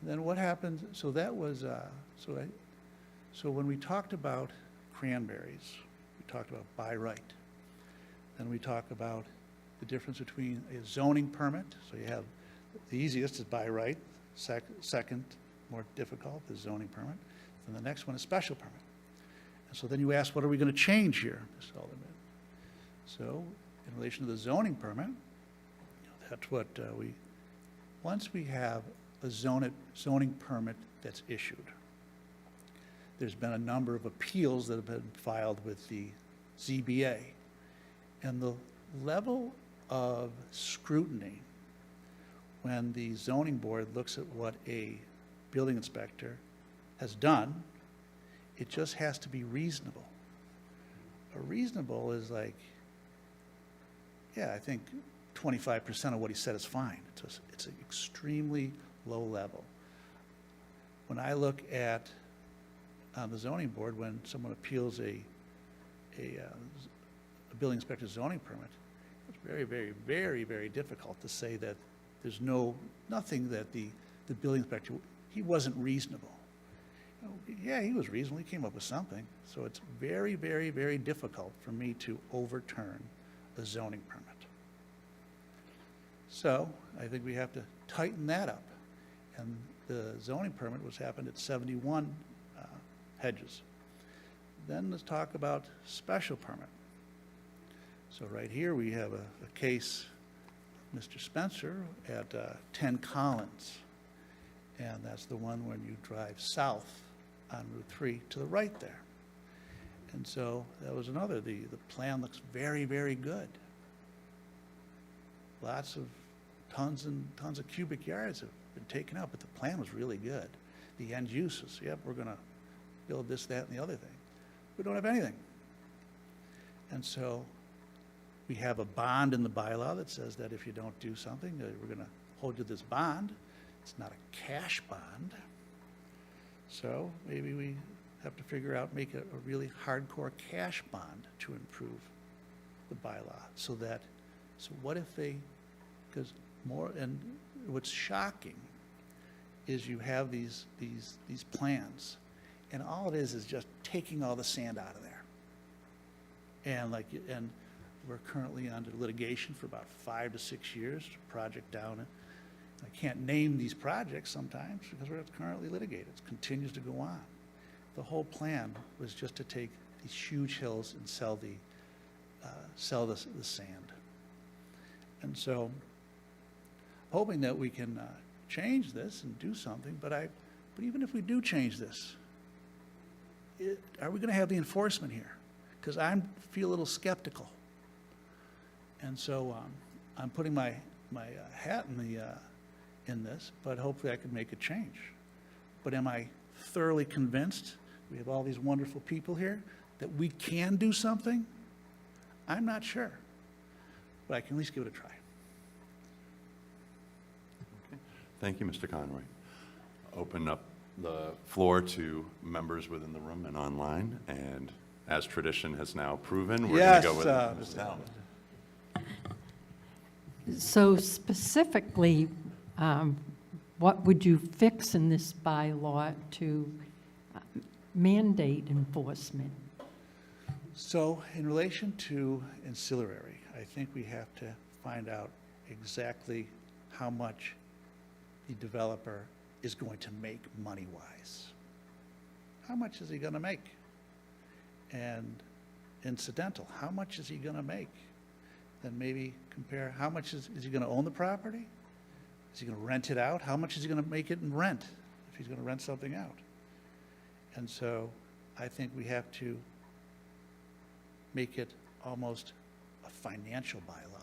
then what happened? So that was so when we talked about cranberries, we talked about by right. Then we talk about the difference between a zoning permit. So you have the easiest is by right. Second, more difficult, is zoning permit. And the next one is special permit. And so then you ask, what are we going to change here, Mr. Alderman? So in relation to the zoning permit, that's what once we have a zoning permit that's issued, there's been a number of appeals that have been filed with the ZBA. And the level of scrutiny when the zoning board looks at what a building inspector has done, it just has to be reasonable. A reasonable is like, yeah, I think 25% of what he said is fine. It's an extremely low level. When I look at the zoning board, when someone appeals a building inspector's zoning permit, it's very, very, very, very difficult to say that There's nothing that the building inspector, he wasn't reasonable. You know, yeah, he was reasonable, he came up with something. So it's very, very, very difficult for me to overturn a zoning permit. So I think we have to tighten that up. And the zoning permit was happened at 71 Hedges. Then let's talk about special permit. So right here we have a case, Mr. Spencer, at 10 Collins. And that's the one when you drive south on Route 3 to the right there. And so that was another, the plan looks very, very good. Lots of tons and tons of cubic yards have been taken out, but the plan was really good. The end uses, yep, we're gonna build this, that, and the other thing. We don't have anything. And so we have a bond in the bylaw that says that if you don't do something, we're gonna hold you to this bond. It's not a cash bond. So maybe we have to figure out, make a really hardcore cash bond to improve the bylaw so what if they, because more, and what's shocking is you have these plans, and all it is just taking all the sand out of there. And we're currently under litigation for about 5 to 6 years, project down. I can't name these projects sometimes because we're currently litigated. It continues to go on. The whole plan was just to take these huge hills and sell the sand. And so, hoping that we can change this and do something, but even if we do change this, are we going to have the enforcement here? Because I feel a little skeptical. And so I'm putting my hat in this, but hopefully I can make a change. But am I thoroughly convinced, we have all these wonderful people here, that we can do something? I'm not sure, but I can at least give it a try. Okay. Thank you, Mr. Conroy. Open up the floor to members within the room and online, and as tradition has now proven, we're going to go with Ms. Talbot. So specifically, what would you fix in this bylaw to mandate enforcement? So in relation to ancillary, I think we have to find out exactly how much the developer is going to make money-wise. How much is he going to make? And incidental, how much is he going to make? Then maybe compare how much is he going to own the property? Is he going to rent it out? How much is he going to make it in rent if he's going to rent something out? And so I think we have to make it almost a financial bylaw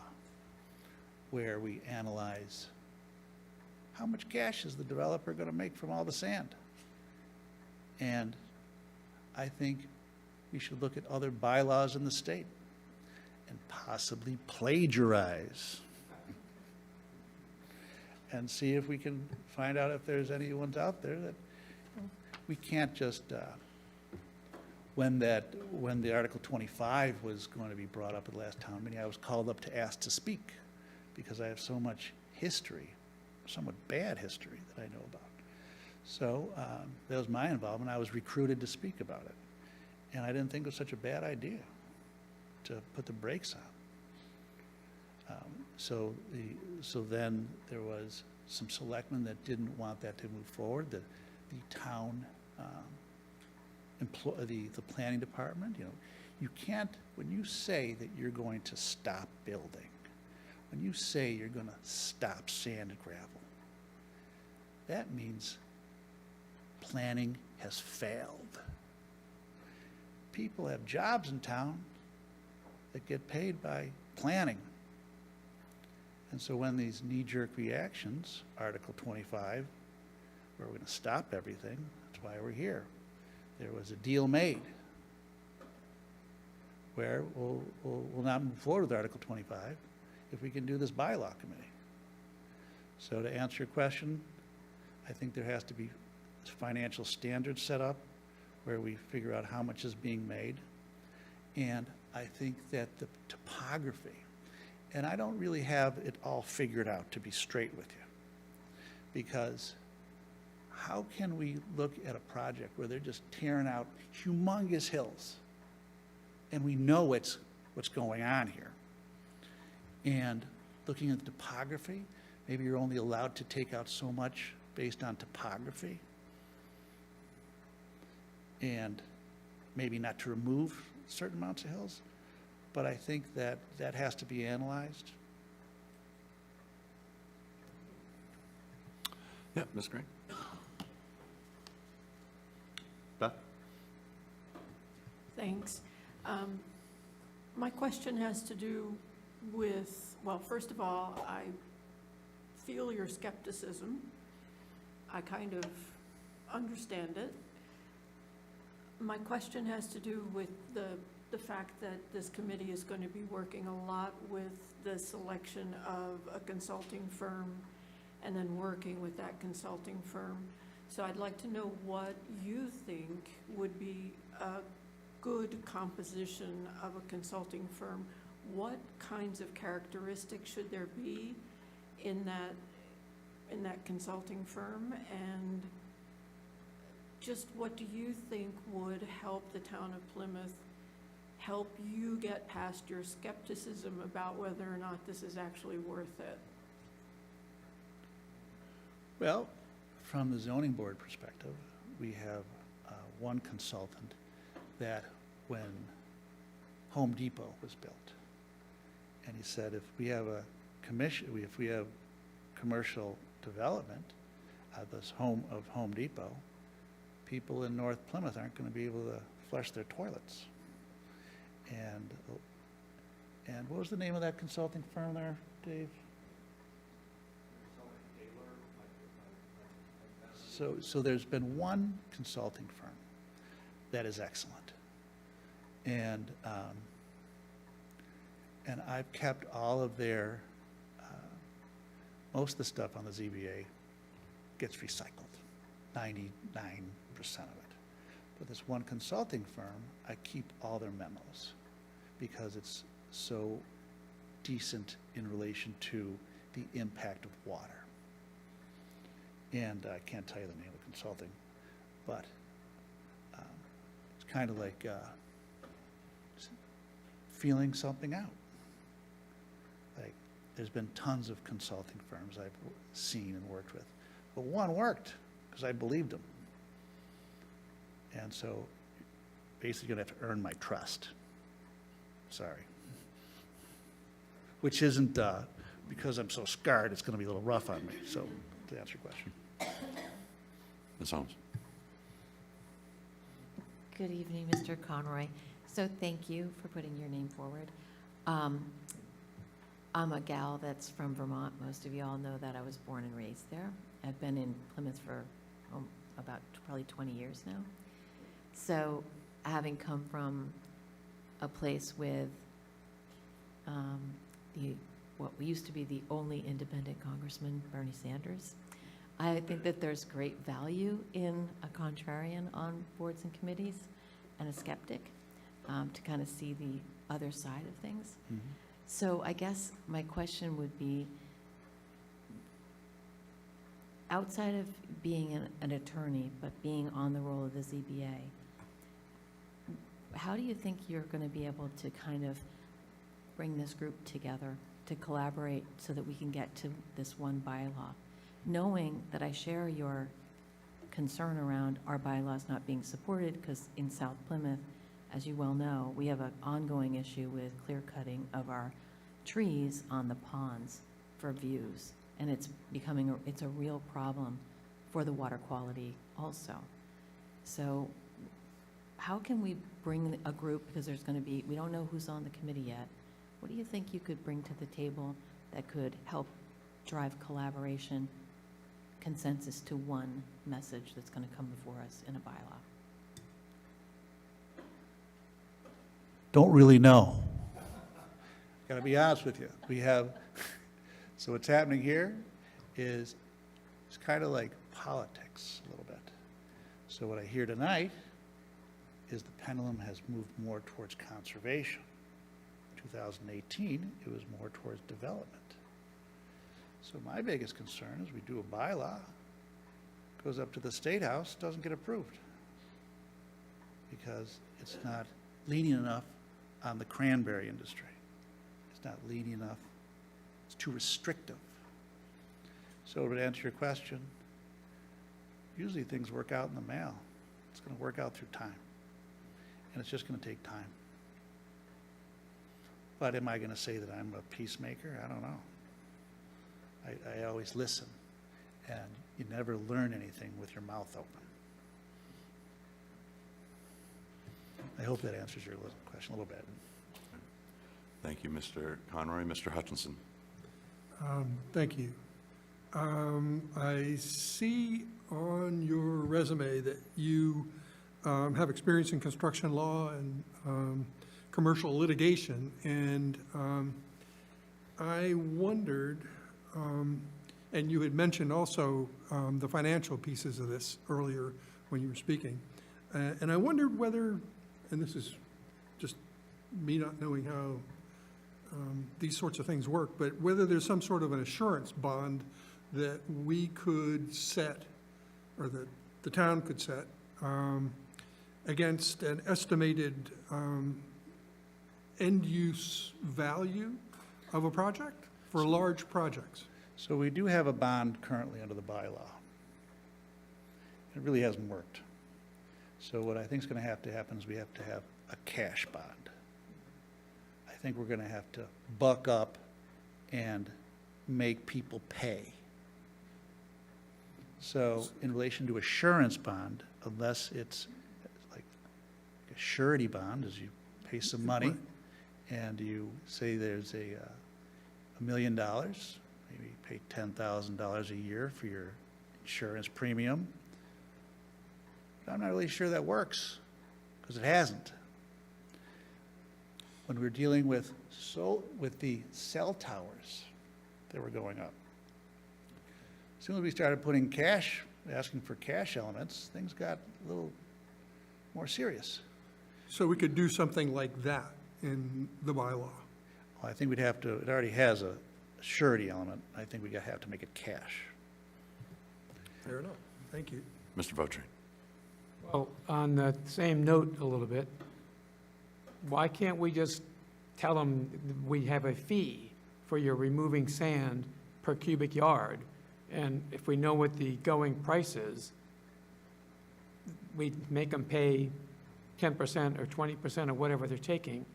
where we analyze how much cash is the developer going to make from all the sand. And I think we should look at other bylaws in the state and possibly plagiarize and see if we can find out if there's any ones out there that we can't just, when the Article 25 was going to be brought up at the last town meeting, I was called up to ask to speak because I have so much history, somewhat bad history that I know about. So that was my involvement. I was recruited to speak about it. And I didn't think it was such a bad idea to put the brakes on. So then there was some selectmen that didn't want that to move forward. The town, the planning department, you can't, when you say that you're going to stop building, when you say you're going to stop sand and gravel, that means planning has failed. People have jobs in town that get paid by planning. And so when these knee-jerk reactions, Article 25, where we're going to stop everything, that's why we're here. There was a deal made where we'll not move forward with Article 25 if we can do this bylaw committee. So to answer your question, I think there has to be financial standards set up where we figure out how much is being made. And I think that the topography And I don't really have it all figured out, to be straight with you. Because how can we look at a project where they're just tearing out humongous hills, and we know what's going on here? And looking at the topography, maybe you're only allowed to take out so much based on topography, and maybe not to remove certain amounts of hills. But I think that that has to be analyzed. Yeah, Ms. Gray? Beth? Thanks. My question has to do with, well, first of all, I feel your skepticism. I kind of understand it. My question has to do with the fact that this committee is going to be working a lot with the selection of a consulting firm and then working with that consulting firm. So I'd like to know what you think would be a good composition of a consulting firm. What kinds of characteristics should there be in that consulting firm? And just what do you think would help the town of Plymouth help you get past your skepticism about whether or not this is actually worth it? Well, from the zoning board perspective, we have one consultant that when Home Depot was built, and he said if we have a if we have commercial development at this Home Depot, people in North Plymouth aren't going to be able to flush their toilets. And what was the name of that consulting firm there, Dave? So there's been one consulting firm that is excellent. And I've kept all of their, most of the stuff on the ZBA gets recycled, 99% of it. But this one consulting firm, I keep all their memos because it's so decent in relation to the impact of water. And I can't tell you the name of the consulting, but it's kind of like feeling something out. Like, there's been tons of consulting firms I've seen and worked with, but one worked because I believed them. And so basically you're going to have to earn my trust. Sorry. Which isn't, because I'm so scarred, it's going to be a little rough on me, so to answer your question. Ms. Holmes? Good evening, Mr. Conroy. So thank you for putting your name forward. I'm a gal that's from Vermont. Most of you all know that I was born and raised there. I've been in Plymouth for about probably 20 years now. So having come from a place with what used to be the only independent congressman, Bernie Sanders, I think that there's great value in a contrarian on boards and committees and a skeptic to kind of see the other side of things. Mm-hmm. So I guess my question would be, outside of being an attorney, but being on the role of the ZBA, how do you think you're going to be able to kind of bring this group together to collaborate so that we can get to this one bylaw? Knowing that I share your concern around our bylaws not being supported, because in South Plymouth, as you well know, we have an ongoing issue with clear cutting of our trees on the ponds for views. And it's becoming, it's a real problem for the water quality also. So how can we bring a group, because there's going to be, we don't know who's on the committee yet. What do you think you could bring to the table that could help drive collaboration, consensus to one message that's going to come before us in a bylaw? Don't really know. Got to be honest with you. We have, so what's happening here is it's kind of like politics a little bit. So what I hear tonight is the pendulum has moved more towards conservation, 2018, it was more towards development. So my biggest concern is we do a bylaw, goes up to the State House, doesn't get approved, because it's not lenient enough on the cranberry industry. It's not lenient enough. It's too restrictive. So to answer your question, usually things work out in the mail. It's going to work out through time. And it's just going to take time. But am I going to say that I'm a peacemaker? I don't know. I always listen. And you never learn anything with your mouth open. I hope that answers your question a little bit. Thank you, Mr. Conroy. Mr. Hutchinson. Thank you. I see on your resume that you have experience in construction law and commercial litigation, and I wondered, and you had mentioned also the financial pieces of this earlier when you were speaking, and I wondered whether, and this is just me not knowing how these sorts of things work, but whether there's some sort of an assurance bond that we could set, or that the town could set, against an estimated end-use value of a project for large projects. So we do have a bond currently under the bylaw. It really hasn't worked. So what I think is going to happen is we have to have a cash bond. I think we're going to have to buck up and make people pay. So in relation to assurance bond, unless it's like a surety bond, as you pay some money, and you say there's $1 million, maybe you pay $10,000 a year for your insurance premium. But I'm not really sure that works, because it hasn't. When we're dealing with the cell towers that were going up, as soon as we started putting cash, asking for cash elements, things got a little more serious. So we could do something like that in the bylaw. Well, I think we'd have to, it already has a surety element. I think we have to make it cash. Fair enough. Thank you. Mr. Votri. Well, on the same note a little bit, why can't we just tell them we have a fee for your removing sand per cubic yard? And if we know what the going price is, we make them pay 10% or 20% of whatever they're taking,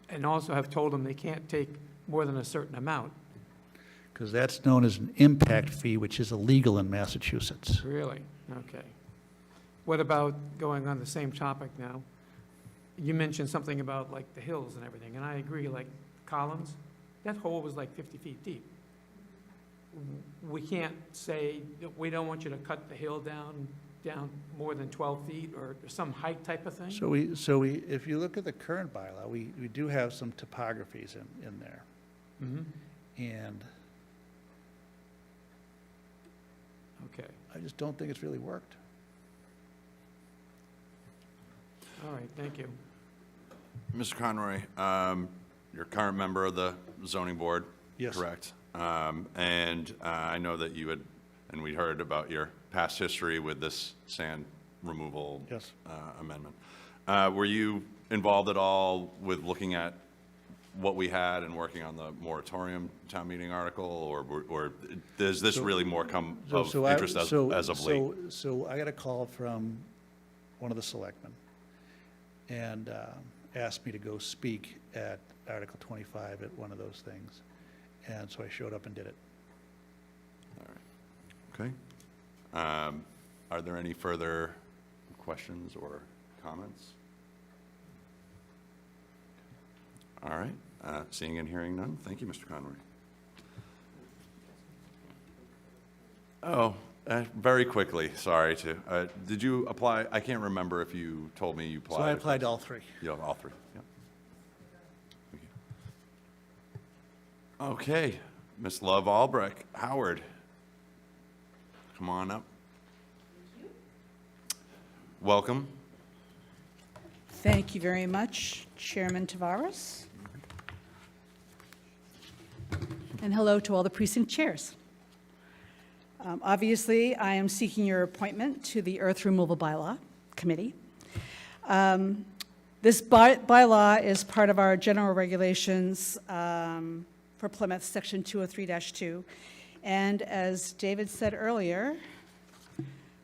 and also have told them they can't take more than a certain amount. Because that's known as an impact fee, which is illegal in Massachusetts. Really? Okay. What about going on the same topic now? You mentioned something about like the hills and everything, and I agree, like Collins, that hole was like 50 feet deep. We can't say, we don't want you to cut the hill down more than 12 feet or some height type of thing? So we, if you look at the current bylaw, we do have some topographies in there. Mm-hmm. And Okay. I just don't think it's really worked. All right, thank you. Mr. Conroy, you're a current member of the zoning board? Yes. Correct. And I know that you had, and we heard about your past history with this sand removal Yes. amendment. Were you involved at all with looking at what we had and working on the moratorium town meeting article, or does this really more come of interest as of late? So I got a call from one of the selectmen and asked me to go speak at Article 25 at one of those things. And so I showed up and did it. All right. Okay. Are there any further questions or comments? All right. Seeing and hearing none. Thank you, Mr. Conroy. Oh, very quickly, sorry to, did you apply? I can't remember if you told me you applied. So I applied to all three. You have all three, yeah. Thank you. Okay, Ms. Love Albrecht, Howard, come on up. Welcome. Thank you very much, Chairman Tavares. And hello to all the precinct chairs. Obviously, I am seeking your appointment to the Earth Removal Bylaw Committee. This bylaw is part of our general regulations for Plymouth, Section 203-2. And as David said earlier,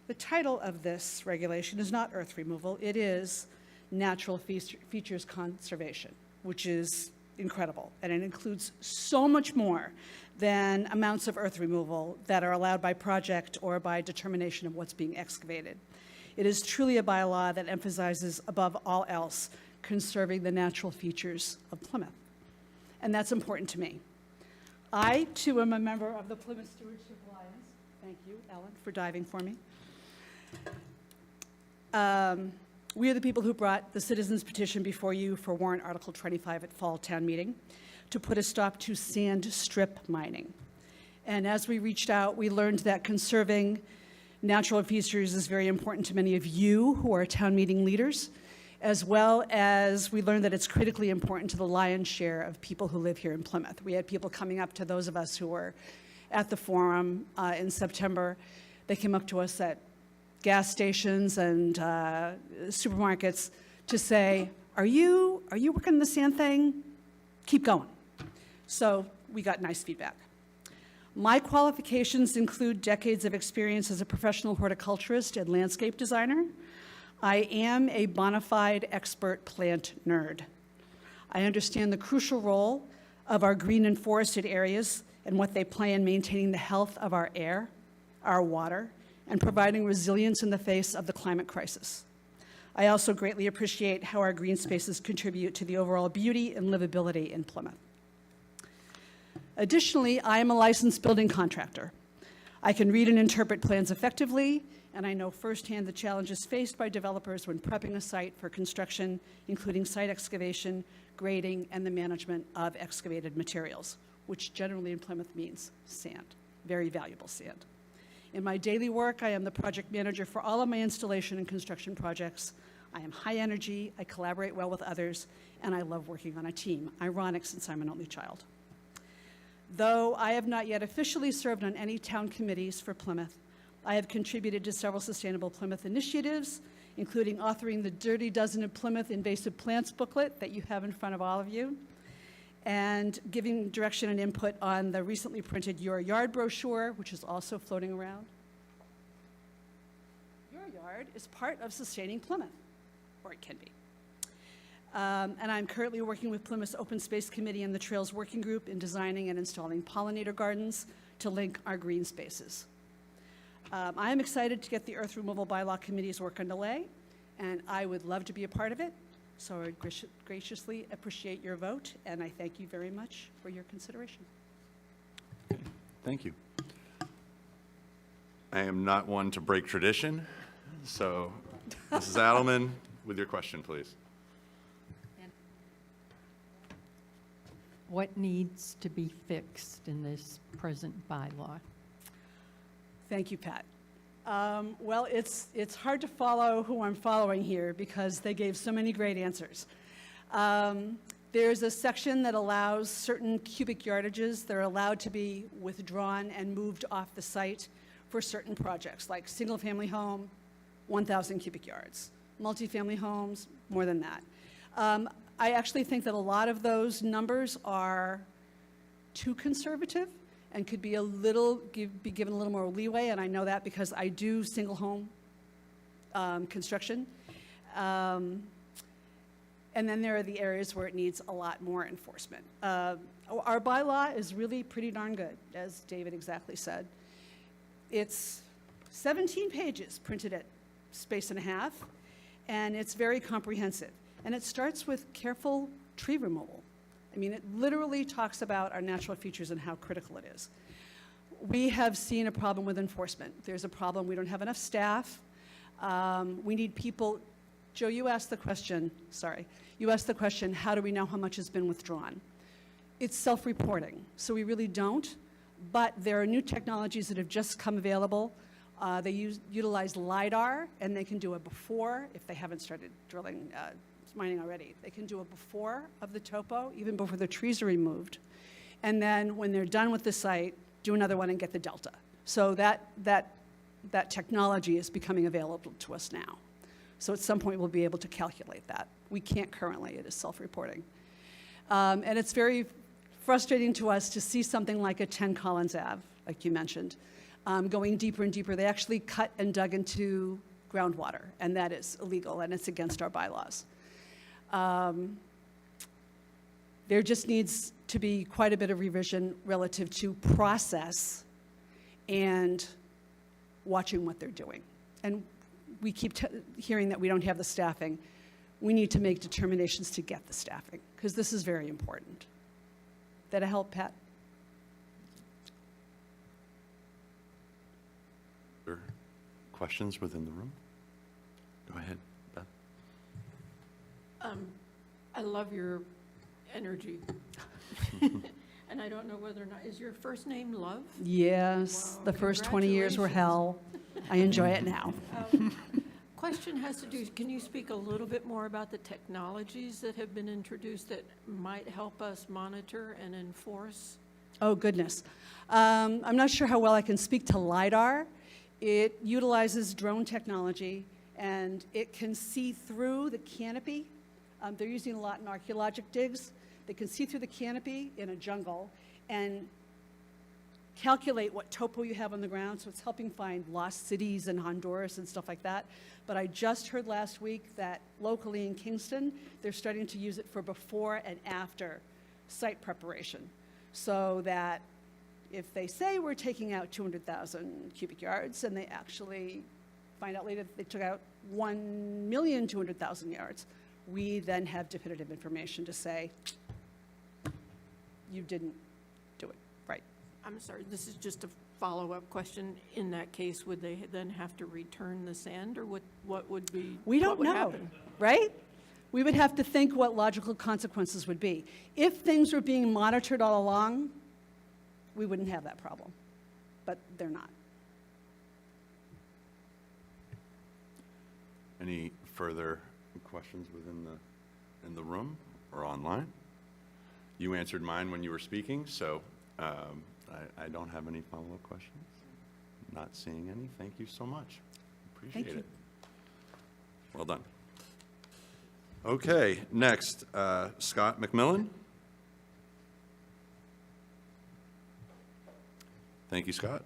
the title of this regulation is not earth removal, it is natural features conservation, which is incredible. And it includes so much more than amounts of earth removal that are allowed by project or by determination of what's being excavated. It is truly a bylaw that emphasizes, above all else, conserving the natural features of Plymouth. And that's important to me. I, too, am a member of the Plymouth Stewardship Alliance. Thank you, Ellen, for diving for me. We are the people who brought the citizens' petition before you for warrant Article 25 at Fall Town Meeting to put a stop to sand strip mining. And as we reached out, we learned that conserving natural features is very important to many of you who are town meeting leaders, as well as we learned that it's critically important to the lion's share of people who live here in Plymouth. We had people coming up to those of us who were at the forum in September. They came up to us at gas stations and supermarkets to say, are you working the sand thing? Keep going. So we got nice feedback. My qualifications include decades of experience as a professional horticulturist and landscape designer. I am a bona fide expert plant nerd. I understand the crucial role of our green and forested areas and what they play in maintaining the health of our air, our water, and providing resilience in the face of the climate crisis. I also greatly appreciate how our green spaces contribute to the overall beauty and livability in Plymouth. Additionally, I am a licensed building contractor. I can read and interpret plans effectively, and I know firsthand the challenges faced by developers when prepping a site for construction, including site excavation, grading, and the management of excavated materials, which generally in Plymouth means sand, very valuable sand. In my daily work, I am the project manager for all of my installation and construction projects. I am high energy, I collaborate well with others, and I love working on a team. Ironic since I'm an only child. Though I have not yet officially served on any town committees for Plymouth, I have contributed to several Sustainable Plymouth initiatives, including authoring the Dirty Dozen of Plymouth Invasive Plants booklet that you have in front of all of you, and giving direction and input on the recently printed Your Yard brochure, which is also floating around. Your Yard is part of Sustaining Plymouth, or it can be. And I'm currently working with Plymouth's Open Space Committee and the Trails Working Group in designing and installing pollinator gardens to link our green spaces. I am excited to get the Earth Removal Bylaw Committee's work underway, and I would love to be a part of it. So I would graciously appreciate your vote, and I thank you very much for your consideration. Thank you. I am not one to break tradition, so Mrs. Adelman, with your question, please. What needs to be fixed in this present bylaw? Thank you, Pat. Well, it's hard to follow who I'm following here because they gave so many great answers. There's a section that allows certain cubic yardages that are allowed to be withdrawn and moved off the site for certain projects, like single-family home, 1,000 cubic yards. Multifamily homes, more than that. I actually think that a lot of those numbers are too conservative and could be be given a little more leeway, and I know that because I do single home construction. And then there are the areas where it needs a lot more enforcement. Our bylaw is really pretty darn good, as David exactly said. It's 17 pages printed at space and a half, and it's very comprehensive. And it starts with careful tree removal. I mean, it literally talks about our natural features and how critical it is. We have seen a problem with enforcement. There's a problem, we don't have enough staff. We need people. Joe, you asked the question, how do we know how much has been withdrawn? It's self-reporting, so we really don't, but there are new technologies that have just come available. They utilize LiDAR, and they can do it before, if they haven't started drilling, mining already. They can do it before of the topo, even before the trees are removed. And then when they're done with the site, do another one and get the delta. So that technology is becoming available to us now. So at some point, we'll be able to calculate that. We can't currently, it is self-reporting. And it's very frustrating to us to see something like a 10 Collins Ave, like you mentioned, going deeper and deeper. They actually cut and dug into groundwater, and that is illegal, and it's against our bylaws. There just needs to be quite a bit of revision relative to process and watching what they're doing. And we keep hearing that we don't have the staffing. We need to make determinations to get the staffing, because this is very important. Did that help, Pat? Questions within the room? Go ahead, Beth. I love your energy. And I don't know whether or not, is your first name Love? Yes, Wow, the first 20 years were hell. I enjoy it now. Question has to do, can you speak a little bit more about the technologies that have been introduced that might help us monitor and enforce? Oh, goodness. I'm not sure how well I can speak to LiDAR. It utilizes drone technology, and it can see through the canopy. They're using a lot in archaeologic digs. They can see through the canopy in a jungle and calculate what topo you have on the ground, so it's helping find lost cities in Honduras and stuff like that. But I just heard last week that locally in Kingston, they're starting to use it for before and after site preparation, so that if they say we're taking out 200,000 cubic yards and they actually find out later that they took out 1,200,000 yards, we then have definitive information to say, you didn't do it right. I'm sorry, this is just a follow-up question. In that case, would they then have to return the sand, or what would be? We what don't would know, happen? right? We would have to think what logical consequences would be. If things were being monitored all along, we wouldn't have that problem, but they're not. Any further questions in the room or online? You answered mine when you were speaking, so I don't have any follow-up questions. Not seeing any. Thank you so much. Appreciate Thank you. it. Well done. Okay, next, Scott McMillan. Thank you, Scott.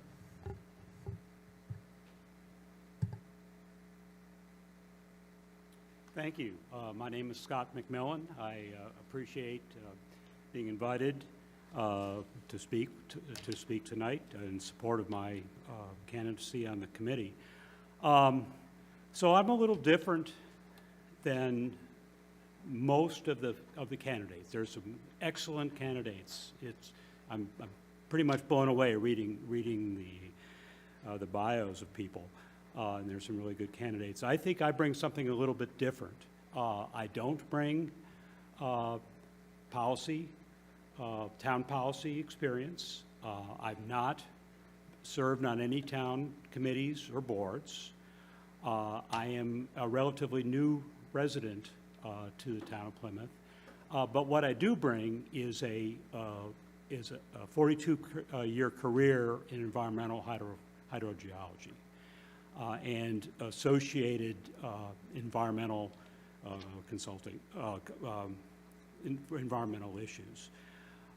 Thank you. My name is Scott McMillan. I appreciate being invited to speak tonight in support of my candidacy on the committee. So I'm a little different than most of the candidates. There's some excellent candidates. I'm pretty much blown away reading the bios of people. And there's some really good candidates. I think I bring something a little bit different. I don't bring policy, town policy experience. I've not served on any town committees or boards. I am a relatively new resident to the town of Plymouth. But what I do bring is a 42-year career in environmental hydrogeology. And associated environmental consulting, environmental issues.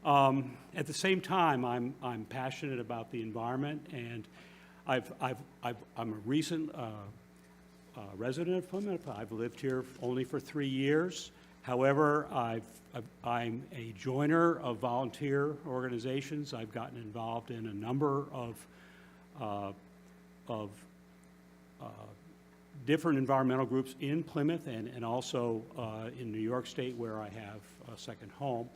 At the same time, I'm passionate about the environment, and I'm a recent resident of Plymouth. I've lived here only for 3 years. However, I'm a joiner of volunteer organizations. I've gotten involved in a number of different environmental groups in Plymouth and also in New York State, where I have a second home.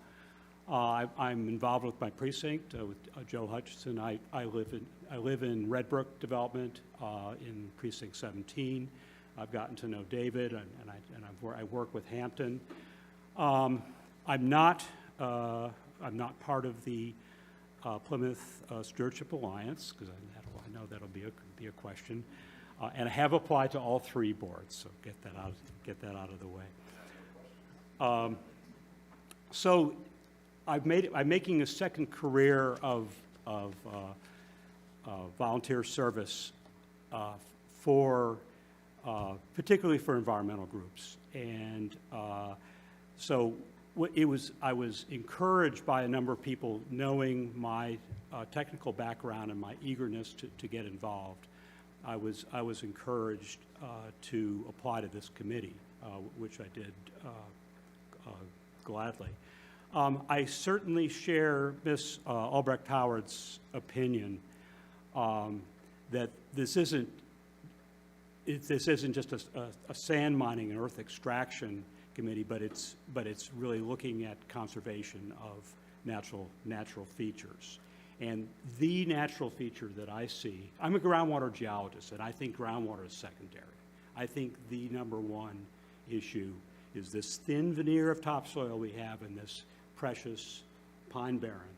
I'm involved with my precinct with Joe Hutchinson. I live in Red Brook development in Precinct 17. I've gotten to know David, and I work with Hampton. I'm not part of the Plymouth Stewardship Alliance, because I know that'll be a question. And I have applied to all 3 boards, so get that out of the way. So I'm making a second career of volunteer service for, particularly for environmental groups. And so I was encouraged by a number of people knowing my technical background and my eagerness to get involved. I was encouraged to apply to this committee, which I did gladly. I certainly share Ms. Albrecht Howard's opinion that this isn't just a sand mining and earth extraction committee, but it's really looking at conservation of natural features. And the natural feature that I see, I'm a groundwater geologist, and I think groundwater is secondary. I think the number one issue is this thin veneer of topsoil we have in this precious pine barren,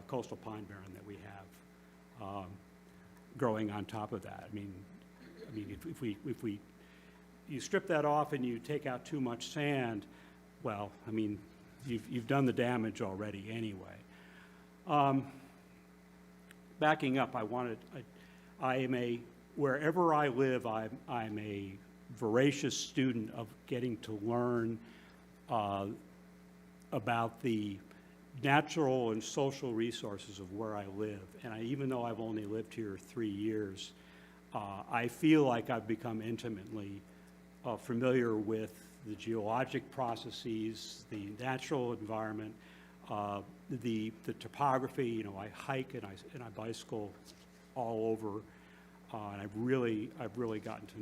coastal pine barren that we have growing on top of that. I mean, if you strip that off and you take out too much sand, well, I mean, you've done the damage already anyway. Backing up, wherever I live, I'm a voracious student of getting to learn about the natural and social resources of where I live. And even though I've only lived here 3 years, I feel like I've become intimately familiar with the geologic processes, the natural environment, the topography. You know, I hike and I bicycle all over, and I've really gotten to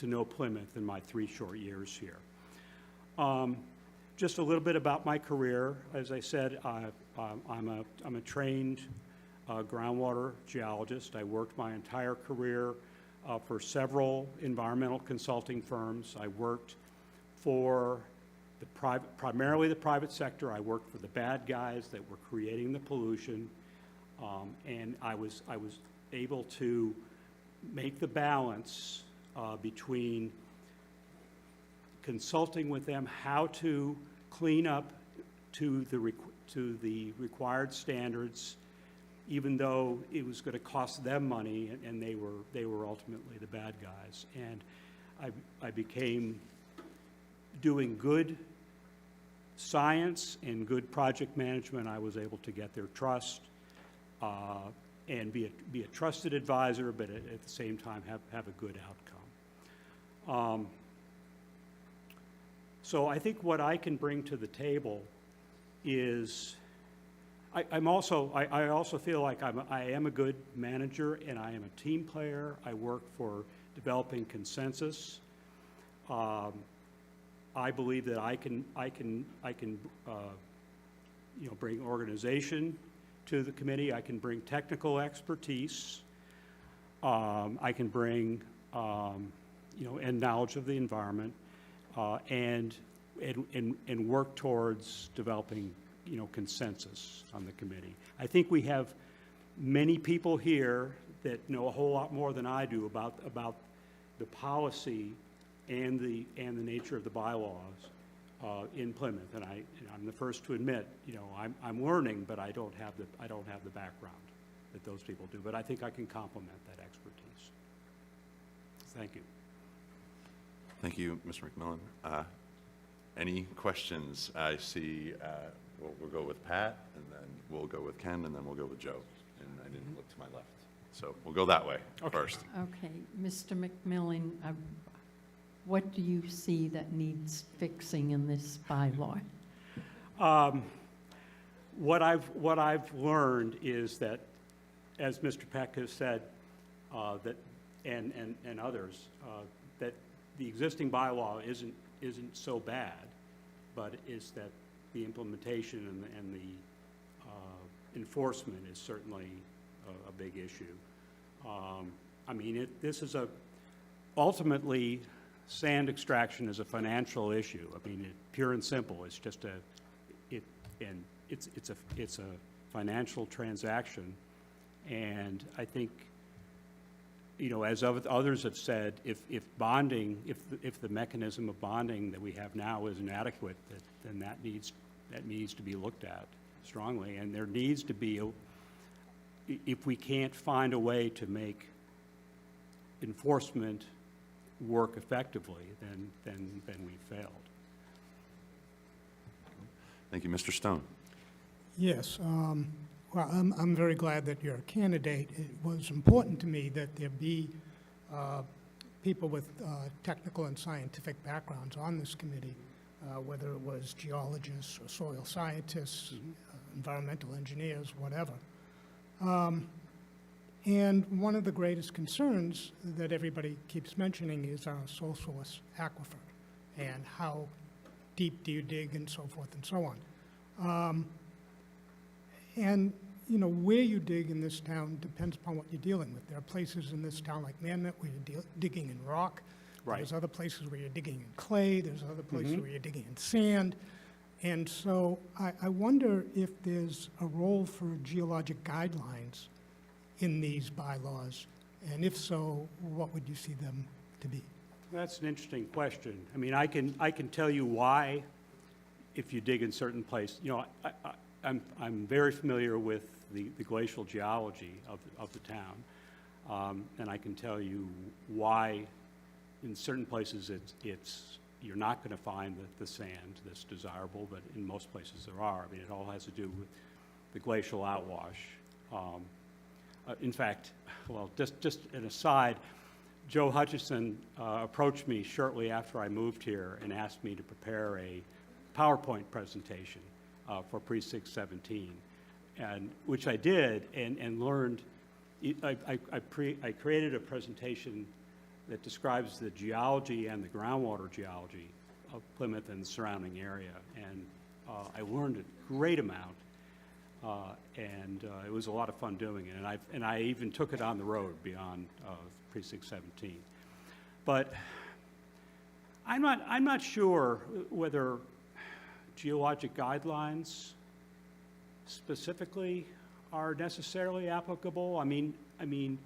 know Plymouth in my 3 short years here. Just a little bit about my career. As I said, I'm a trained groundwater geologist. I worked my entire career for several environmental consulting firms. I worked for primarily the private sector. I worked for the bad guys that were creating the pollution, and I was able to make the balance between consulting with them how to clean up to the required standards, even though it was going to cost them money, and they were ultimately the bad guys. And I became doing good science and good project management. I was able to get their trust and be a trusted advisor, but at the same time have a good outcome. So I think what I can bring to the table is I also feel like I am a good manager, and I am a team player. I work for developing consensus. I believe that I can bring organization to the committee. I can bring technical expertise. I can bring and knowledge of the environment, and work towards developing consensus on the committee. I think we have many people here that know a whole lot more than I do about the policy and the nature of the bylaws in Plymouth. And I'm the first to admit, I'm learning, but I don't have the background that those people do. But I think I can complement that expertise. Thank you. Thank you, Mr. McMillan. Any questions? I see, we'll go with Pat, and then we'll go with Ken, and then we'll go with Joe. And I didn't look to my left. So we'll go that way first. Okay, Mr. McMillan, what do you see that needs fixing in this bylaw? What I've learned is that, as Mr. Peck has said, that and others, that the existing bylaw isn't so bad, but is that the implementation and the enforcement is certainly a big issue. I mean, this is ultimately, sand extraction is a financial issue. I mean, pure and simple. It's just it's a financial transaction, and I think you know, as others have said, if bonding, if the mechanism of bonding that we have now is inadequate, then that needs to be looked at strongly. And there needs to be, if we can't find a way to make enforcement work effectively, then we failed. Thank you. Mr. Stone. Yes, well, I'm very glad that you're a candidate. It was important to me that there be people with technical and scientific backgrounds on this committee, whether it was geologists or soil scientists, environmental engineers, whatever. And one of the greatest concerns that everybody keeps mentioning is our sole source aquifer and how deep do you dig and so forth and so on. And, you know, where you dig in this town depends upon what you're dealing with. There are places in this town like Manmet where you're digging in rock. Right. There's other places where you're digging in clay. There's other places where you're digging in sand. And so I wonder if there's a role for geologic guidelines in these bylaws, and if so, what would you see them to be? That's an interesting question. I mean, I can tell you why, if you dig in certain places. You know, I'm very familiar with the glacial geology of the town, and I can tell you why in certain places you're not going to find the sand that's desirable, but in most places there are. I mean, it all has to do with the glacial outwash. In fact, well, just an aside, Joe Hutchison approached me shortly after I moved here and asked me to prepare a PowerPoint presentation for Precinct 17, and which I did, and learned. I created a presentation that describes the geology and the groundwater geology of Plymouth and the surrounding area, and I learned a great amount. And it was a lot of fun doing it, and I even took it on the road beyond Precinct 17. But I'm not sure whether geologic guidelines specifically are necessarily applicable. I mean,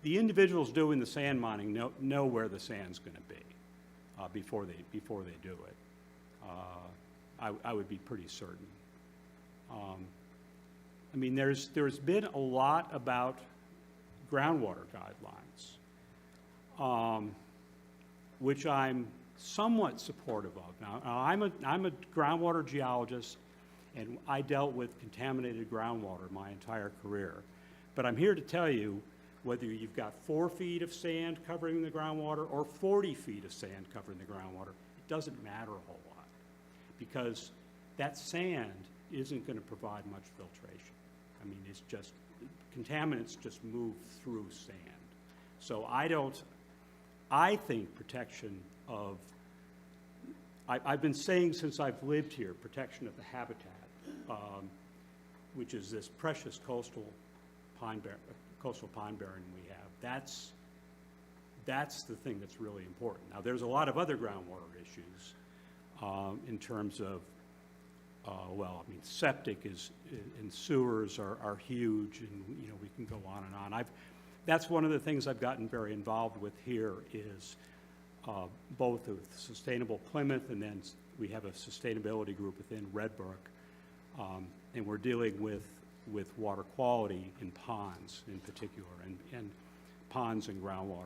the individuals doing the sand mining know where the sand's going to be before they do it. I would be pretty certain. I mean, there's been a lot about groundwater guidelines, which I'm somewhat supportive of. Now, I'm a groundwater geologist, and I dealt with contaminated groundwater my entire career. But I'm here to tell you, whether you've got 4 feet of sand covering the groundwater or 40 feet of sand covering the groundwater, it doesn't matter a whole lot, because that sand isn't going to provide much filtration. I mean, it's just, contaminants just move through sand. So I think protection of, I've been saying since I've lived here, protection of the habitat, which is this precious coastal pine bearing we have. That's the thing that's really important. Now, there's a lot of other groundwater issues in terms of, well, I mean, septic and sewers are huge, and, you know, we can go on and on. That's one of the things I've gotten very involved with here is both with Sustainable Plymouth, and then we have a sustainability group within Redbrook, and we're dealing with water quality in ponds in particular, and ponds and groundwater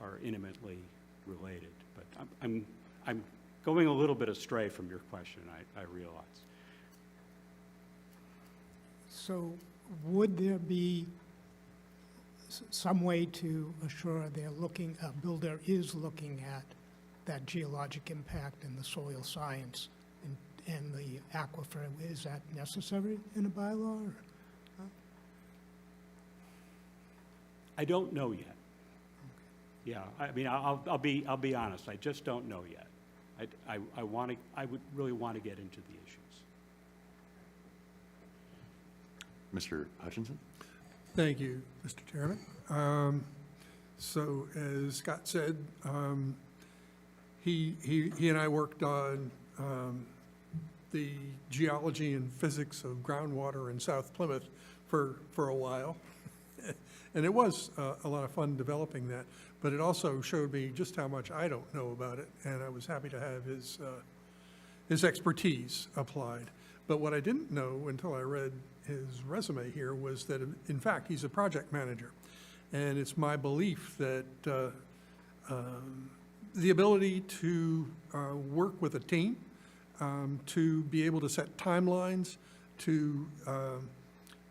are intimately related. But I'm going a little bit astray from your question, I realize. So would there be some way to assure a builder is looking at that geologic impact and the soil science and the aquifer? Is that necessary in a bylaw? I don't know yet. Yeah, I mean, I'll be honest. I just don't know yet. I would really want to get into the issues. Mr. Hutchinson? Thank you, Mr. Chairman. So as Scott said, he and I worked on the geology and physics of groundwater in South Plymouth for a while. And it was a lot of fun developing that, but it also showed me just how much I don't know about it, and I was happy to have his expertise applied. But what I didn't know until I read his resume here was that, in fact, he's a project manager. And it's my belief that the ability to work with a team, to be able to set timelines, to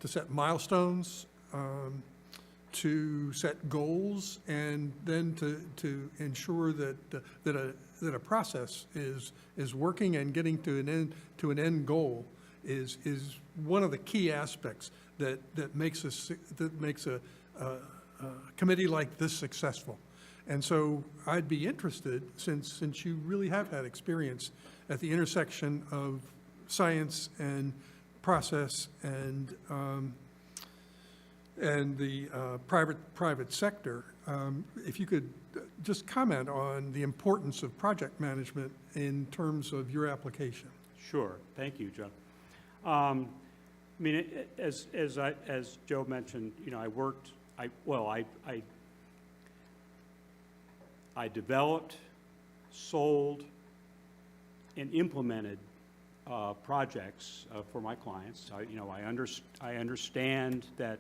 set milestones, to set goals, and then to ensure that a process is working and getting to an end goal is one of the key aspects that makes a committee like this successful. And so I'd be interested, since you really have had experience at the intersection of science and process and the private sector, if you could just comment on the importance of project management in terms of your application. Sure. Thank you, Joe. I mean, as Joe mentioned, you know, I developed, sold, and implemented projects for my clients. I understand that,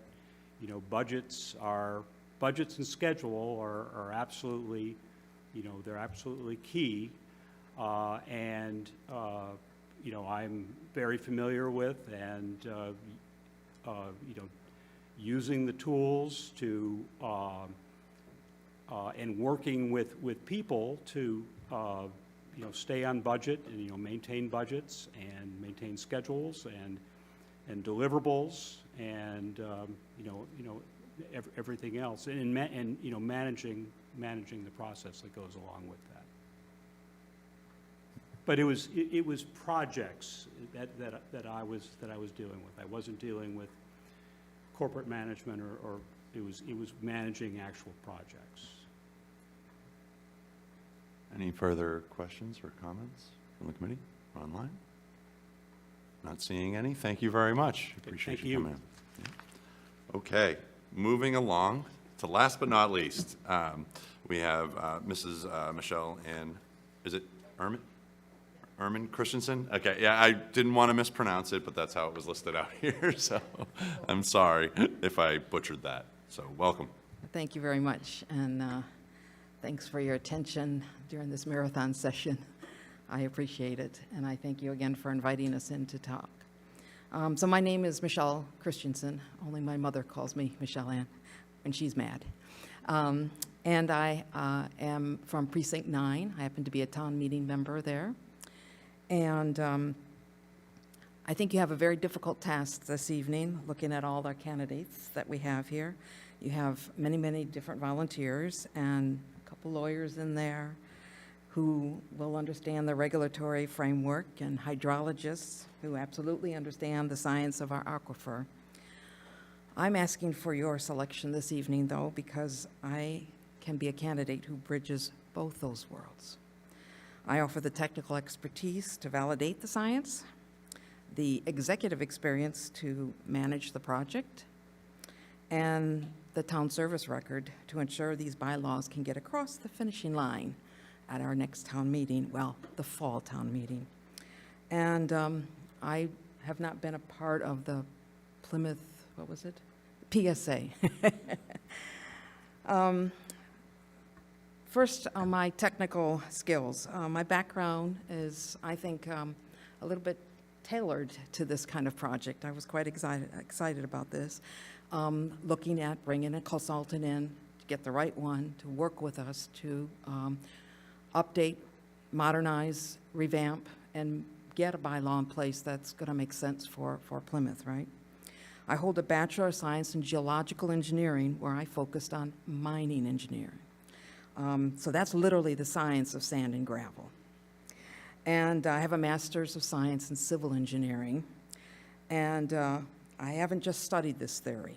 you know, budgets and schedule are absolutely, you know, they're absolutely key, and you know, I'm very familiar with and you know, using the tools to and working with people to you know, stay on budget and, you know, maintain budgets and maintain schedules and deliverables and you know everything else and you know, managing the process that goes along with that. But it was projects that I was dealing with. I wasn't dealing with corporate management or it was managing actual projects. Any further questions or comments from the committee or online? Not seeing any. Thank you very much. Appreciate you coming in. Yeah. Okay, moving along to last but not least, we have Mrs. Michelle and is it Ermin Christensen? Okay, yeah, I didn't want to mispronounce it, but that's how it was listed out here, so I'm sorry if I butchered that. So welcome. Thank you very much, and thanks for your attention during this marathon session. I appreciate it, and I thank you again for inviting us in to talk. So my name is Michelle Christensen. Only my mother calls me Michelle Ann, and she's mad. And I am from Precinct 9. I happen to be a town meeting member there. And I think you have a very difficult task this evening, looking at all the candidates that we have here. You have many, many different volunteers and a couple lawyers in there who will understand the regulatory framework and hydrologists who absolutely understand the science of our aquifer. I'm asking for your selection this evening, though, because I can be a candidate who bridges both those worlds. I offer the technical expertise to validate the science, the executive experience to manage the project, and the town service record to ensure these bylaws can get across the finishing line at our next town meeting, well, the fall town meeting. And I have not been a part of the Plymouth, what was it? PSA. First, on my technical skills. My background is, I think, a little bit tailored to this kind of project. I was quite excited about this, looking at bringing a consultant in to get the right one to work with us to update, modernize, revamp, and get a bylaw in place that's going to make sense for Plymouth, right? I hold a Bachelor of Science in Geological Engineering, where I focused on mining engineering. So that's literally the science of sand and gravel. And I have a Master's of Science in Civil Engineering. And I haven't just studied this theory.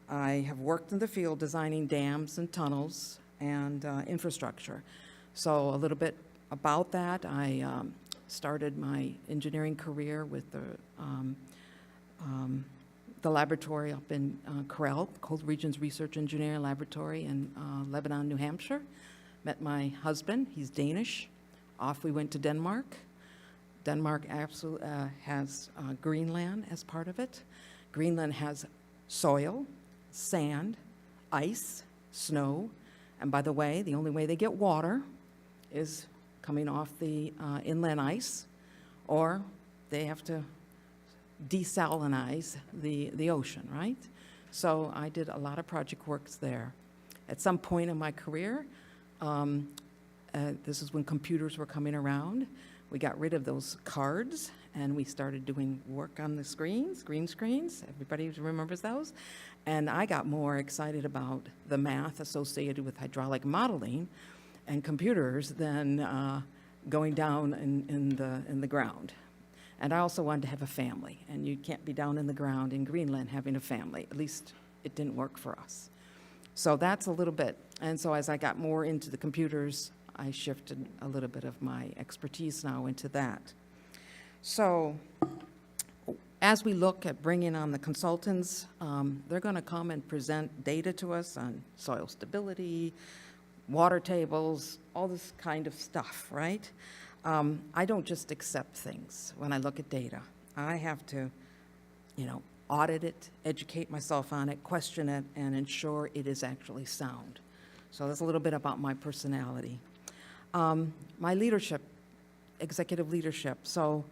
I have worked in the field designing dams and tunnels and infrastructure. So a little bit about that. I the laboratory up in Corel, Cold Regions Research Engineer Laboratory in Lebanon, New Hampshire. Met my husband, he's Danish. Off we went to Denmark. Denmark absolutely has Greenland as part of it. Greenland has soil, sand, ice, snow, and by the way, the only way they get water is coming off the inland ice, or they have to desalinize the ocean, right? So I did a lot of project works there. At some point in my career, this is when computers were coming around, we got rid of those cards and we started doing work on the screens, green screens. Everybody remembers those? And I got more excited about the math associated with hydraulic modeling and computers than going down in the ground. And I also wanted to have a family, and you can't be down in the ground in Greenland having a family. At least it didn't work for us. So that's a little bit. And so as I got more into the computers, I shifted a little bit of my expertise now into that. So as we look at bringing on the consultants, they're going to come and present data to us on soil stability, water tables, all this kind of stuff, right? I don't just accept things when I look at data. I have to, audit it, educate myself on it, question it, and ensure it is actually sound. So that's a little bit about my personality. My leadership, executive leadership. So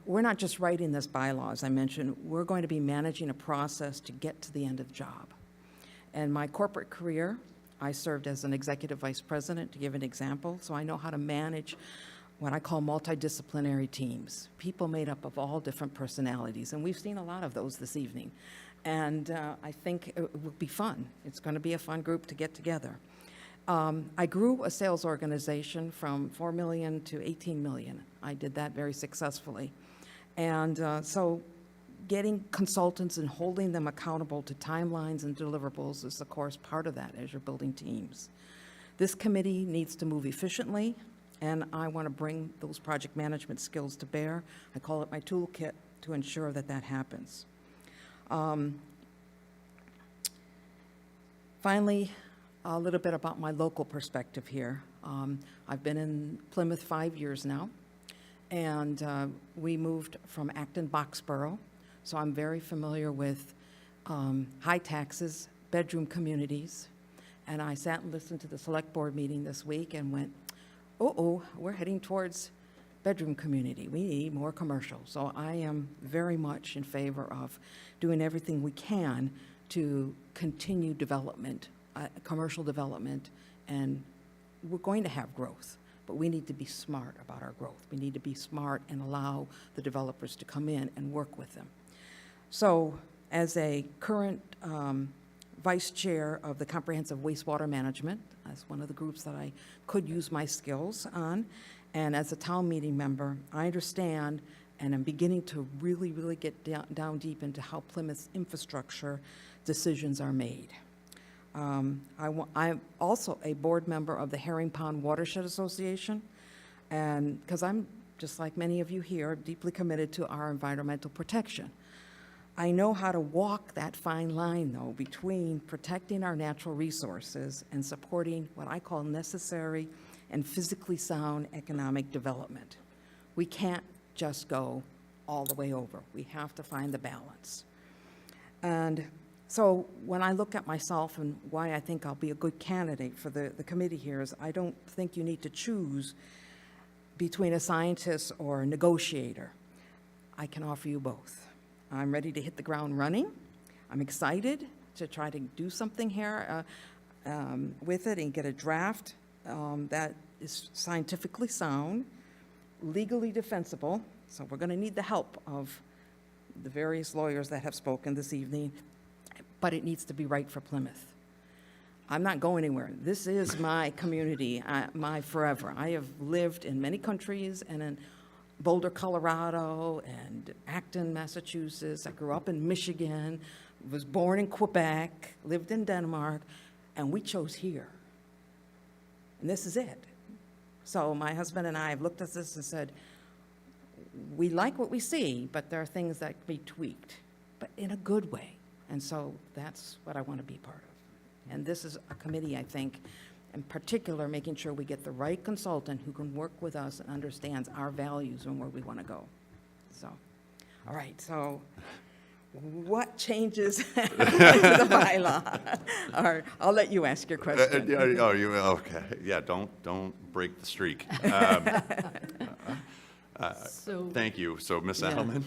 we're not just writing this bylaw, as I mentioned. We're going to be managing a process to get to the end of the job. In my corporate career, I served as an executive vice president, to give an example, so I know how to manage what I call multidisciplinary teams, people made up of all different personalities, and we've seen a lot of those this evening. And I think it will be fun. It's going to be a fun group to get together. I grew a sales organization from 4 million to 18 million. I did that very successfully. And so getting consultants and holding them accountable to timelines and deliverables is, of course, part of that as you're building teams. This committee needs to move efficiently, and I want to bring those project management skills to bear. I call it my toolkit to ensure that that happens. Finally, a little bit about my local perspective here. I've been in Plymouth 5 years now, and we moved from Acton, Boxborough, so I'm very familiar with high taxes, bedroom communities, and I sat and listened to the select board meeting this week and went, uh-oh, we're heading towards bedroom community. We need more commercial. So I am very much in favor of doing everything we can to continue development, commercial development, and we're going to have growth, but we need to be smart about our growth. We need to be smart and allow the developers to come in and work with them. So as a current vice chair of the Comprehensive Wastewater Management, as one of the groups that I could use my skills on, and as a town meeting member, I understand and I'm beginning to really, really get down deep into how Plymouth's infrastructure decisions are made. I'm also a board member of the Herring Pond Watershed Association, and because I'm, just like many of you here, deeply committed to our environmental protection. I know how to walk that fine line, though, between protecting our natural resources and supporting what I call necessary and physically sound economic development. We can't just go all the way over. We have to find the balance. And so when I look at myself and why I think I'll be a good candidate for the committee here is I don't think you need to choose between a scientist or a negotiator. I can offer you both. I'm ready to hit the ground running. I'm excited to try to do something here with it and get a draft that is scientifically sound, legally defensible. So we're going to need the help of the various lawyers that have spoken this evening, but it needs to be right for Plymouth. I'm not going anywhere. This is my community, my forever. I have lived in many countries and in Boulder, Colorado, and Acton, Massachusetts. I grew up in Michigan, was born in Quebec, lived in Denmark, and we chose here. And this is it. So my husband and I have looked at this and said, we like what we see, but there are things that can be tweaked but in a good way. And so that's what I want to be part of. And this is a committee, I think, in particular, making sure we get the right consultant who can work with us and understands our values and where we want to go. So, all right, so what changes to the bylaw? All right, I'll let you ask your question. Oh, you, okay. Yeah, don't break the streak. So- Thank you. So, Ms. Yeah. Edelman?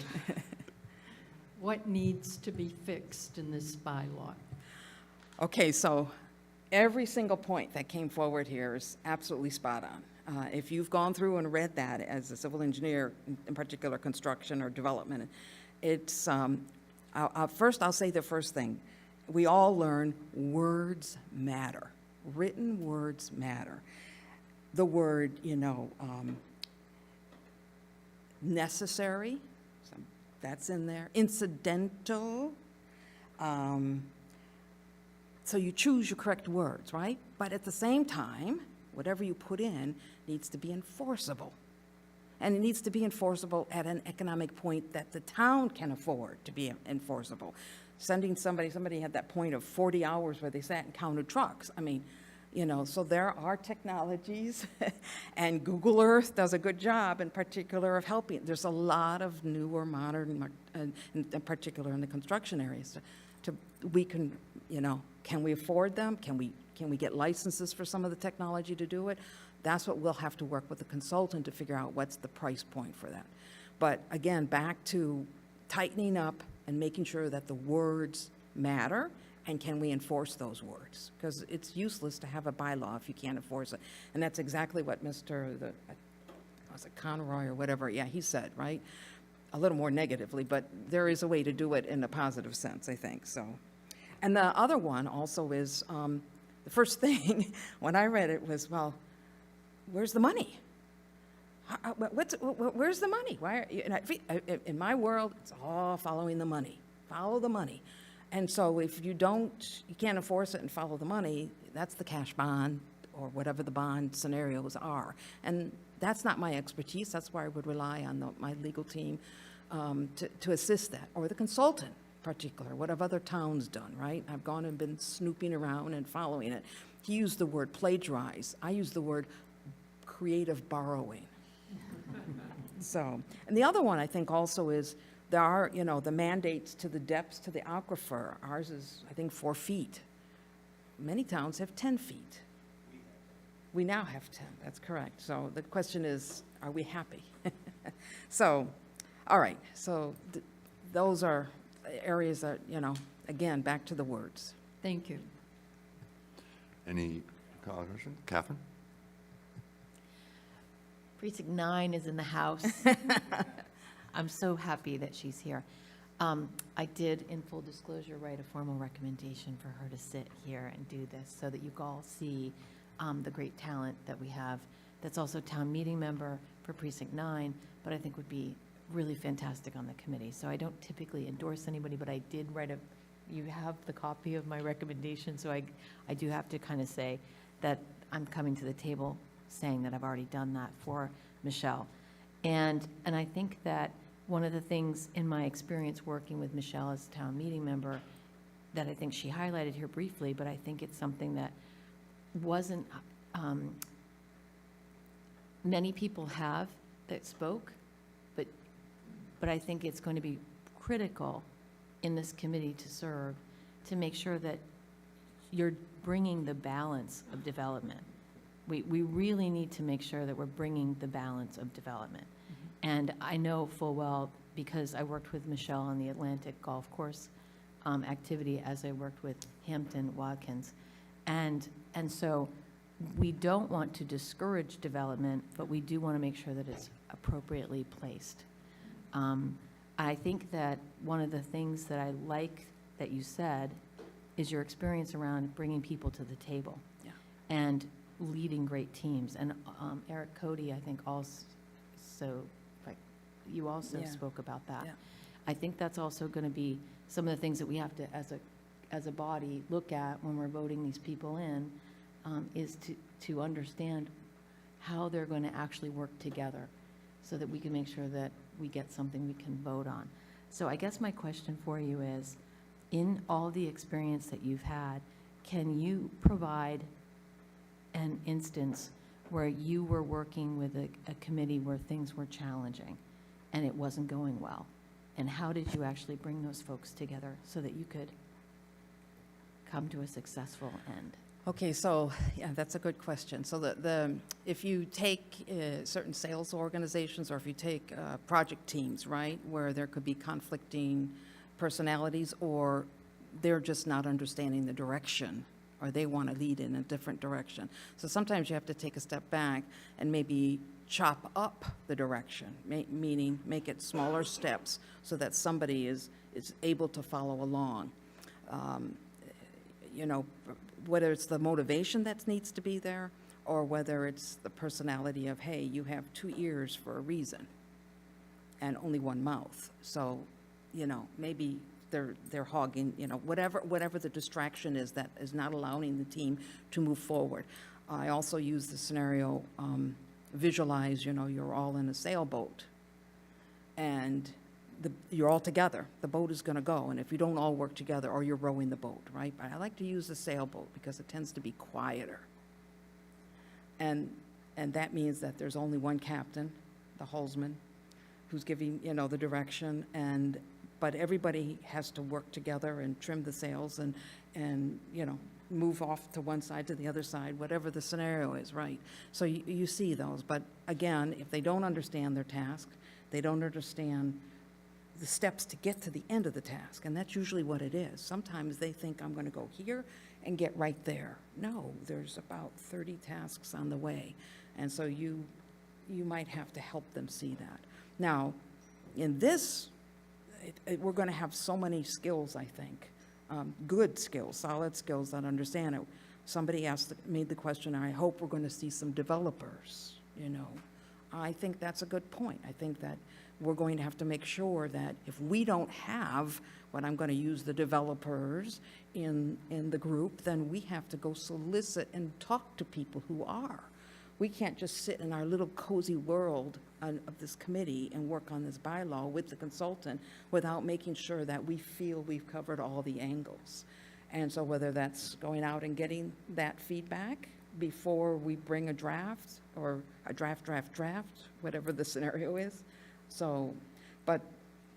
What needs to be fixed in this bylaw? Okay, so every single point that came forward here is absolutely spot on. If you've gone through and read that as a civil engineer, in particular construction or development, it's, first I'll say the first thing. We all learn words matter. Written words matter. The word, necessary, so that's in there. Incidental. So you choose your correct words, right? But at the same time, whatever you put in needs to be enforceable. And it needs to be enforceable at an economic point that the town can afford to be enforceable. Sending somebody had that point of 40 hours where they sat and counted trucks. I mean, so there are technologies, and Google Earth does a good job in particular of helping. There's a lot of newer, modern, in particular in the construction areas. We can, can we afford them? Can we get licenses for some of the technology to do it? That's what we'll have to work with the consultant to figure out what's the price point for that. But again, back to tightening up and making sure that the words matter, and can we enforce those words? Because it's useless to have a bylaw if you can't enforce it. And that's exactly what was it Conroy or whatever, yeah, he said, right? A little more negatively, but there is a way to do it in a positive sense, I think, so. And the other one also is, the first thing when I read it was, well, where's the money? Where's the money? Why are in my world, it's all following the money. Follow the money. And so if you can't enforce it and follow the money, that's the cash bond or whatever the bond scenarios are. And that's not my expertise. That's why I would rely on my legal team to assist that, or the consultant in particular. What have other towns done, right? I've gone and been snooping around and following it. He used the word plagiarize. I use the word creative borrowing. So, and the other one I think also is there are, the mandates to the depths to the aquifer. Ours is, I think, 4 feet. Many towns have 10 feet. We now have 10, that's correct. So the question is, are we happy? So, all right, so those are areas that, again, back to the words. Thank you. Any question? Catherine? Precinct 9 is in the house. I'm so happy that she's here. I did, in full disclosure, write a formal recommendation for her to sit here and do this so that you all see the great talent that we have. That's also town meeting member for Precinct 9, but I think would be really fantastic on the committee. So I don't typically endorse anybody, but I did write you have the copy of my recommendation, so I do have to kind of say that I'm coming to the table saying that I've already done that for Michelle. And I think that one of the things in my experience working with Michelle as a town meeting member that I think she highlighted here briefly, but I think it's something that wasn't, many people have that spoke, but I think it's going to be critical in this committee to serve, to make sure that you're bringing the balance of development. We really need to make sure that we're bringing the balance of development. Mm-hmm. And I know full well, because I worked with Michelle on the Atlantic Golf Course activity as I worked with Hampton Watkins. And so we don't want to discourage development, but we do want to make sure that it's appropriately placed. I think that one of the things that I like that you said is your experience around bringing people to the table. Yeah. And leading great teams. And Eric Cody, I think also, you also Yeah. spoke about that. Yeah. I think that's also going to be some of the things that we have to, as a body, look at when we're voting these people in, is to understand how they're going to actually work together so that we can make sure that we get something we can vote on. So I guess my question for you is, in all the experience that you've had, can you provide an instance where you were working with a committee where things were challenging and it wasn't going well? And how did you actually bring those folks together so that you could come to a successful end? Okay, so, yeah, that's a good question. So if you take certain sales organizations, or if you take project teams, right, where there could be conflicting personalities, or they're just not understanding the direction, or they want to lead in a different direction. So sometimes you have to take a step back and maybe chop up the direction, meaning make it smaller steps so that somebody is able to follow along. You know, whether it's the motivation that needs to be there, or whether it's the personality of, hey, you have 2 ears for a reason and only 1 mouth. So, you know, maybe they're hogging, you know, whatever the distraction is that is not allowing the team to move forward. I also use the scenario, visualize, you know, you're all in a sailboat and you're all together. The boat is going to go, and if you don't all work together, or you're rowing the boat, right? But I like to use the sailboat because it tends to be quieter. And that means that there's only one captain, the hulsman, who's giving, you know, the direction, but everybody has to work together and trim the sails and you know, move off to one side to the other side, whatever the scenario is, right? So you see those, but again, if they don't understand their task, they don't understand the steps to get to the end of the task, and that's usually what it is. Sometimes they think, I'm going to go here and get right there. No, there's about 30 tasks on the way, and so you might have to help them see that. Now, in this, we're going to have so many skills, I think, good skills, solid skills that understand it. Somebody made the question, I hope we're going to see some developers, you know. I think that's a good point. I think that we're going to have to make sure that if we don't have what I'm going to use the developers in the group, then we have to go solicit and talk to people who are. We can't just sit in our little cozy world of this committee and work on this bylaw with the consultant without making sure that we feel we've covered all the angles. And so whether that's going out and getting that feedback before we bring a draft, or a draft, whatever the scenario is. So, but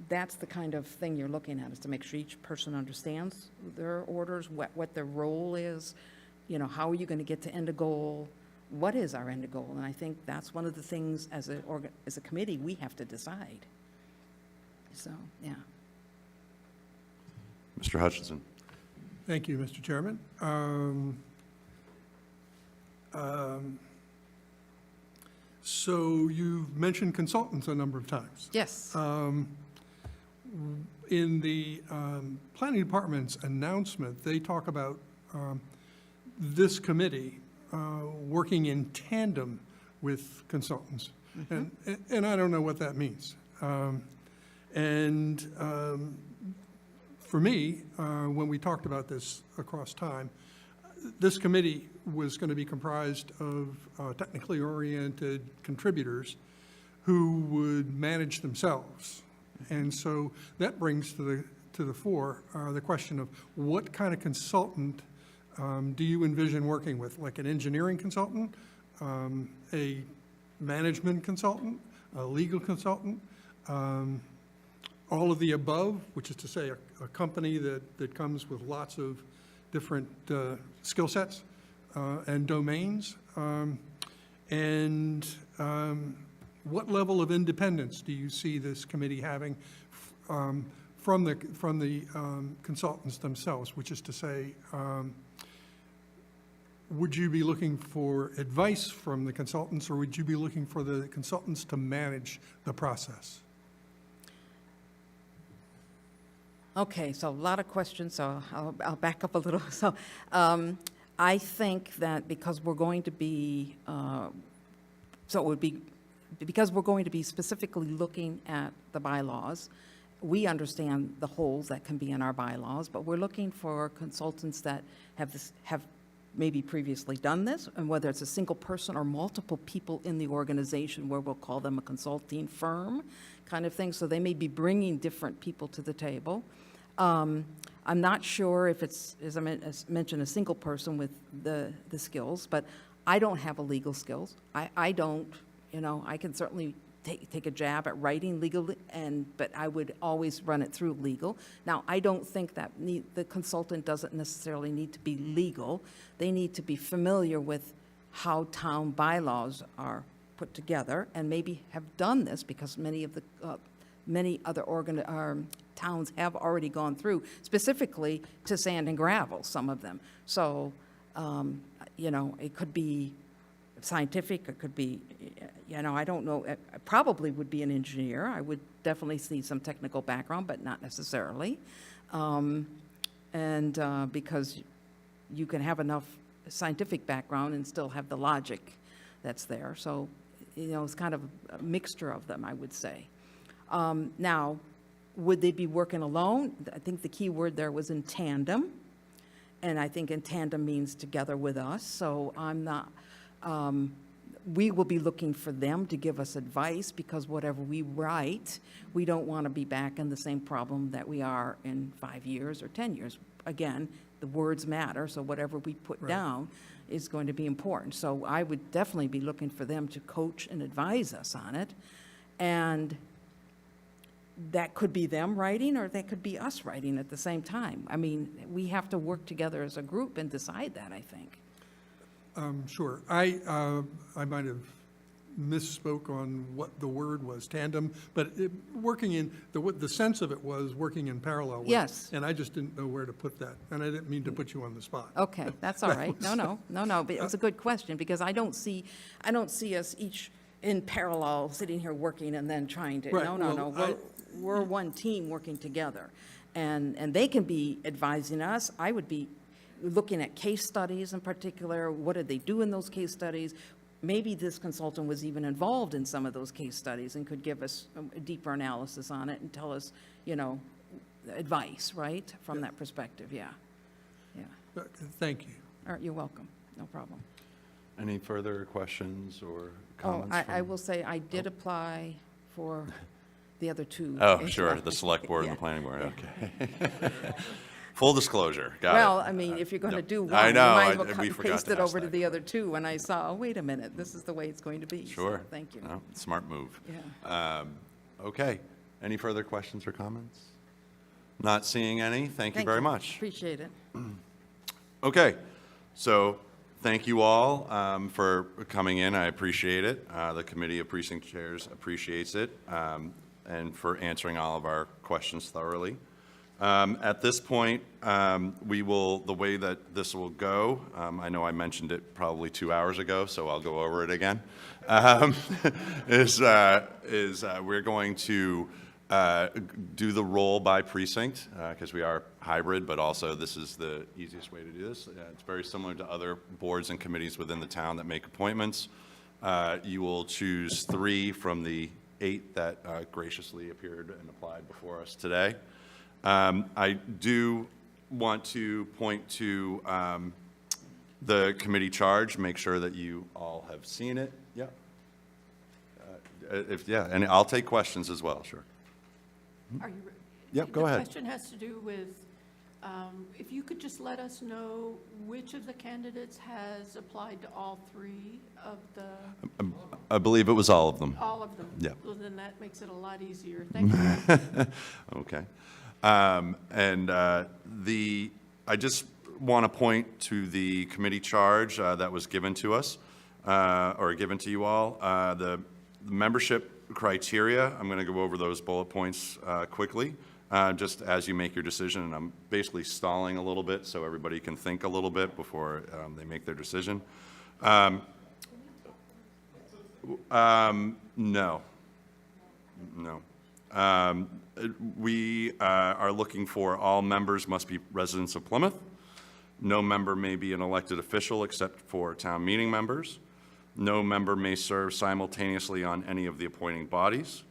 that's the kind of thing you're looking at, is to make sure each person understands their orders, what their role is, you know, how are you going to get to end a goal, what is our end goal? And I think that's one of the things as a committee we have to decide. So, yeah. Mr. Hutchinson. Thank you, Mr. Chairman. So you've mentioned consultants a number of times. Yes. In the planning department's announcement, they talk about this committee working in tandem with consultants. Mm-hmm. And I don't know what that means. For me, when we talked about this across time, this committee was going to be comprised of technically oriented contributors who would manage themselves. And so that brings to the fore the question of what kind of consultant do you envision working with? Like an engineering consultant, a management consultant, a legal consultant, all of the above, which is to say a company that comes with lots of different skill sets and domains, what level of independence do you see this committee having from the consultants themselves, which is to say, would you be looking for advice from the consultants, or would you be looking for the consultants to manage the process? Okay, so a lot of questions, so I'll back up a little. So I think that because we're going to be, because we're going to be specifically looking at the bylaws, we understand the holes that can be in our bylaws, but we're looking for consultants that have maybe previously done this, and whether it's a single person or multiple people in the organization, where we'll call them a consulting firm kind of thing. So they may be bringing different people to the table. I'm not sure if it's, as I mentioned, a single person with the skills, but I don't have a legal skills. I don't, I can certainly take a jab at writing legally, but I would always run it through legal. Now, I don't think that the consultant doesn't necessarily need to be legal. They need to be familiar with how town bylaws are put together, and maybe have done this, because many other towns have already gone through, specifically to sand and gravel, some of them. So, it could be scientific, it could be, I don't know, it probably would be an engineer. I would definitely see some technical background, but not necessarily. Because you can have enough scientific background and still have the logic that's there. So, it's kind of a mixture of them, I would say. Now, would they be working alone? I think the key word there was in tandem. And I think in tandem means together with us. So I'm not, we will be looking for them to give us advice, because whatever we write, we don't want to be back in the same problem that we are in 5 years or 10 years. Again, the words matter, so whatever we put down is going to be important. So I would definitely be looking for them to coach and advise us on it. And that could be them writing, or that could be us writing at the same time. I mean, we have to work together as a group and decide that, I think. Sure. I might have misspoke on what the word was, tandem, but working in, the sense of it was working in parallel with. Yes. And I just didn't know where to put that, and I didn't mean to put you on the spot. Okay, that's all right. No, but it was a good question, because I don't see us each in parallel, sitting here working and then trying to, Right, no. We're one team working together. And they can be advising us. I would be looking at case studies in particular. What did they do in those case studies? Maybe this consultant was even involved in some of those case studies and could give us a deeper analysis on it and tell us, advice, right? From that perspective, yeah. Thank you. All right, you're welcome. No problem. Any further questions or comments? I will say I did apply for the other two. Oh, sure, the select board and the planning board, okay. Full disclosure, got it. Well, I mean, if you're going to do one, I you know, might as well we cut and forgot paste to it ask over to that the other two, and I saw, oh, wait a minute, this is the way it's going to be. So, Sure. thank you. No, smart move. Yeah. Okay, any further questions or comments? Not seeing any, thank you very much. Appreciate it. Okay, so thank you all for coming in. I appreciate it. The Committee of Precinct Chairs appreciates it, and for answering all of our questions thoroughly. At this point, the way that this will go, I know I mentioned it probably 2 hours ago, so I'll go over it again, is we're going to do the roll by precinct, because we are hybrid, but also this is the easiest way to do this. It's very similar to other boards and committees within the town that make appointments. You will choose 3 from the 8 that graciously appeared and applied before us today. I do want to point to the committee charge, make sure that you all have seen it. Yeah. And I'll take questions as well, sure. Are you? Yep, go ahead. The question has to do with, if you could just let us know which of the candidates has applied to all 3 of the... I believe it was all of them. All of them? Yeah. Well, then that makes it a lot easier. Thank you. Okay. I just want to point to the committee charge that was given to us, or given to you all. The membership criteria, I'm going to go over those bullet points quickly, just as you make your decision. And I'm basically stalling a little bit so everybody can think a little bit before they make their decision. No. We are looking for all members must be residents of Plymouth. No member may be an elected official except for town meeting members. No member may serve simultaneously on any of the appointing bodies.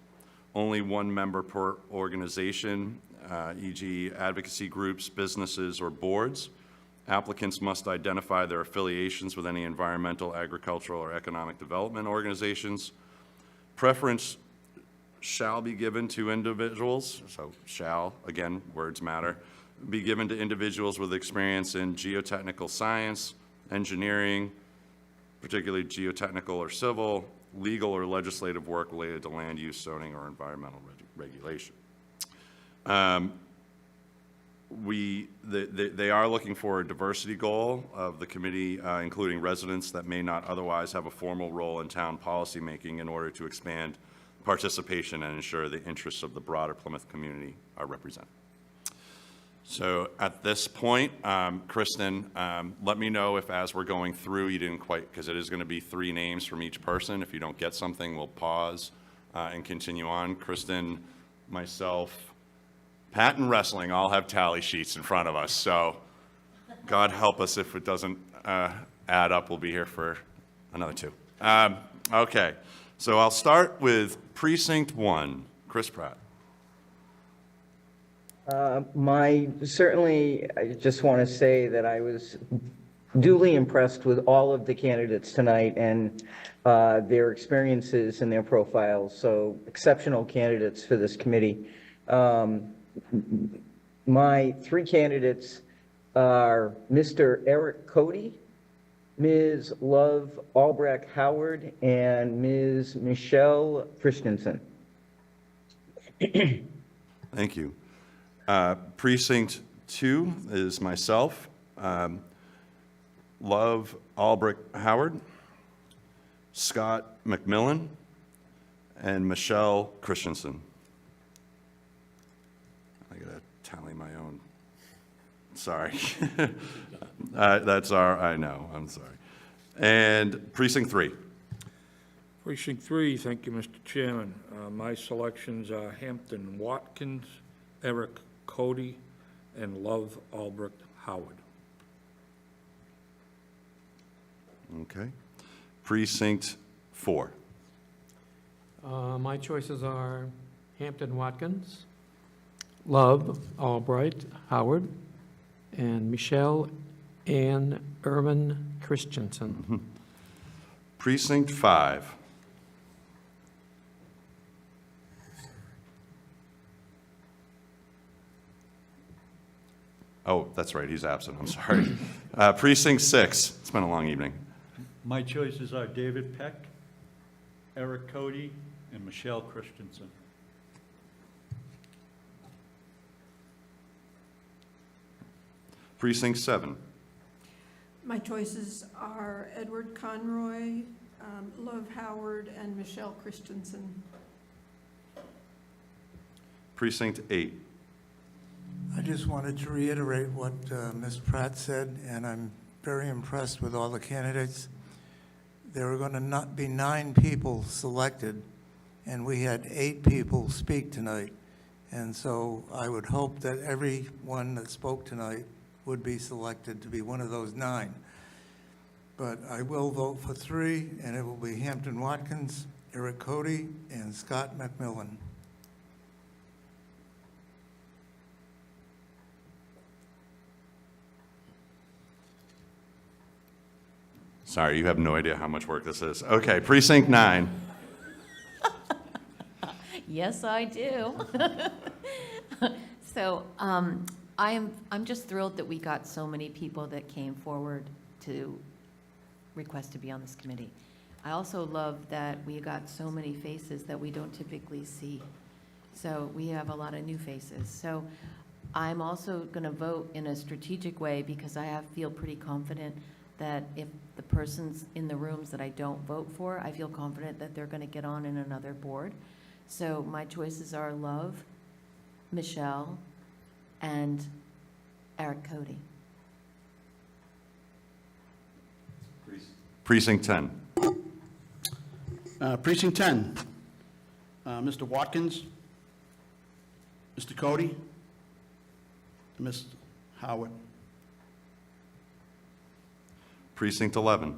Only 1 member per organization, e.g. advocacy groups, businesses, or boards. Applicants must identify their affiliations with any environmental, agricultural, or economic development organizations. Preference shall be given to individuals, so shall, again, words matter, be given to individuals with experience in geotechnical science, engineering, particularly geotechnical or civil, legal or legislative work related to land use, zoning, or environmental regulation. They are looking for a diversity goal of the committee, including residents that may not otherwise have a formal role in town policymaking, in order to expand participation and ensure the interests of the broader Plymouth community are represented. So at this point, Kristen, let me know if, as we're going through, you didn't quite, because it is going to be 3 names from each person. If you don't get something, we'll pause and continue on. Kristen, myself, Pat, and Wrestling all have tally sheets in front of us, so God help us if it doesn't add up. We'll be here for another 2. Okay, so I'll start with Precinct 1, Chris Pratt. Certainly, I just want to say that I was duly impressed with all of the candidates tonight and their experiences and their profiles, so exceptional candidates for this committee. My 3 candidates are Mr. Eric Cody, Ms. Love Albrecht Howard, and Ms. Michelle Christensen. Thank you. Precinct 2 is myself, Love Albrecht Howard, Scott McMillan, and Michelle Christensen. I gotta tally my own. Sorry. That's I know, I'm sorry. And Precinct 3. Precinct 3, thank you, Mr. Chairman. My selections are Hampton Watkins, Eric Cody, and Love Albrecht Howard. Okay. Precinct 4. My choices are Hampton Watkins, Love Albright Howard, and Michelle Ann Irvin Christensen. Precinct 5. Oh, that's right, he's absent, I'm sorry. Precinct 6. It's been a long evening. My choices are David Peck, Eric Cody, and Michelle Christensen. Precinct 7. My choices are Edward Conroy, Love Howard, and Michelle Christensen. Precinct 8. I just wanted to reiterate what Ms. Pratt said, and I'm very impressed with all the candidates. There are going to not be 9 people selected, and we had 8 people speak tonight. And so I would hope that everyone that spoke tonight would be selected to be one of those 9. But I will vote for 3, and it will be Hampton Watkins, Eric Cody, and Scott McMillan. Sorry, you have no idea how much work this is. Okay, Precinct 9. Yes, I do. So I'm just thrilled that we got so many people that came forward to request to be on this committee. I also love that we got so many faces that we don't typically see. So we have a lot of new faces. So I'm also going to vote in a strategic way because I feel pretty confident that if the person's in the rooms that I don't vote for, I feel confident that they're going to get on in another board. So my choices are Love, Michelle, and Eric Cody. Precinct 10. Precinct 10, Mr. Watkins, Mr. Cody, and Ms. Howard. Precinct 11.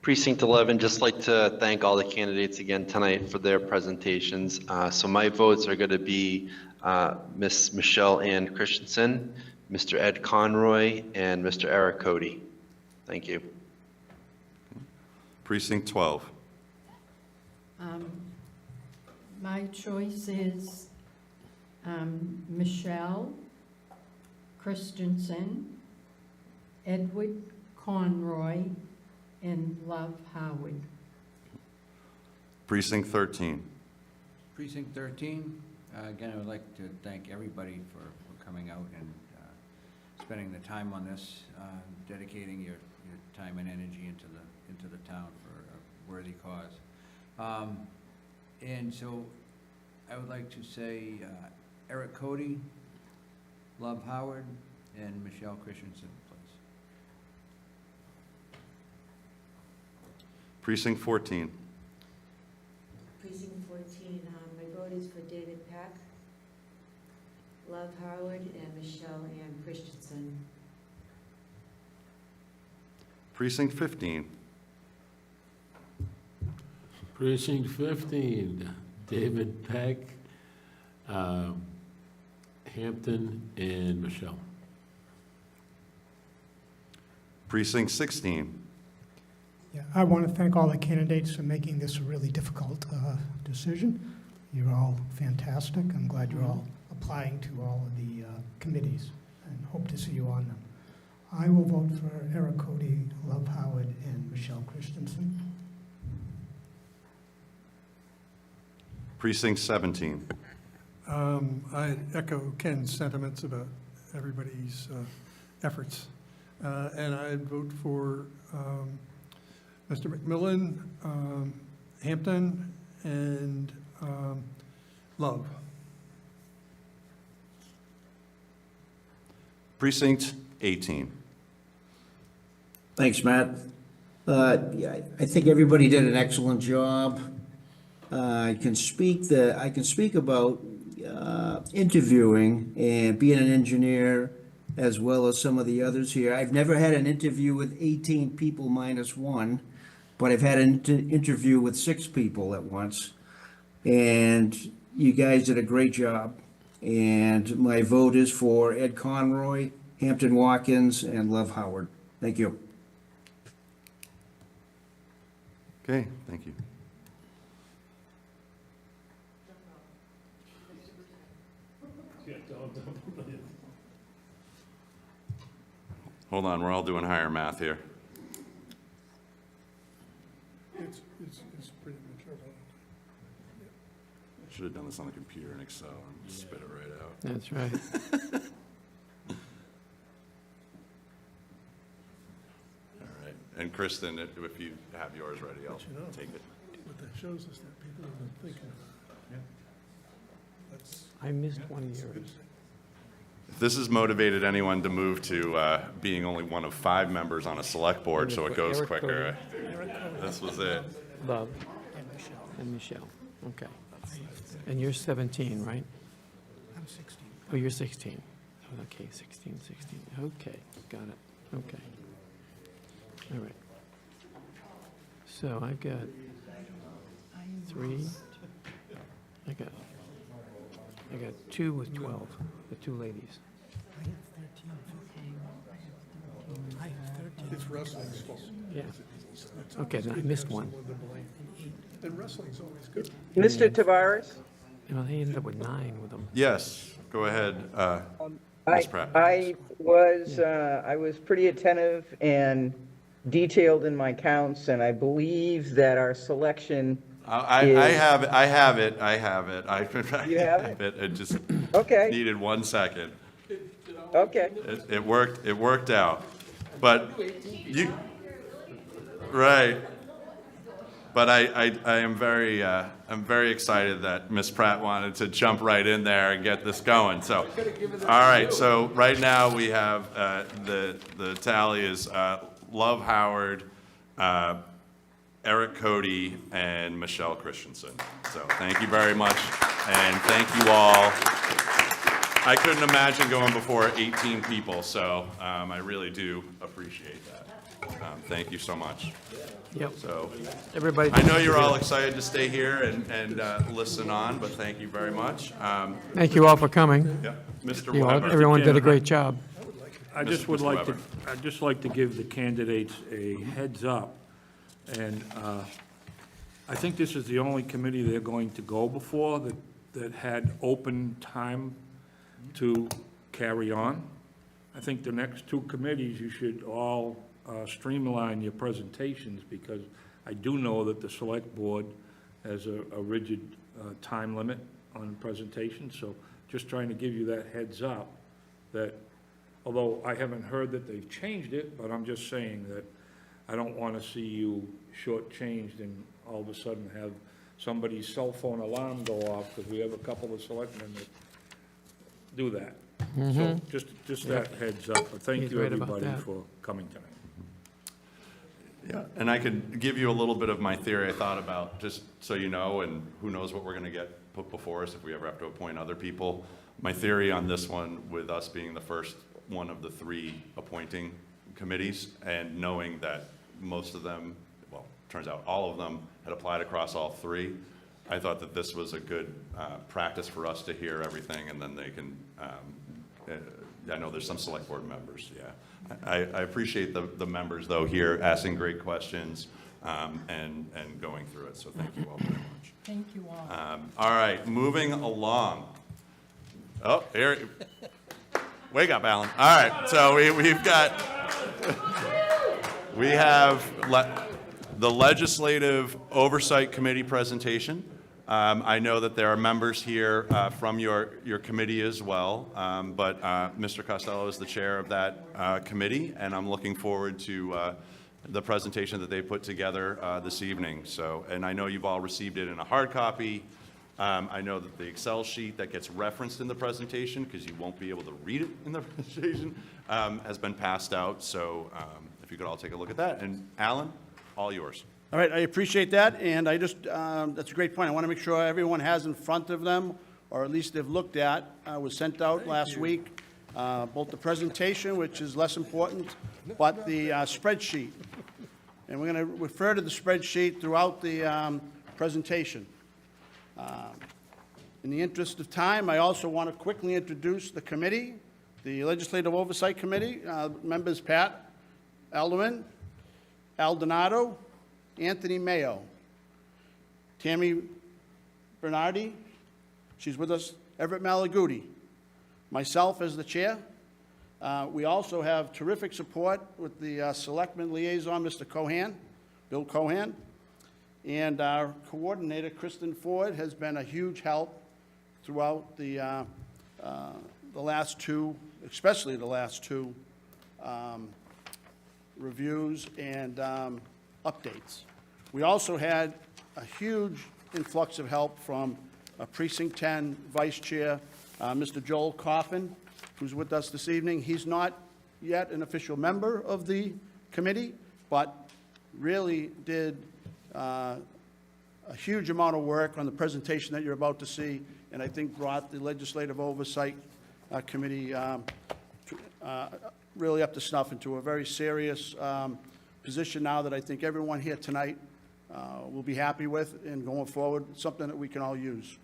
Precinct 11, just like to thank all the candidates again tonight for their presentations. So my votes are going to be Miss Michelle Ann Christensen, Mr. Ed Conroy, and Mr. Eric Cody. Thank you. Precinct 12. My choice is Michelle Christensen, Edward Conroy, and Love Howard. Precinct 13. Precinct 13, again, I would like to thank everybody for coming out and spending the time on this, dedicating your time and energy into the town for a worthy cause. And so I would like to say Eric Cody, Love Howard, and Michelle Christensen, please. Precinct 14. Precinct 14, my vote is for David Peck, Love Howard, and Michelle Ann Christensen. Precinct 15. Precinct 15, David Peck, Hampton, and Michelle. Precinct 16. Yeah, I want to thank all the candidates for making this a really difficult decision. You're all fantastic. I'm glad you're all applying to all of the committees and hope to see you on them. I will vote for Eric Cody, Love Howard, and Michelle Christensen. Precinct 17. I echo Ken's sentiments about everybody's efforts. And I'd vote for Mr. McMillan, Hampton, and Love. Precinct 18. Thanks, Matt. Yeah, I think everybody did an excellent job. I can speak about interviewing and being an engineer as well as some of the others here. I've never had an interview with 18 people minus one, but I've had an interview with 6 people at once. And you guys did a great job. And my vote is for Ed Conroy, Hampton Watkins, and Love Howard. Thank you. Okay, thank you. Hold on, we're all doing higher math here. It's pretty mature. Should have done this on the computer in Excel and spit it right out. That's right. All right, and Kristen, if you have yours ready, I'll take it. What that shows us that people have been thinking about it. That's- I missed one of yours. If this has motivated anyone to move to being only one of 5 members on a select board so it goes Eric quicker, Cody. this was it. Love. And Michelle. Okay. And you're 17, right? I'm 16. Oh, you're 16. Okay, 16. Okay, got it. Okay. All right. So I've got 3. I got 2 with 12, the 2 ladies. I have 13. I have 13. It's wrestling's fault. Yeah. Okay, then I missed one. And wrestling's always good. Mr. Tavares? Well, they ended up with 9 with them. Yes, go ahead, Ms. Pratt. I was pretty attentive and detailed in my counts, and I believe that our selection I have it. You have it? It just Okay. needed 1 second. Okay. It worked out. But you, right. But I'm very excited that Ms. Pratt wanted to jump right in there and get this going. So, all right. So right now we have the tally is Love Howard, Eric Cody, and Michelle Christensen. So thank you very much, and thank you all. I couldn't imagine going before 18 people, so I really do appreciate that. Thank you so much. Yep. So, Everybody. I know you're all excited to stay here and listen on, but thank you very much. Thank you all for coming. Yeah, Mr. You all- Weber. Everyone did a great job. I just Mr. would like to, Weber. I'd just like to give the candidates a heads up. And I think this is the only committee they're going to go before that had open time to carry on. I think the next two committees, you should all streamline your presentations, because I do know that the select board has a rigid time limit on presentations. So just trying to give you that heads up, that although I haven't heard that they've changed it, but I'm just saying that I don't want to see you shortchanged and all of a sudden have somebody's cell phone alarm go off, because we have a couple of selectmen that do that. So just that heads up. But thank He's you, right about everybody, that. for coming tonight. Yeah, and I could give you a little bit of my theory I thought about, just so you know, and who knows what we're going to get put before us if we ever have to appoint other people. My theory on this one, with us being the first one of the three appointing committees, and knowing that most of them, well, turns out all of them had applied across all three, I thought that this was a good practice for us to hear everything, and then they can, I know there's some select board members, yeah. I appreciate the members, though, here asking great questions and going through it, so thank you all very much. Thank you all. All right, moving along. Oh, here, wake up, Alan. All right, so we have the Legislative Oversight Committee presentation. I know that there are members here from your committee as well, but Mr. Costello is the chair of that committee, and I'm looking forward to the presentation that they put together this evening. So, and I know you've all received it in a hard copy. I know that the Excel sheet that gets referenced in the presentation, because you won't be able to read it in the presentation, has been passed out. So if you could all take a look at that. And Alan, all yours. All right, I appreciate that, and I just, that's a great point. I want to make sure everyone has in front of them, or at least they've looked at, was sent out last week, both the presentation, which is less important, but the spreadsheet. And we're going to refer to the spreadsheet throughout the presentation. In the interest of time, I also want to quickly introduce the committee, the Legislative Oversight Committee, members Pat Alderman, Al Donato, Anthony Mayo, Tammy Bernardi, she's with us, Everett Malaguti, myself as the chair. We also have terrific support with the Selectman Liaison, Mr. Cohan, Bill Cohan, and our coordinator, Kristen Ford, has been a huge help throughout the last two, especially the last two reviews and updates. We also had a huge influx of help from Precinct 10 Vice Chair, Mr. Joel Coffin, who's with us this evening. He's not yet an official member of the committee, but really did a huge amount of work on the presentation that you're about to see, and I think brought the Legislative Oversight Committee really up to snuff into a very serious position now that I think everyone here tonight will be happy with, and going forward, something that we can all use.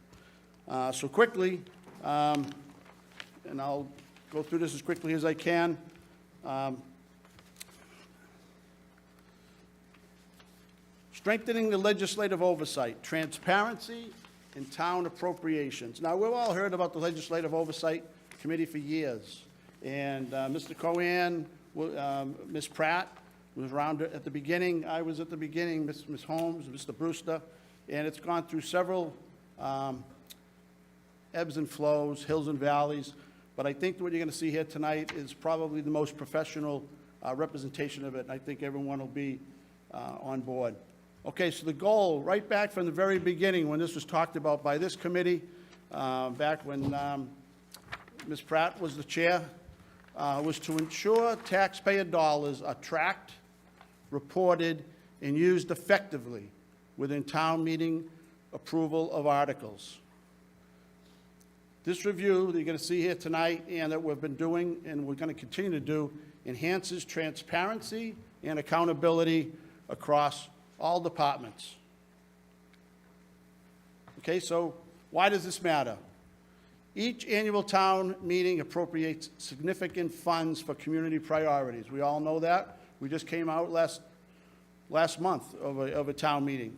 So quickly, and I'll go through this as quickly as I can. Strengthening the legislative oversight, transparency, and town appropriations. Now, we've all heard about the Legislative Oversight Committee for years, and Mr. Cohan, Ms. Pratt was around at the beginning. I was at the beginning, Ms. Holmes, Mr. Brewster, and it's gone through several ebbs and flows, hills and valleys, but I think what you're going to see here tonight is probably the most professional representation of it, and I think everyone will be on board. Okay, so the goal, right back from the very beginning, when this was talked about by this committee, back when Ms. Pratt was the chair, was to ensure taxpayer dollars are tracked, reported, and used effectively within town meeting approval of articles. This review that you're going to see here tonight, and that we've been doing and we're going to continue to do, enhances transparency and accountability across all departments. Okay, so why does this matter? Each annual town meeting appropriates significant funds for community priorities. We all know that. We just came out last month of a town meeting.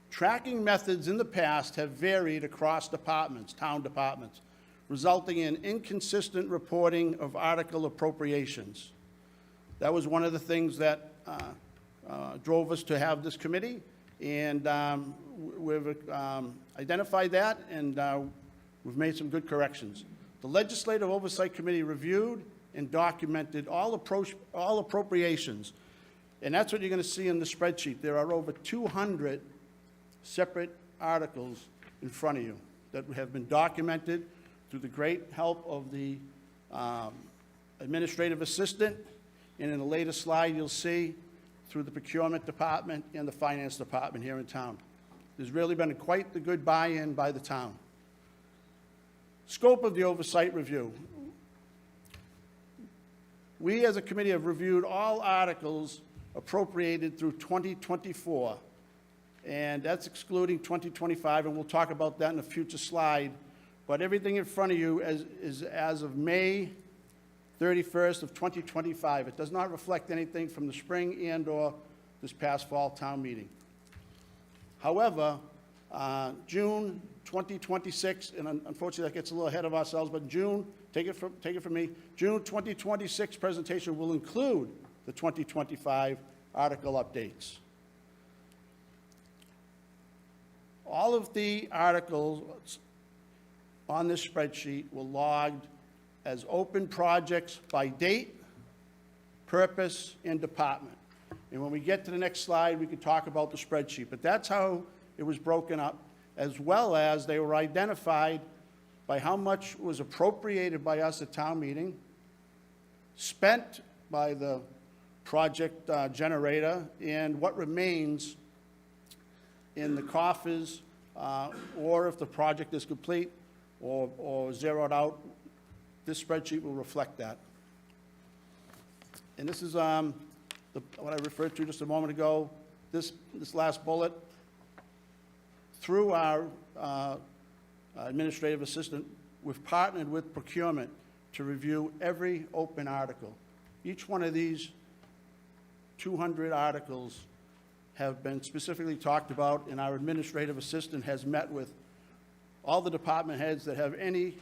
Tracking methods in the past have varied across departments, town departments, resulting in inconsistent reporting of article appropriations. That was one of the things that drove us to have this committee, and we've identified that, and we've made some good corrections. The Legislative Oversight Committee reviewed and documented all appropriations, and that's what you're going to see in the spreadsheet. There are over 200 separate articles in front of you that have been documented through the great help of the administrative assistant, and in the latest slide you'll see through the procurement department and the finance department here in town. There's really been quite the good buy-in by the town. Scope of the oversight review. We as a committee have reviewed all articles appropriated through 2024, and that's excluding 2025, and we'll talk about that in a future slide. But everything in front of you is as of May 31st of 2025. It does not reflect anything from the spring and/or this past fall town meeting. However, June 2026, and unfortunately that gets a little ahead of ourselves, but June, take it from me, June 2026 presentation will include the 2025 article updates. All of the articles on this spreadsheet were logged as open projects by date, purpose, and department. And when we get to the next slide, we can talk about the spreadsheet. But that's how it was broken up, as well as they were identified by how much was appropriated by us at town meeting, spent by the project generator, and what remains in the coffers, or if the project is complete or zeroed out. This spreadsheet will reflect that. And this is what I referred to just a moment ago. This last bullet, through our administrative assistant, we've partnered with procurement to review every open article. Each one of these 200 articles have been specifically talked about, and our administrative assistant has met with all the department heads that have any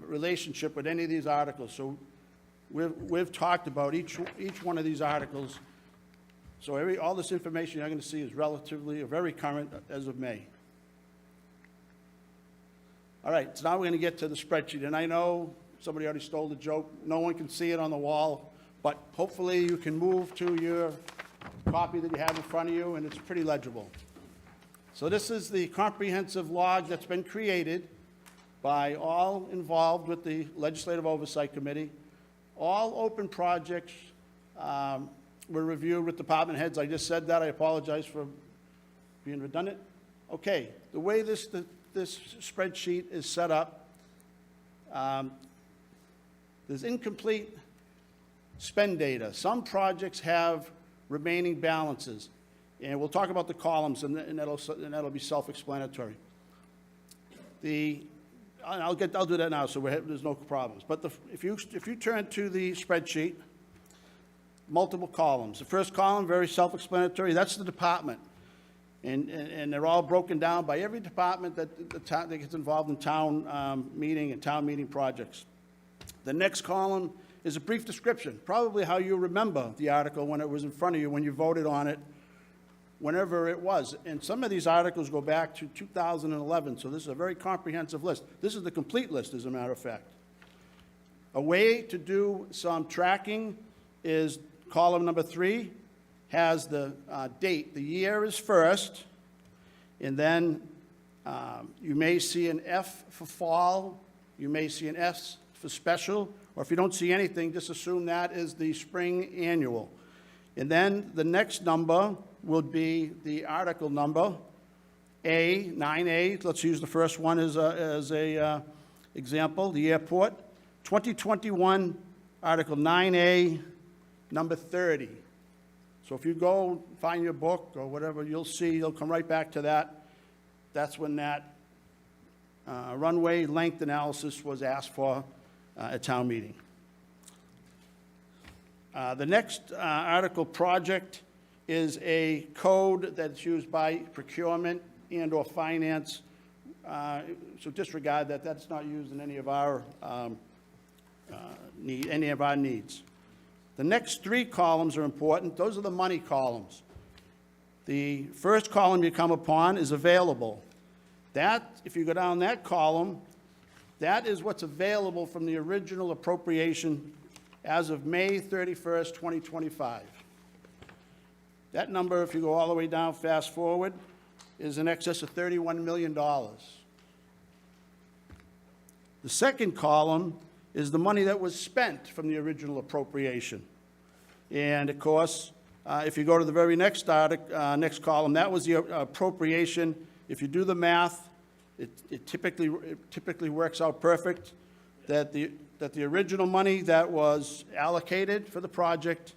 relationship with any of these articles. So we've talked about each one of these articles. So all this information you're going to see is relatively or very current as of May. All right, so now we're going to get to the spreadsheet. And I know somebody already stole the joke. No one can see it on the wall, but hopefully you can move to your copy that you have in front of you, and it's pretty legible. So this is the comprehensive log that's been created by all involved with the Legislative Oversight Committee. All open projects were reviewed with department heads. I just said that. I apologize for being redundant. Okay, the way this spreadsheet is set up, there's incomplete spend data. Some projects have remaining balances, and we'll talk about the columns, and that'll be self-explanatory. I'll do that now, so there's no problems. But if you turn to the spreadsheet, multiple columns. The first column, very self-explanatory. That's the department, and they're all broken down by every department that gets involved in town meeting and town meeting projects. The next column is a brief description, probably how you remember the article when it was in front of you, when you voted on it, whenever it was. And some of these articles go back to 2011, so this is a very comprehensive list. This is the complete list, as a matter of fact. A way to do some tracking is column number 3 has the date. The year is first, and then you may see an F for fall, you may see an S for special, or if you don't see anything, just assume that is the spring annual. And then the next number will be the article number, A, 9A. Let's use the first one as a example, the airport. 2021, Article 9A, number 30. So if you go find your book or whatever, you'll come right back to that. That's when that runway length analysis was asked for at town meeting. The next article project is a code that's used by procurement and/or finance. So disregard that. That's not used in any of our needs. The next three columns are important. Those are the money columns. The first column you come upon is available. That, if you go down that column, that is what's available from the original appropriation as of May 31st, 2025. That number, if you go all the way down, fast forward, is in excess of $31 million. The second column is the money that was spent from the original appropriation. And of course, if you go to the very next column, that was the appropriation. If you do the math, it typically works out perfect that the original money that was allocated for the project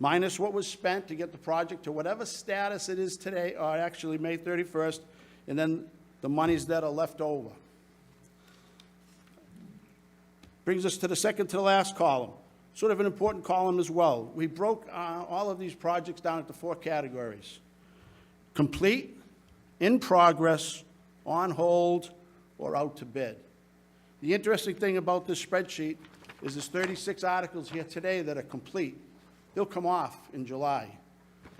minus what was spent to get the project to whatever status it is today, or actually May 31st, and then the monies that are left over. Brings us to the second to the last column, sort of an important column as well. We broke all of these projects down into 4 categories: complete, in progress, on hold, or out to bid. The interesting thing about this spreadsheet is there's 36 articles here today that are complete. They'll come off in July.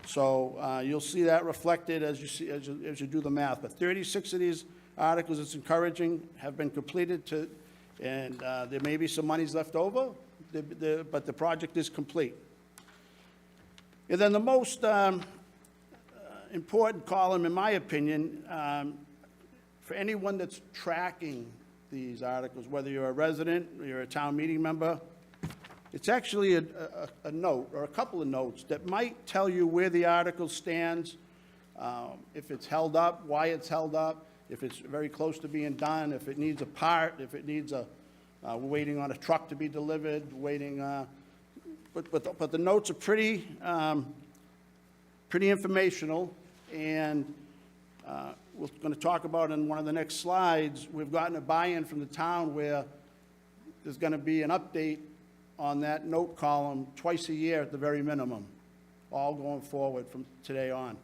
So you'll see that reflected as you do the math. But 36 of these articles, it's encouraging, have been completed and there may be some monies left over, but the project is complete. And then the most important column, in my opinion, for anyone that's tracking these articles, whether you're a resident or you're a town meeting member, it's actually a note or a couple of notes that might tell you where the article stands, if it's held up, why it's held up, if it's very close to being done, if it needs a part, if it needs we're waiting on a truck to be delivered, but the notes are pretty informational, and we're going to talk about in one of the next slides, we've gotten a buy-in from the town where there's going to be an update on that note column twice a year at the very minimum, all going forward from today on.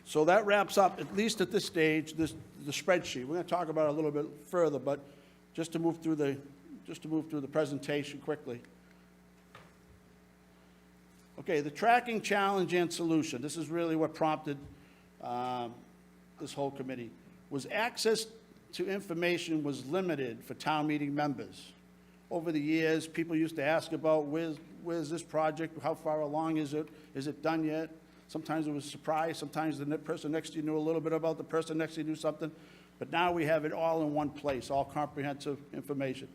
So that wraps up, at least at this stage, the spreadsheet. We're going to talk about it a little bit further, but just to move through the presentation quickly. Okay, the tracking challenge and solution. This is really what prompted this whole committee. Was access to information was limited for town meeting members. Over the years, people used to ask about where's this project, how far along is it done yet? Sometimes it was a surprise, sometimes the person next to you knew a little bit about the person next to you knew something, but now we have it all in one place, all comprehensive information.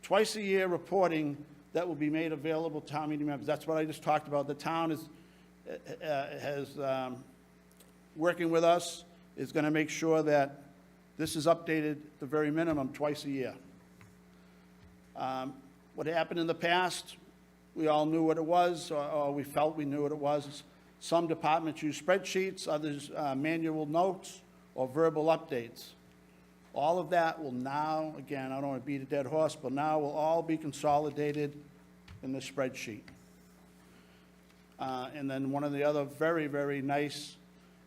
Twice a year reporting that will be made available to town meeting members. That's what I just talked about. The town has working with us, is going to make sure that this is updated the very minimum twice a year. What happened in the past, we all knew what it was, or we felt we knew what it was. Some departments use spreadsheets, others manual notes or verbal updates. All of that will now, again, I don't want to beat a dead horse, but now will all be consolidated in the spreadsheet. And then one of the other very, very nice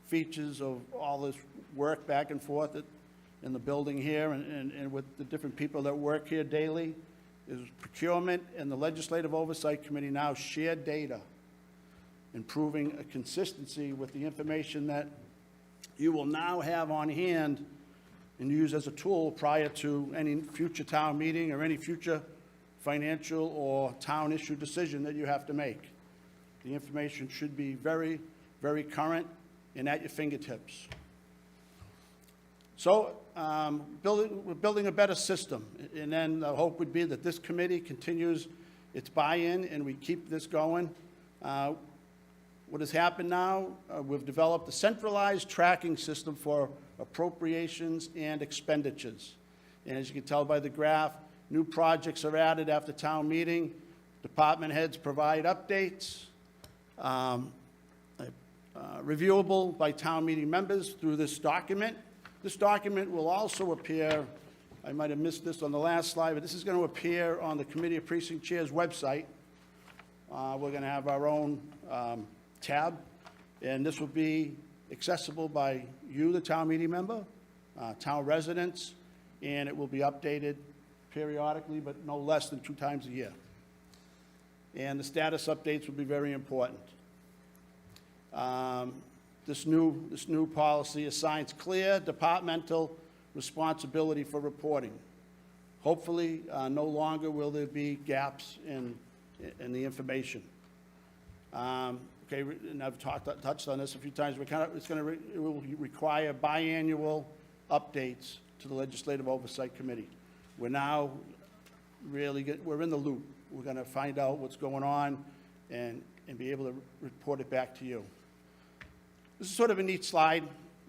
features of all this work back and forth in the building here and with the different people that work here daily is procurement and the Legislative Oversight Committee now share data, improving a consistency with the information that you will now have on hand and use as a tool prior to any future town meeting or any future financial or town issue decision that you have to make. The information should be very, very current and at your fingertips. So we're building a better system, and then the hope would be that this committee continues its buy-in and we keep this going. What has happened now, we've developed a centralized tracking system for appropriations and expenditures. And as you can tell by the graph, new projects are added after town meeting. Department heads provide updates. I reviewable by town meeting members through this document. This document will also appear, I might have missed this on the last slide, but this is going to appear on the Committee of Precinct Chairs website. We're going to have our own tab, and this will be accessible by you, the town meeting member, town residents, and it will be updated periodically, but no less than 2 times a year. And the status updates will be very important. This new policy assigns clear departmental responsibility for reporting. Hopefully, no longer will there be gaps in the information. Okay, and I've touched on this a few times. It will require biannual updates to the Legislative Oversight Committee. We're now we're in the loop. We're going to find out what's going on and be able to report it back to you. This is sort of a neat slide,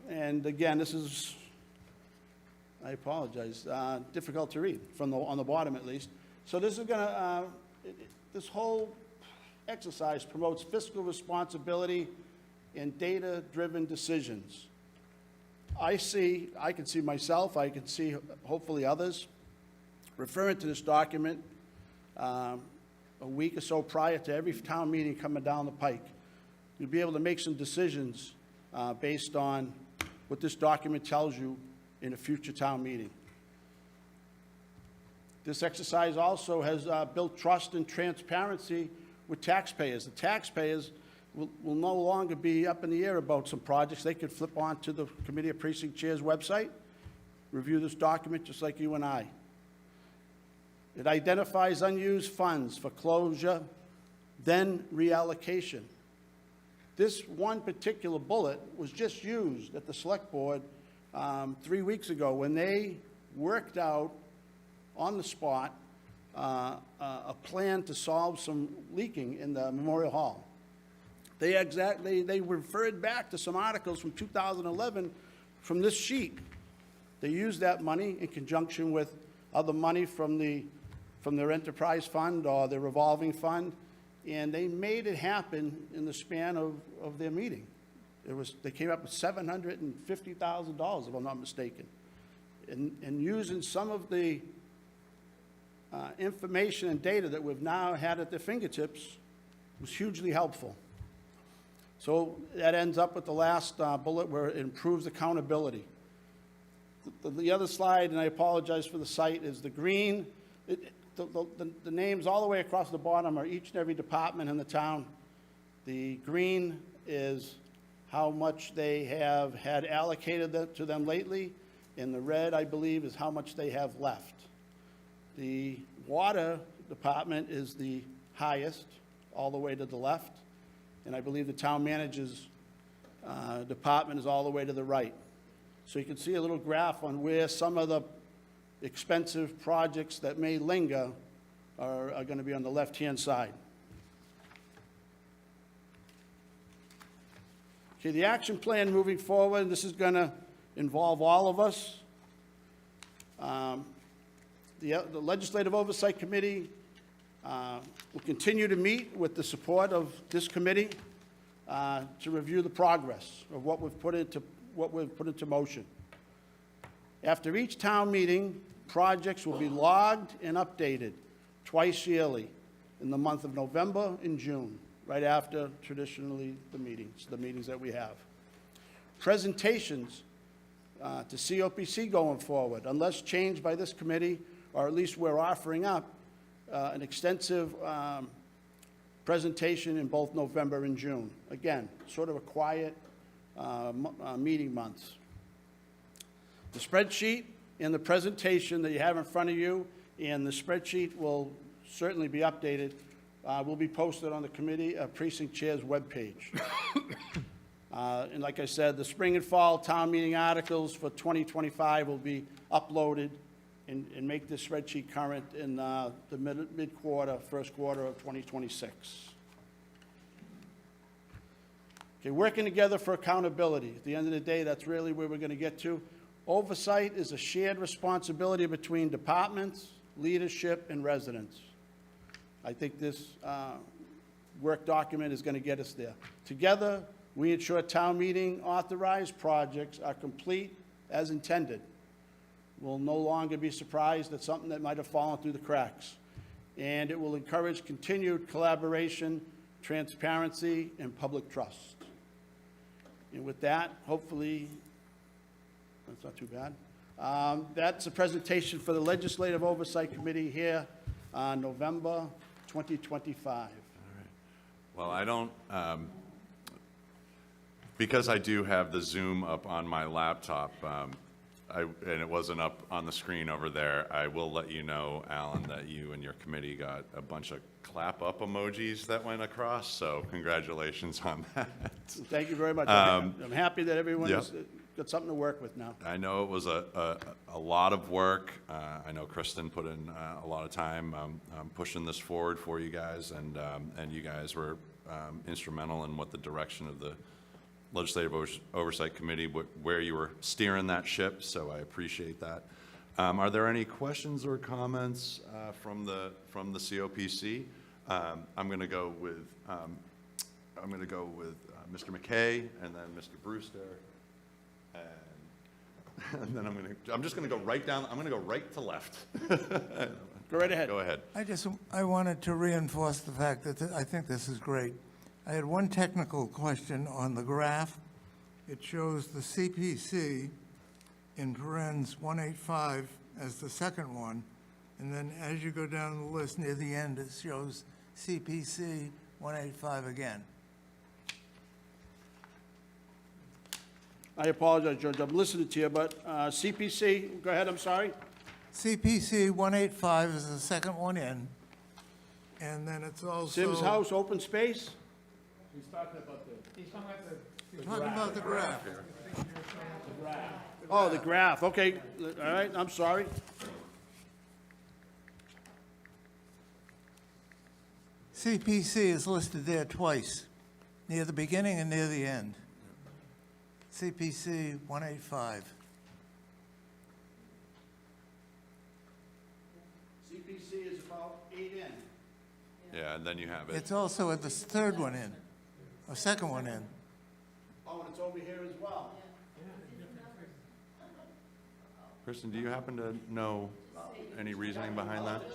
and again, this is, I apologize, difficult to read on the bottom at least. So this is going to, this whole exercise promotes fiscal responsibility and data-driven decisions. I can see myself, I can see hopefully others, referring to this document a week or so prior to every town meeting coming down the pike. You'll be able to make some decisions based on what this document tells you in a future town meeting. This exercise also has built trust and transparency with taxpayers. The taxpayers will no longer be up in the air about some projects. They could flip on to the Committee of Precinct Chairs website, review this document just like you and I. It identifies unused funds for closure, then reallocation. This one particular bullet was just used at the Select Board 3 weeks ago when they worked out on the spot a plan to solve some leaking in the Memorial Hall. They referred back to some articles from 2011 from this sheet. They used that money in conjunction with other money from their enterprise fund or their revolving fund, and they made it happen in the span of their meeting. They came up with $750,000, if I'm not mistaken. And using some of the information and data that we've now had at their fingertips was hugely helpful. So that ends up with the last bullet where it improves accountability. The other slide, and I apologize for the site, is the green. The names all the way across the bottom are each and every department in the town. The green is how much they have had allocated to them lately, and the red, I believe, is how much they have left. The water department is the highest, all the way to the left, and I believe the town manager's department is all the way to the right. So you can see a little graph on where some of the expensive projects that may linger are going to be on the left-hand side. Okay, the action plan moving forward, this is going to involve all of us. The Legislative Oversight Committee will continue to meet with the support of this committee to review the progress of what we've put into motion. After each town meeting, projects will be logged and updated twice yearly in the month of November and June, right after traditionally the meetings that we have. Presentations to COPC going forward, unless changed by this committee, or at least we're offering up an extensive presentation in both November and June. Again, sort of a quiet meeting months. The spreadsheet and the presentation that you have in front of you, and the spreadsheet will certainly be updated, will be posted on the Committee of Precinct Chairs webpage. And like I said, the spring and fall town meeting articles for 2025 will be uploaded and make this spreadsheet current in the mid-quarter, first quarter of 2026. Okay, working together for accountability. At the end of the day, that's really where we're going to get to. Oversight is a shared responsibility between departments, leadership, and residents. I think this work document is going to get us there. Together, We ensure town meeting authorized projects are complete as intended. We'll no longer be surprised at something that might have fallen through the cracks. And it will encourage continued collaboration, transparency, and public trust. And with that, hopefully, that's not too bad. That's a presentation for the Legislative Oversight Committee here on November 2025. Well, I don't, because I do have the Zoom up on my laptop, and it wasn't up on the screen over there, I will let you know, Alan, that you and your committee got a bunch of clap-up emojis that went across, so congratulations on that. Thank you very much. I'm happy that everyone Yep. has got something to work with now. I know it was a lot of work. I know Kristen put in a lot of time pushing this forward for you guys, and you guys were instrumental in what the direction of the Legislative Oversight Committee, where you were steering that ship, so I appreciate that. Are there any questions or comments from the COPC? I'm going to go with Mr. McKay, and then Mr. Brewster, and then I'm just going to go right down. I'm going to go right to left. Go right ahead. Go ahead. I wanted to reinforce the fact that I think this is great. I had one technical question on the graph. It shows the CPC in parens 185 as the second one, and then as you go down the list near the end, it shows CPC 185 again. I apologize, George, I'm listening to you, but CPC, go ahead, I'm sorry. CPC 185 is the second one in, and then it's also... Simms House, open space? He's talking about the graph. Oh, the graph, okay, all right, I'm sorry. CPC is listed there twice, near the beginning and near the end. CPC 185. CPC is about 8 in. Yeah, and then you have it. It's also at the third one in, or second one in. Oh, and it's over here as well. Kristen, do you happen to know any reasoning behind that? I'll have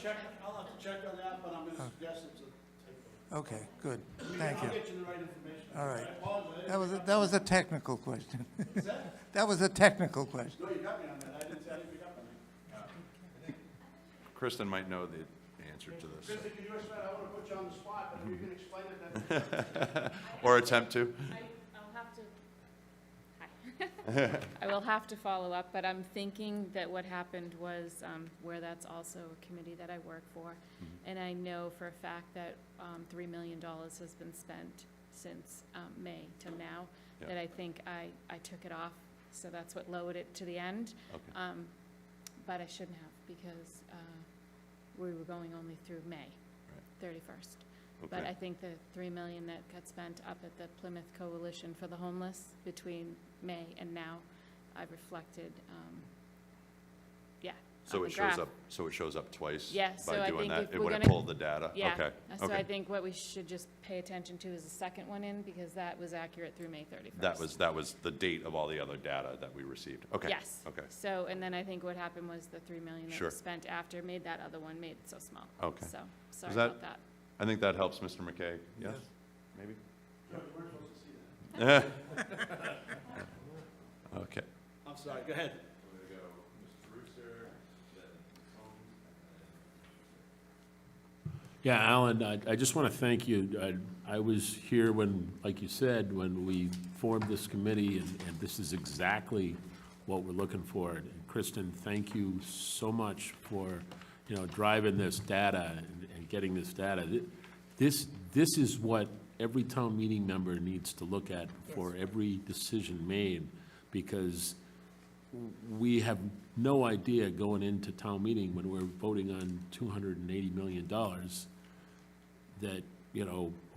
to check on that, but I'm going to suggest it's a typo. Okay, good, thank you. I'll get you the right information. All right. I apologize. That was a technical question. What's that? That was a technical question. No, you got me on that. I didn't pick up on that. Kristen might know the answer to this. Kristen, can you explain? I want to put you on the spot, but if you can explain it, then. Or attempt to. I'll have to, I will have to follow up, but I'm thinking that what happened was, where that's also a committee that I work for, and I know for a fact that $3 million has been spent since May till now, Yeah. that I think I took it off, so that's what lowered it to the end. Okay. But I shouldn't have, because we were going only through May 31st. But Okay. I think the $3 million that got spent up at the Plymouth Coalition for the Homeless between May and now, I've reflected, So on it the shows graph. up, twice Yeah, so by I doing think that, if we're when it gonna- pulled the data? Yeah. Okay, So I okay. think what we should just pay attention to is the second one in, because that was accurate through May 31st. That was the date of all the other data that we received. Okay. Yes. Okay. So, and then I think what happened was the $3 million that Sure. was spent after made that other one made it so small. Okay. So, sorry Is that- about that. I think that helps, Mr. McKay. Yes? Maybe? No, you weren't supposed to see that. Okay. I'm sorry, go ahead. Yeah, Alan, I just want to thank you. I was here when, like you said, when we formed this committee, and this is exactly what we're looking for. And Kristen, thank you so much for, driving this data and getting this data. This is what every town meeting member needs to look at for every decision made, because we have no idea going into town meeting when we're voting on $280 million that,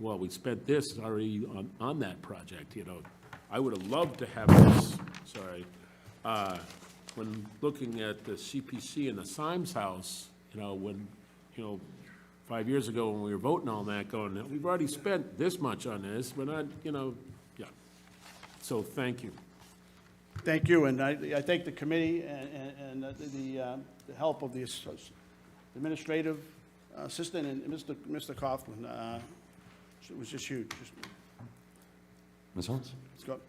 well, we spent this already on that project, I would have loved to have this, when looking at the CPC and the Symes House, when, 5 years ago when we were voting on that, going, we've already spent this much on this, we're not, yeah. So thank you. Thank you, and I thank the committee and the help of the administrative assistant and Mr. Kaufman. It was just huge. Ms. Holmes? Let's go.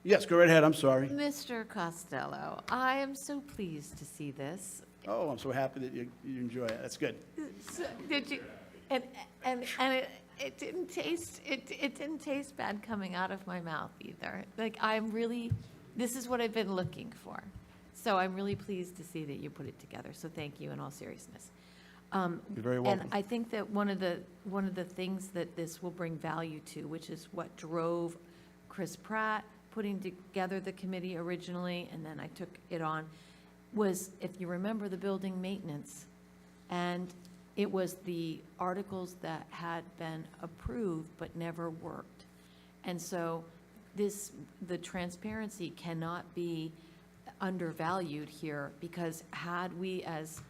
Yes, go right ahead, I'm sorry. Mr. Costello, I am so pleased to see this. Oh, I'm so happy that you enjoy it, that's good. Did you, and it didn't taste bad coming out of my mouth either. Like, this is what I've been looking for. So I'm really pleased to see that you put it together. So thank you in all seriousness. You're very welcome. And I think that one of the things that this will bring value to, which is what drove Chris Pratt putting together the committee originally, and then I took it on, was, if you remember, the building maintenance. And it was the articles that had been approved but never worked. And so the transparency cannot be undervalued here, because had we as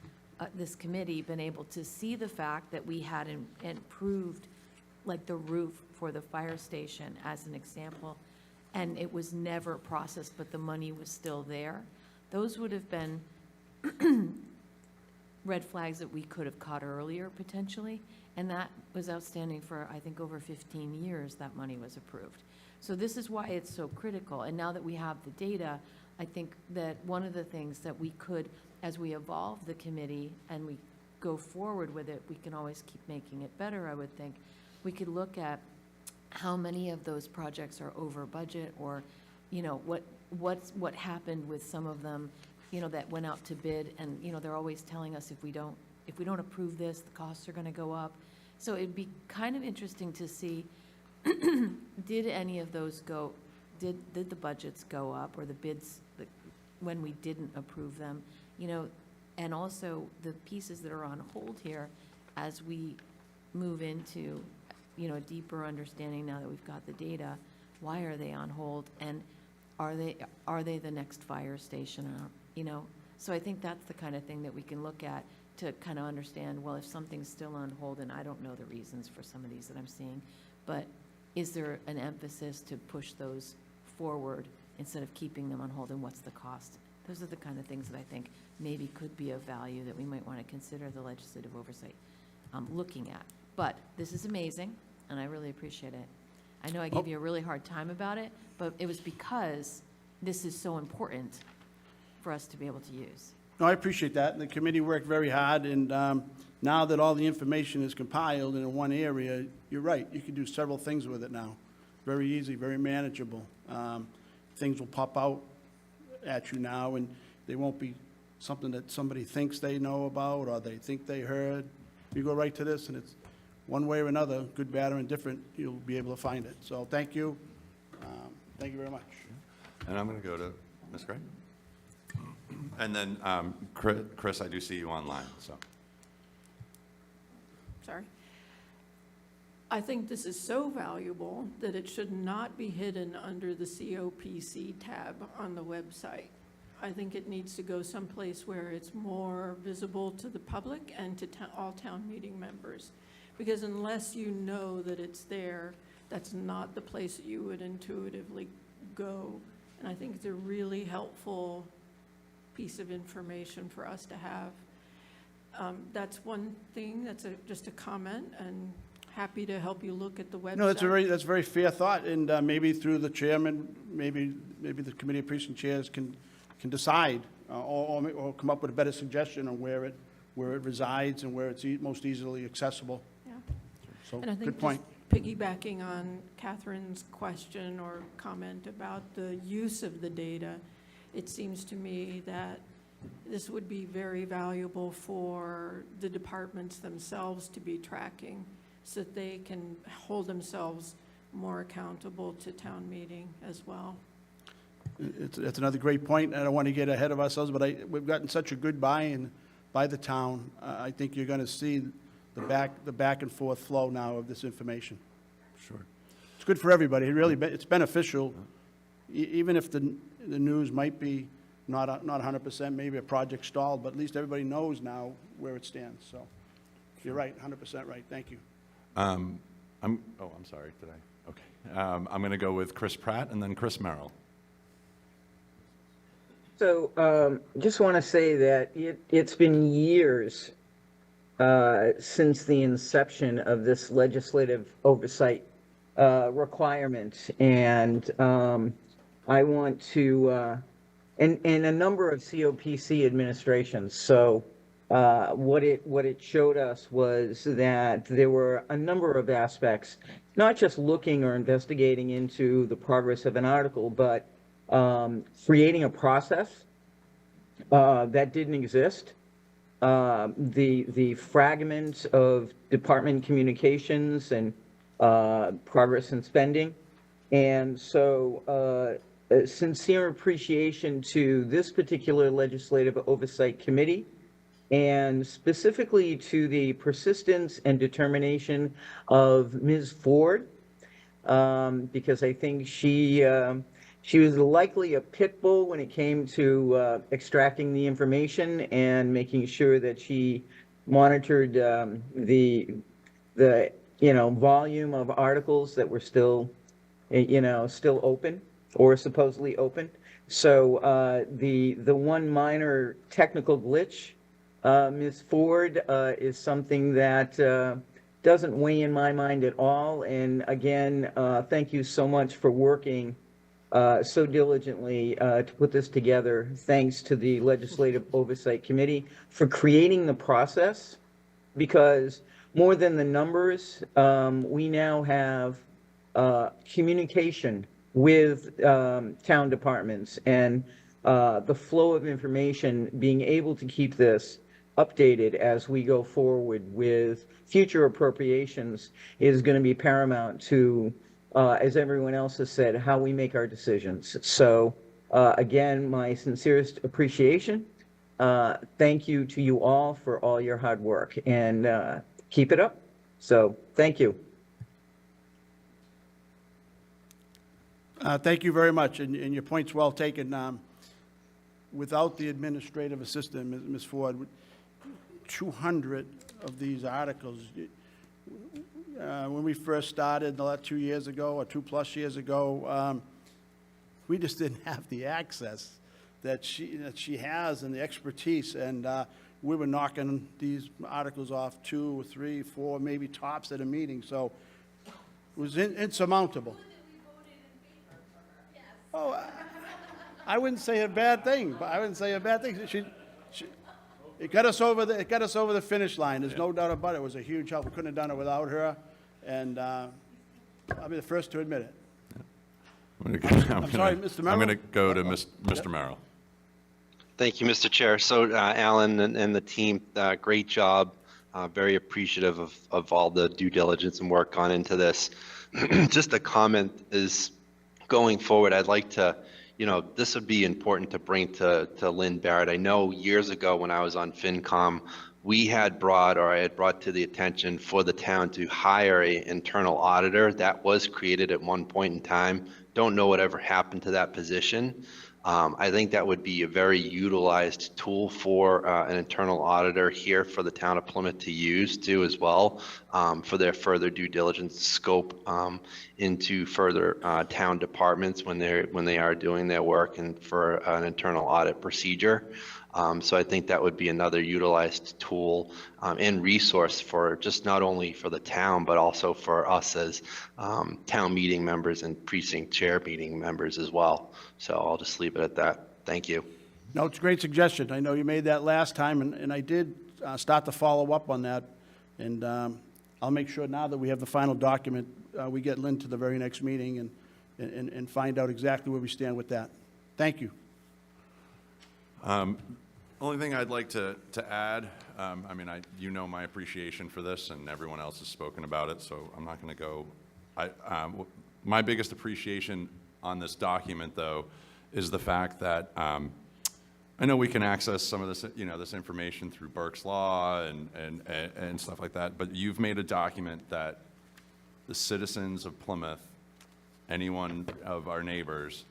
this committee been able to see the fact that we had improved, like the roof for the fire station as an example, and it was never processed, but the money was still there, those would have been red flags that we could have caught earlier potentially, and that was outstanding for, I think, over 15 years that money was approved. So this is why it's so critical, and now that we have the data, I think that one of the things that we could, as we evolve the committee and we go forward with it, we can always keep making it better, I would think. We could look at how many of those projects are over budget, or, you know, what happened with some of them, you know, that went out to bid, and, you know, they're always telling us if we don't approve this, the costs are gonna go up. So it'd be kind of interesting to see, did any of those go, did the budgets go up, or the bids, when we didn't approve them, you know, and also the pieces that are on hold here as we move into, you know, a deeper understanding now that we've got the data, why are they on hold, and are they the next fire station, or, you know? So I think that's the kind of thing that we can look at to kind of understand, well, if something's still on hold, and I don't know the reasons for some of these that I'm seeing, but is there an emphasis to push those forward instead of keeping them on hold, and what's the cost? Those are the kind of things that I think maybe could be of value that we might want to consider the legislative oversight looking at. But this is amazing, and I really appreciate it. I know I gave you a really hard time about it, but it was because this is so important for us to be able to use. No, I appreciate that. The committee worked very hard, and now that all the information is compiled in one area, you're right, you can do several things with it now. Very easy, very manageable. Things will pop out at you now, and they won't be something that somebody thinks they know about or they think they heard. You go right to this, and it's one way or another, good, bad, or indifferent, you'll be able to find it. So thank you. Thank you very much. And I'm going to go to Ms. Gray. And then, Chris, I do see you online, so. Sorry. I think this is so valuable that it should not be hidden under the COPC tab on the website. I think it needs to go someplace where it's more visible to the public and to all town meeting members. Because unless you know that it's there, that's not the place that you would intuitively go. And I think it's a really helpful piece of information for us to have. That's one thing, that's just a comment, and happy to help you look at the website. No, that's a very fair thought, and maybe through the chairman, maybe the committee of precinct chairs can decide or come up with a better suggestion on where it resides and where it's most easily accessible. Yeah. So, And I think good point. just piggybacking on Catherine's question or comment about the use of the data, it seems to me that this would be very valuable for the departments themselves to be tracking, so that they can hold themselves more accountable to town meeting as well. It's another great point. I don't want to get ahead of ourselves, but we've gotten such a good buy-in by the town. I think you're going to see the back and forth flow now of this information. Sure. It's good for everybody. It's beneficial, even if the news might be not 100%, maybe a project stalled, but at least everybody knows now where it stands. So you're right, 100% right. Thank you. I'm sorry, did I? Okay. I'm going to go with Chris Pratt and then Chris Merrill. So, just want to say that it's been years since the inception of this legislative oversight requirement, and I want to, and a number of COPC administrations. So, what it showed us was that there were a number of aspects, not just looking or investigating into the progress of an article, but creating a process that didn't exist. The fragment of department communications and progress in spending. And so a sincere appreciation to this particular legislative oversight committee, and specifically to the persistence and determination of Ms. Ford, because I think she was likely a pit bull when it came to extracting the information and making sure that she monitored the volume of articles that were still open or supposedly open. So the one minor technical glitch, Ms. Ford, is something that doesn't weigh in my mind at all. And again, thank you so much for working so diligently to put this together. Thanks to the Legislative Oversight Committee for creating the process, because more than the numbers, we now have communication with town departments, and the flow of information, being able to keep this updated as we go forward with future appropriations is going to be paramount to, as everyone else has said, how we make our decisions. So again, my sincerest appreciation. Thank you to you all for all your hard work, and keep it up. So thank you. Thank you very much, and your point's well taken. Without the administrative assistant, Ms. Ford, 200 of these articles, when we first started 2 years ago or 2+ years ago, we just didn't have the access that she has and the expertise, and we were knocking these articles off 2 or 3, 4, maybe tops at a meeting, so it was insurmountable. Oh, I wouldn't say a bad thing, but I wouldn't say a bad thing. It got us over the finish line. There's no doubt about it. It was a huge help. We couldn't have done it without her, and I'll be the first to admit it. I'm sorry, Mr. Merrill? I'm going to go to Mr. Merrill. Thank you, Mr. Chair. So Alan and the team, great job. Very appreciative of all the due diligence and work gone into this. Just a comment is, going forward, I'd like to, this would be important to bring to Lynn Barrett. I know years ago when I was on FinCom, I had brought to the attention for the town to hire an internal auditor. That was created at one point in time. Don't know whatever happened to that position. I think that would be a very utilized tool for an internal auditor here for the town of Plymouth to use too as well, for their further due diligence scope into further town departments when they are doing their work, and for an internal audit procedure. So I think that would be another utilized tool and resource for just not only for the town, but also for us as town meeting members and precinct chair meeting members as well. So I'll just leave it at that. Thank you. No, it's a great suggestion. I know you made that last time, and I did start to follow up on that. And I'll make sure now that we have the final document, we get Lynn to the very next meeting and find out exactly where we stand with that. Thank you. Only thing I'd like to add, I mean, you know my appreciation for this, and everyone else has spoken about it, so I'm not going to go. My biggest appreciation on this document, though, is the fact that I know we can access some of this, this information through Burke's Law and stuff like that, but you've made a document that the citizens of Plymouth, anyone of our neighbors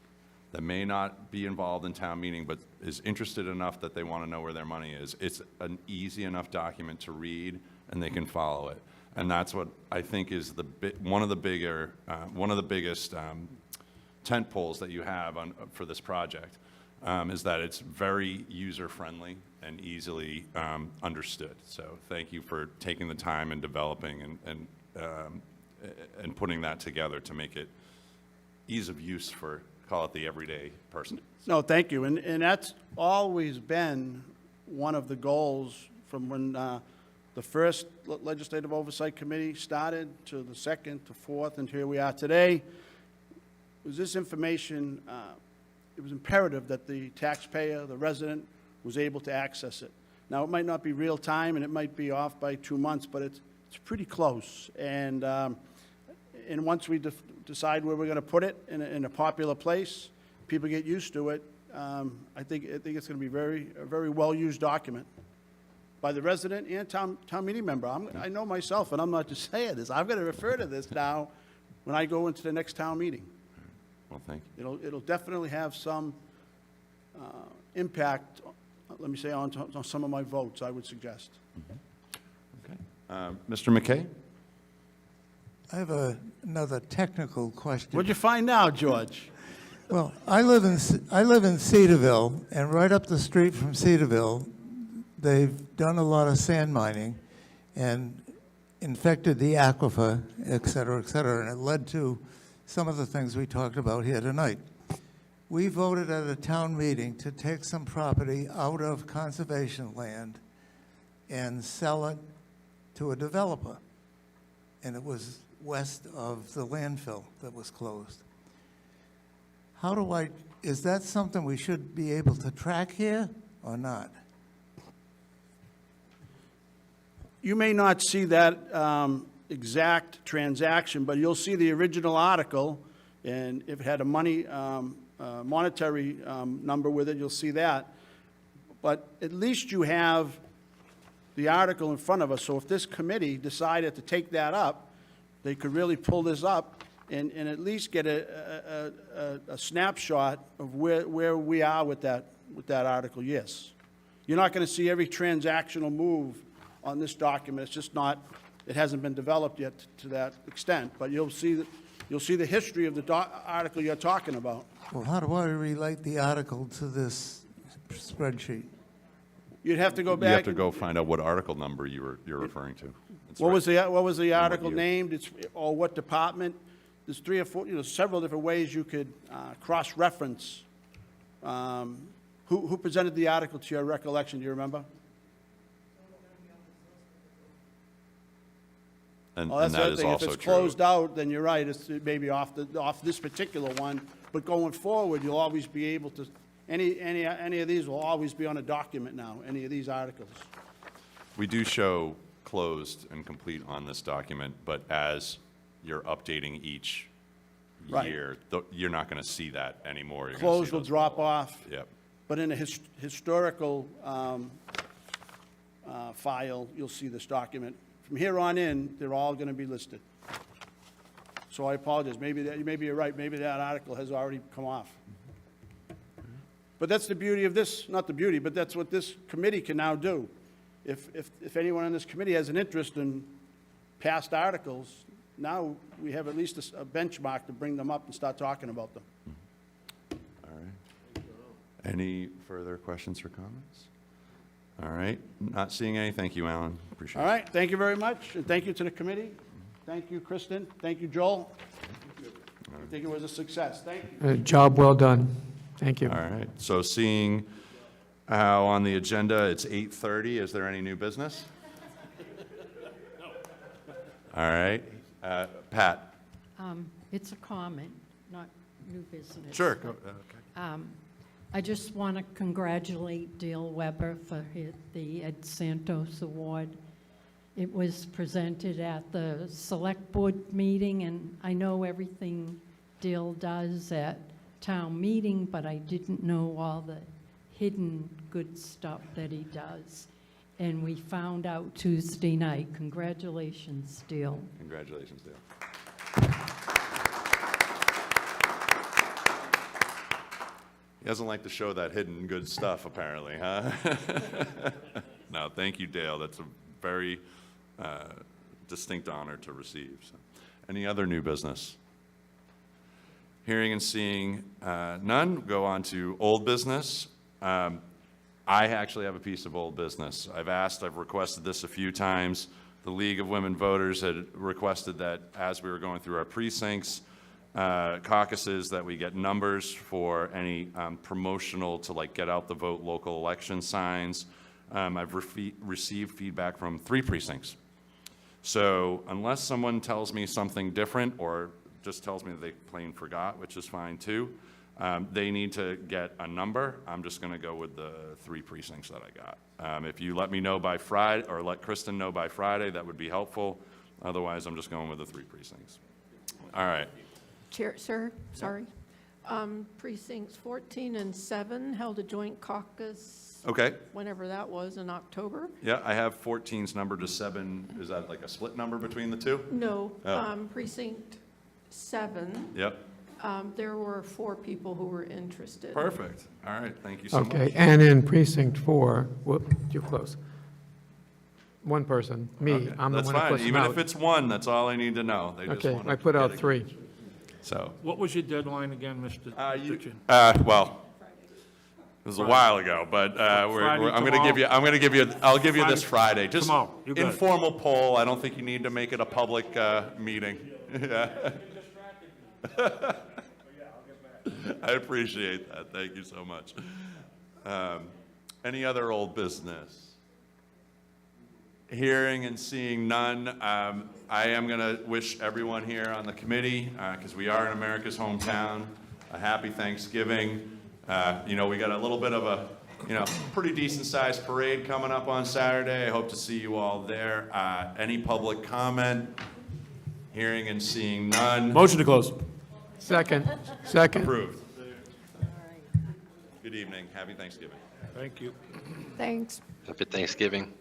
that may not be involved in town meeting but is interested enough that they want to know where their money is, it's an easy enough document to read and they can follow it. And that's what I think is one of the biggest tent poles that you have for this project, is that it's very user-friendly and easily understood. So thank you for taking the time and developing and putting that together to make it ease of use for, call it, the everyday person. No, thank you. And that's always been one of the goals from when the first Legislative Oversight Committee started to the second to fourth, and here we are today. Was this information, it was imperative that the taxpayer, the resident, was able to access it. Now, it might not be real time, and it might be off by 2 months, but it's pretty close. And once we decide where we're going to put it in a popular place, people get used to it. I think it's going to be a very well-used document by the resident and town meeting member. I know myself, and I'm not just saying this. I'm going to refer to this now when I go into the next town meeting. Well, thank you. It'll definitely have some impact, let me say, on some of my votes, I would suggest. Okay. Mr. McKay? I have another technical question. What'd you find now, George? Well, I live in Cedarville, and right up the street from Cedarville, they've done a lot of sand mining and infected the aquifer, et cetera, and it led to some of the things we talked about here tonight. We voted at a town meeting to take some property out of conservation land and sell it to a developer. And it was west of the landfill that was closed. Is that something we should be able to track here or not? You may not see that exact transaction, but you'll see the original article, and if it had a monetary number with it, you'll see that. But at least you have the article in front of us, so if this committee decided to take that up, they could really pull this up and at least get a snapshot of where we are with that article, yes. You're not going to see every transactional move on this document. It's just not, it hasn't been developed yet to that extent, but you'll see the history of the article you're talking about. Well, how do I relate the article to this spreadsheet? You'd have to go back. You have to go find out what article number you're referring to. That's What right. was the article year. named, or what department? There's 3 or 4, several different ways you could cross-reference. Who presented the article to your recollection, do you remember? And That's the that other is thing. If also it's true. closed out, then you're right, it's maybe off this particular one, but going forward, you'll always be able to, any of these will always be on a document now, any of these articles. We do show closed and complete on this document, but as you're updating each Right. year, you're not going to see that anymore. You're gonna see Closed will those drop below. off. Yep. But in a historical file, you'll see this document. From here on in, they're all going to be listed. So I apologize. Maybe you're right. Maybe that article has already come off. But that's the beauty of this, not the beauty, but that's what this committee can now do. If anyone on this committee has an interest in past articles, now we have at least a benchmark to bring them up and start talking about them. All right. Any further questions or comments? All right. Not seeing any. Thank you, Alan. Appreciate it. All right, thank you very much, and thank you to the committee. Thank you, Kristen. Thank you, Joel. I think it was a success. Thank you. Job well done. Thank you. All right. So seeing how on the agenda it's 8:30, is there any new business? All right. Pat? It's a comment, not new business. Sure. Go, okay. I just want to congratulate Dale Weber for the Ed Santos Award. It was presented at the Select Board meeting, and I know everything Dale does at town meeting, but I didn't know all the hidden good stuff that he does. And we found out Tuesday night. Congratulations, Dale. Congratulations, Dale. He doesn't like to show that hidden good stuff, apparently, huh? No, thank you, Dale. That's a very distinct honor to receive. So, any other new business? Hearing and seeing none, go on to old business. I actually have a piece of old business. I've requested this a few times. The League of Women Voters had requested that as we were going through our precincts, caucuses, that we get numbers for any promotional to like get out the vote local election signs. I've received feedback from 3 precincts. So unless someone tells me something different or just tells me that they plain forgot, which is fine too, they need to get a number. I'm just going to go with the 3 precincts that I got. If you let me know by Friday, or let Kristen know by Friday, that would be helpful. Otherwise, I'm just going with the 3 precincts. All right. Chair, sir, sorry. Precincts 14 and 7 held a joint caucus. Okay. Whenever that was, in October. Yeah, I have 14's number to 7. Is that like a split number between the 2? No, Oh. Precinct 7. Yep. There were 4 people who were interested. Perfect. All right. Thank you so much. Okay, and in precinct 4, whoop, too close. 1 person, me, Okay, I'm the that's one who fine. puts them Even out. if it's 1, that's all I need to know. They just Okay, want I put out 3. So, What was your deadline again, Mr. Kitchen? well, it was a while ago, but Friday, I'm going to give you. I'll give you this Friday. Just tomorrow. You got it. informal poll. I don't think you need to make it a public meeting. Yeah. I appreciate that. Thank you so much. Any other old business? Hearing and seeing none, I am going to wish everyone here on the committee, because we are in America's hometown, a happy Thanksgiving. We got a little bit of a, pretty decent-sized parade coming up on Saturday. I hope to see you all there. Any public comment? Hearing and seeing none. Motion to close. Second. Approved. Good evening. Happy Thanksgiving. Thank you. Thanks. Happy Thanksgiving.